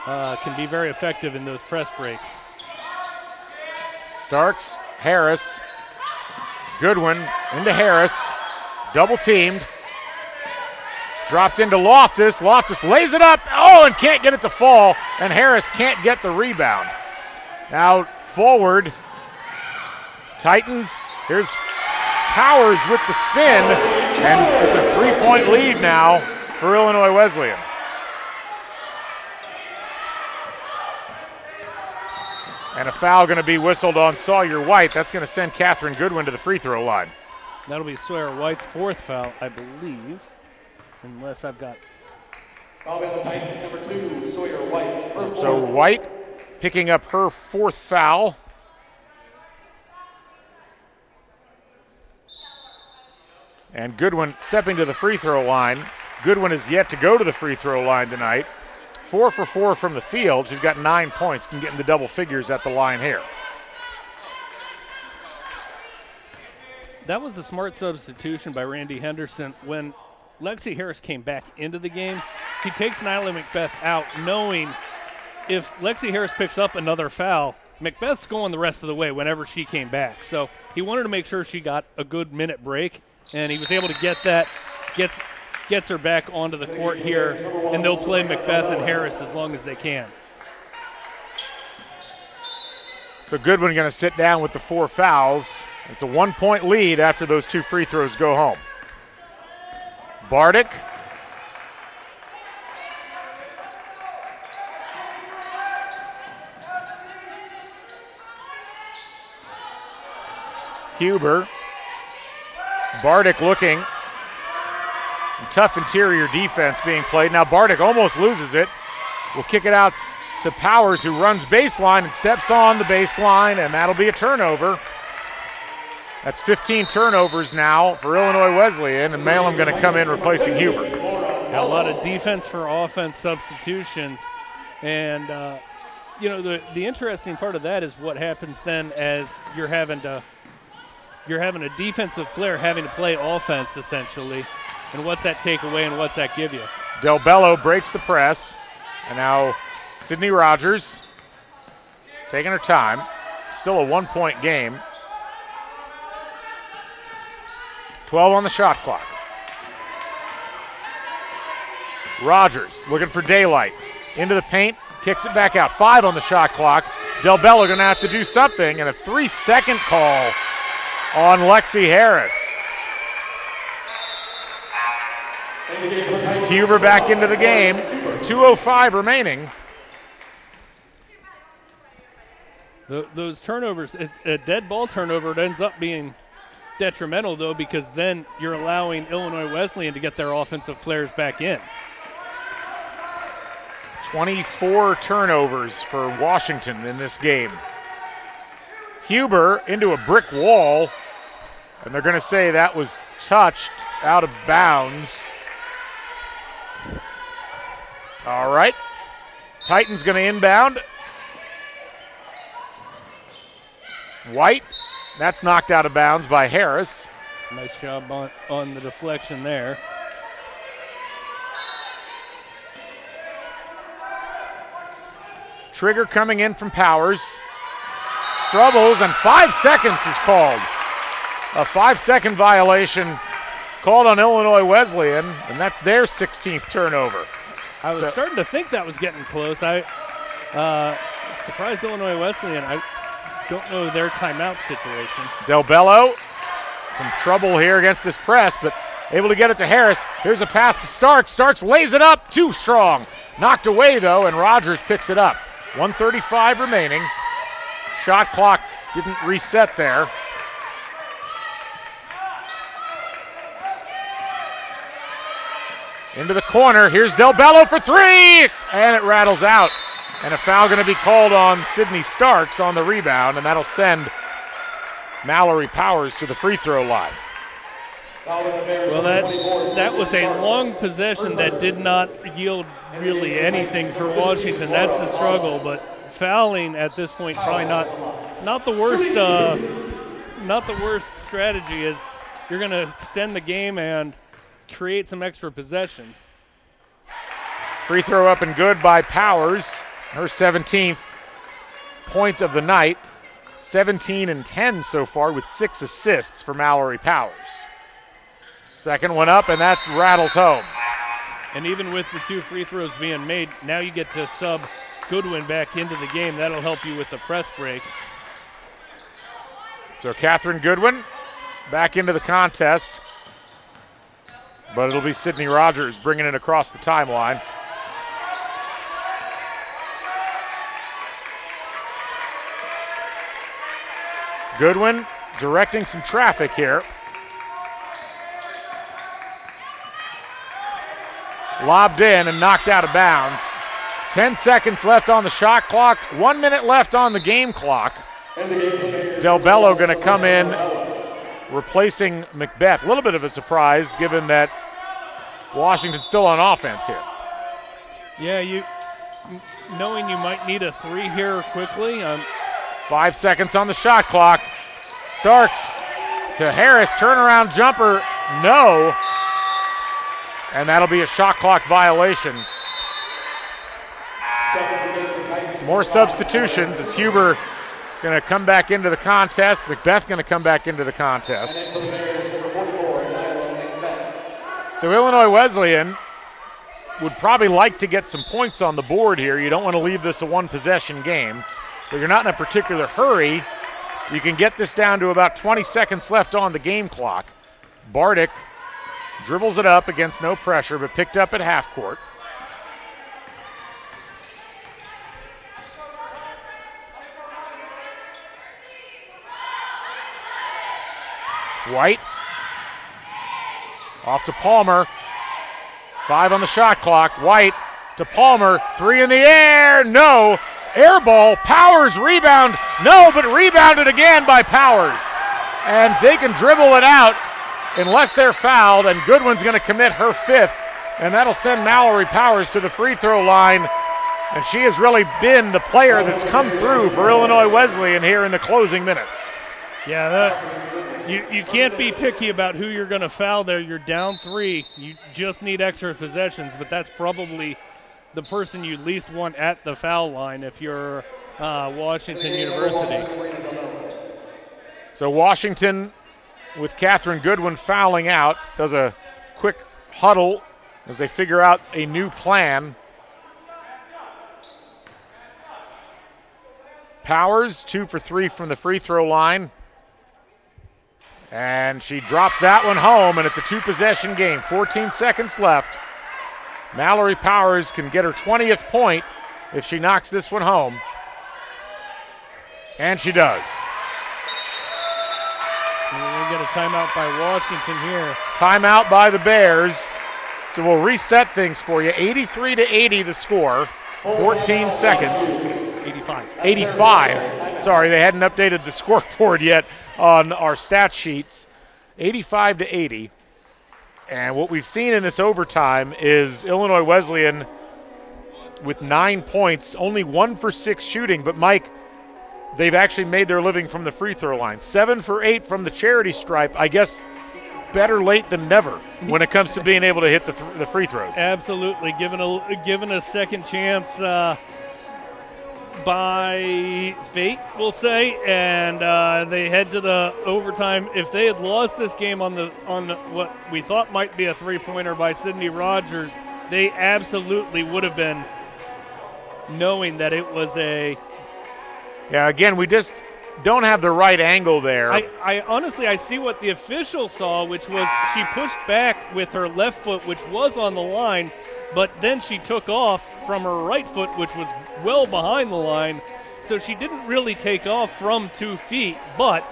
[SPEAKER 4] Can be very effective in those press breaks.
[SPEAKER 14] Starks, Harris, Goodwin into Harris, double teamed. Dropped into Loftus. Loftus lays it up. Oh, and can't get it to fall. And Harris can't get the rebound. Now forward. Titans. Here's Powers with the spin. And it's a 3-point lead now for Illinois Wesleyan. And a foul going to be whistled on Sawyer White. That's going to send Catherine Goodwin to the free throw line.
[SPEAKER 4] That'll be Sawyer White's 4th foul, I believe. Unless I've got.
[SPEAKER 11] Foul by the Titans, number 2, Sawyer White.
[SPEAKER 14] So White picking up her 4th foul. And Goodwin stepping to the free throw line. Goodwin is yet to go to the free throw line tonight. 4 for 4 from the field. She's got 9 points, can get in the double figures at the line here.
[SPEAKER 4] That was a smart substitution by Randy Henderson. When Lexi Harris came back into the game, he takes Nyla Macbeth out, knowing if Lexi Harris picks up another foul, Macbeth's going the rest of the way whenever she came back. So he wanted to make sure she got a good minute break, and he was able to get that, gets her back onto the court here, and they'll play Macbeth and Harris as long as they can.
[SPEAKER 14] So Goodwin going to sit down with the 4 fouls. It's a 1-point lead after those 2 free throws go home. Bardick. Huber. Bardick looking. Some tough interior defense being played. Now Bardick almost loses it. Will kick it out to Powers, who runs baseline and steps on the baseline, and that'll be a turnover. That's 15 turnovers now for Illinois Wesleyan, and Malum going to come in replacing Huber.
[SPEAKER 4] A lot of defense for offense substitutions, and the interesting part of that is what happens then as you're having a defensive player having to play offense essentially, and what's that take away and what's that give you?
[SPEAKER 14] Del Bello breaks the press, and now Sydney Rogers taking her time. Still a 1-point game. 12 on the shot clock. Rogers looking for daylight. Into the paint, kicks it back out. 5 on the shot clock. Del Bello going to have to do something, and a 3-second call on Lexi Harris. Huber back into the game. 2:05 remaining.
[SPEAKER 4] Those turnovers, a dead ball turnover, it ends up being detrimental, though, because then you're allowing Illinois Wesleyan to get their offensive players back in.
[SPEAKER 14] 24 turnovers for Washington in this game. Huber into a brick wall, And they're going to say that was touched out of bounds. All right. Titans going to inbound. White. That's knocked out of bounds by Harris.
[SPEAKER 4] Nice job on the deflection there.
[SPEAKER 14] Trigger coming in from Powers. Struggles, and 5 seconds is called. A 5-second violation called on Illinois Wesleyan, and that's their 16th turnover.
[SPEAKER 4] I was starting to think that was getting close. I surprised Illinois Wesleyan. I don't know their timeout situation.
[SPEAKER 14] Del Bello, some trouble here against this press, but able to get it to Harris. Here's a pass to Starks. Starks lays it up, too strong. Knocked away, though, and Rogers picks it up. 1:35 remaining. Shot clock didn't reset there. Into the corner. Here's Del Bello for three, and it rattles out. And a foul going to be called on Sydney Starks on the rebound, and that'll send Mallory Powers to the free throw line.
[SPEAKER 4] Well, that was a long possession that did not yield really anything for Washington. That's the struggle, but fouling at this point probably not the worst strategy. Is you're going to extend the game and create some extra possessions.
[SPEAKER 14] Free throw up and good by Powers. Her 17th point of the night. 17 and 10 so far with 6 assists for Mallory Powers. Second one up, and that rattles home.
[SPEAKER 4] And even with the 2 free throws being made, now you get to sub Goodwin back into the game. That'll help you with the press break.
[SPEAKER 14] So Catherine Goodwin back into the contest. But it'll be Sydney Rogers bringing it across the timeline. Goodwin directing some traffic here. Lobbed in and knocked out of bounds. 10 seconds left on the shot clock. 1 minute left on the game clock. Del Bello going to come in replacing Macbeth. A little bit of a surprise given that Washington's still on offense here.
[SPEAKER 4] Yeah, knowing you might need a 3 here quickly.
[SPEAKER 14] 5 seconds on the shot clock. Starks to Harris, turnaround jumper, no. And that'll be a shot clock violation. More substitutions as Huber going to come back into the contest. Macbeth going to come back into the contest. So Illinois Wesleyan would probably like to get some points on the board here. You don't want to leave this a one-possession game, but you're not in a particular hurry. You can get this down to about 20 seconds left on the game clock. Bardick dribbles it up against no pressure, but picked up at half court. White off to Palmer. 5 on the shot clock. White to Palmer. 3 in the air. No. Air ball. Powers rebound. No, but rebounded again by Powers. And they can dribble it out unless they're fouled, and Goodwin's going to commit her 5th, and that'll send Mallory Powers to the free throw line. And she has really been the player that's come through for Illinois Wesleyan here in the closing minutes.
[SPEAKER 4] Yeah, you can't be picky about who you're going to foul there. You're down 3. You just need extra possessions, but that's probably the person you least want at the foul line if you're Washington University.
[SPEAKER 14] So Washington, with Catherine Goodwin fouling out, does a quick huddle as they figure out a new plan. Powers, 2 for 3 from the free throw line. And she drops that one home, and it's a 2-possession game. 14 seconds left. Mallory Powers can get her 20th point if she knocks this one home. And she does.
[SPEAKER 4] We're going to get a timeout by Washington here.
[SPEAKER 14] Timeout by the Bears. So we'll reset things for you. 83-80 the score. 14 seconds. 85. Sorry, they hadn't updated the scoreboard yet on our stat sheets. 85-80. And what we've seen in this overtime is Illinois Wesleyan with 9 points, only 1 for 6 shooting. But, Mike, they've actually made their living from the free throw line. 7 for 8 from the charity stripe. I guess better late than never when it comes to being able to hit the free throws.
[SPEAKER 4] Absolutely. Given a second chance by fate, we'll say, and they head to the overtime. If they had lost this game on what we thought might be a three-pointer by Sydney Rogers, they absolutely would have been knowing that it was a...
[SPEAKER 14] Yeah, again, we just don't have the right angle there.
[SPEAKER 4] I honestly, I see what the official saw, which was she pushed back with her left foot, which was on the line, but then she took off from her right foot, which was well behind the line, so she didn't really take off from 2 feet, but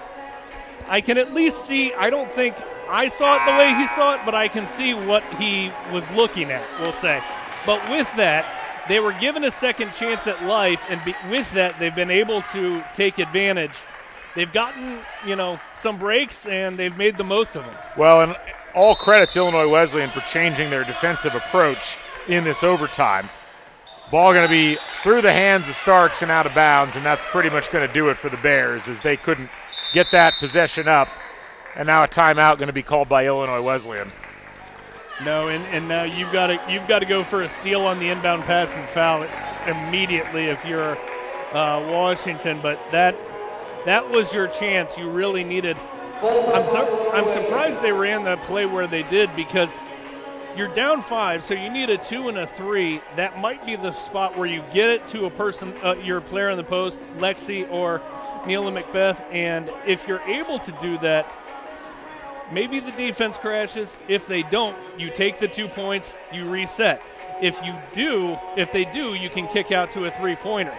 [SPEAKER 4] I can at least see, I don't think I saw it the way he saw it, but I can see what he was looking at, we'll say. But with that, they were given a second chance at life, and with that, they've been able to take advantage. They've gotten, some breaks, and they've made the most of them.
[SPEAKER 14] Well, and all credit to Illinois Wesleyan for changing their defensive approach in this overtime. Ball going to be through the hands of Starks and out of bounds, and that's pretty much going to do it for the Bears, as they couldn't get that possession up. And now a timeout going to be called by Illinois Wesleyan.
[SPEAKER 4] No, and now you've got to go for a steal on the inbound pass and foul it immediately if you're Washington. But that was your chance. You really needed. I'm surprised they ran that play where they did, because you're down 5, so you need a 2 and a 3. That might be the spot where you get it to a person, your player in the post, Lexi or Neela Macbeth. And if you're able to do that, maybe the defense crashes. If they don't, you take the 2 points, you reset. If they do, you can kick out to a three-pointer.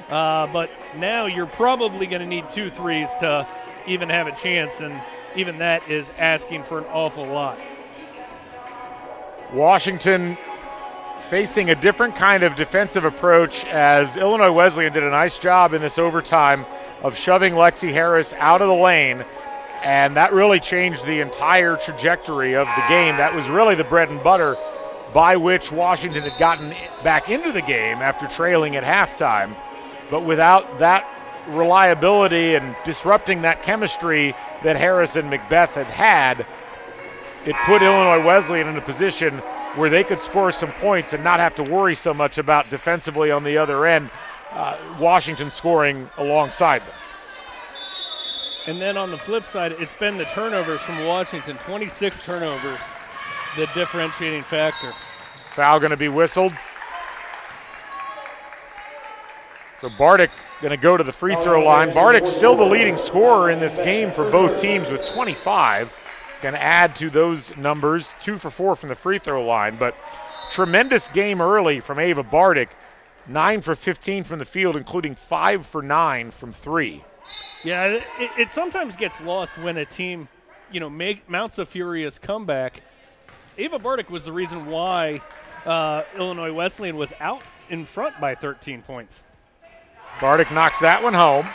[SPEAKER 4] But now you're probably going to need 2 threes to even have a chance, and even that is asking for an awful lot.
[SPEAKER 14] Washington facing a different kind of defensive approach, as Illinois Wesleyan did a nice job in this overtime of shoving Lexi Harris out of the lane. And that really changed the entire trajectory of the game. That was really the bread and butter by which Washington had gotten back into the game after trailing at halftime. But without that reliability and disrupting that chemistry that Harris and Macbeth had, it put Illinois Wesleyan in a position where they could score some points and not have to worry so much about defensively on the other end, Washington scoring alongside them.
[SPEAKER 4] And then on the flip side, it's been the turnovers from Washington, 26 turnovers, the differentiating factor.
[SPEAKER 14] Foul going to be whistled. So Bardick going to go to the free throw line. Bardick's still the leading scorer in this game for both teams with 25. Going to add to those numbers, 2 for 4 from the free throw line. But tremendous game early from Ava Bardick, 9 for 15 from the field, including 5 for 9 from 3.
[SPEAKER 4] Yeah, it sometimes gets lost when a team, mounts a furious comeback. Ava Bardick was the reason why Illinois Wesleyan was out in front by 13 points.
[SPEAKER 14] Bardick knocks that one home.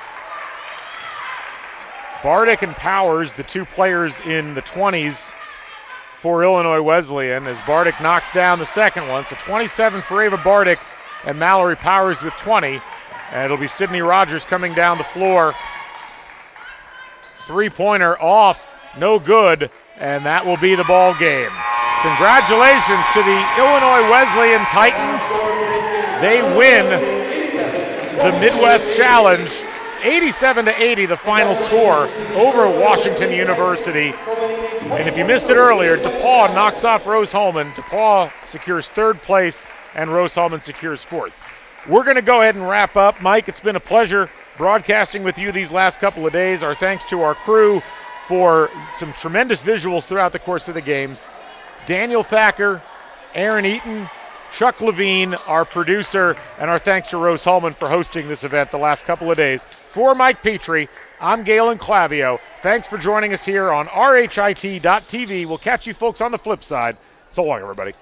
[SPEAKER 14] Bardick and Powers, the 2 players in the 20s for Illinois Wesleyan, as Bardick knocks down the second one. So 27 for Ava Bardick and Mallory Powers with 20. And it'll be Sydney Rogers coming down the floor. 3-pointer off, no good, and that will be the ball game. Congratulations to the Illinois Wesleyan Titans. They win the Midwest Challenge, 87-80, the final score over Washington University. And if you missed it earlier, DePaul knocks off Rose-Hulman. DePaul secures 3rd place, and Rose-Hulman secures 4th. We're going to go ahead and wrap up. Mike, it's been a pleasure broadcasting with you these last couple of days. Our thanks to our crew for some tremendous visuals throughout the course of the games. Daniel Thacker, Aaron Eaton, Chuck Levine, our producer, and our thanks to Rose-Hulman for hosting this event the last couple of days. For Mike Petrie, I'm Galen Clavio. Thanks for joining us here on RHIT.TV. We'll catch you folks on the flip side. So long, everybody.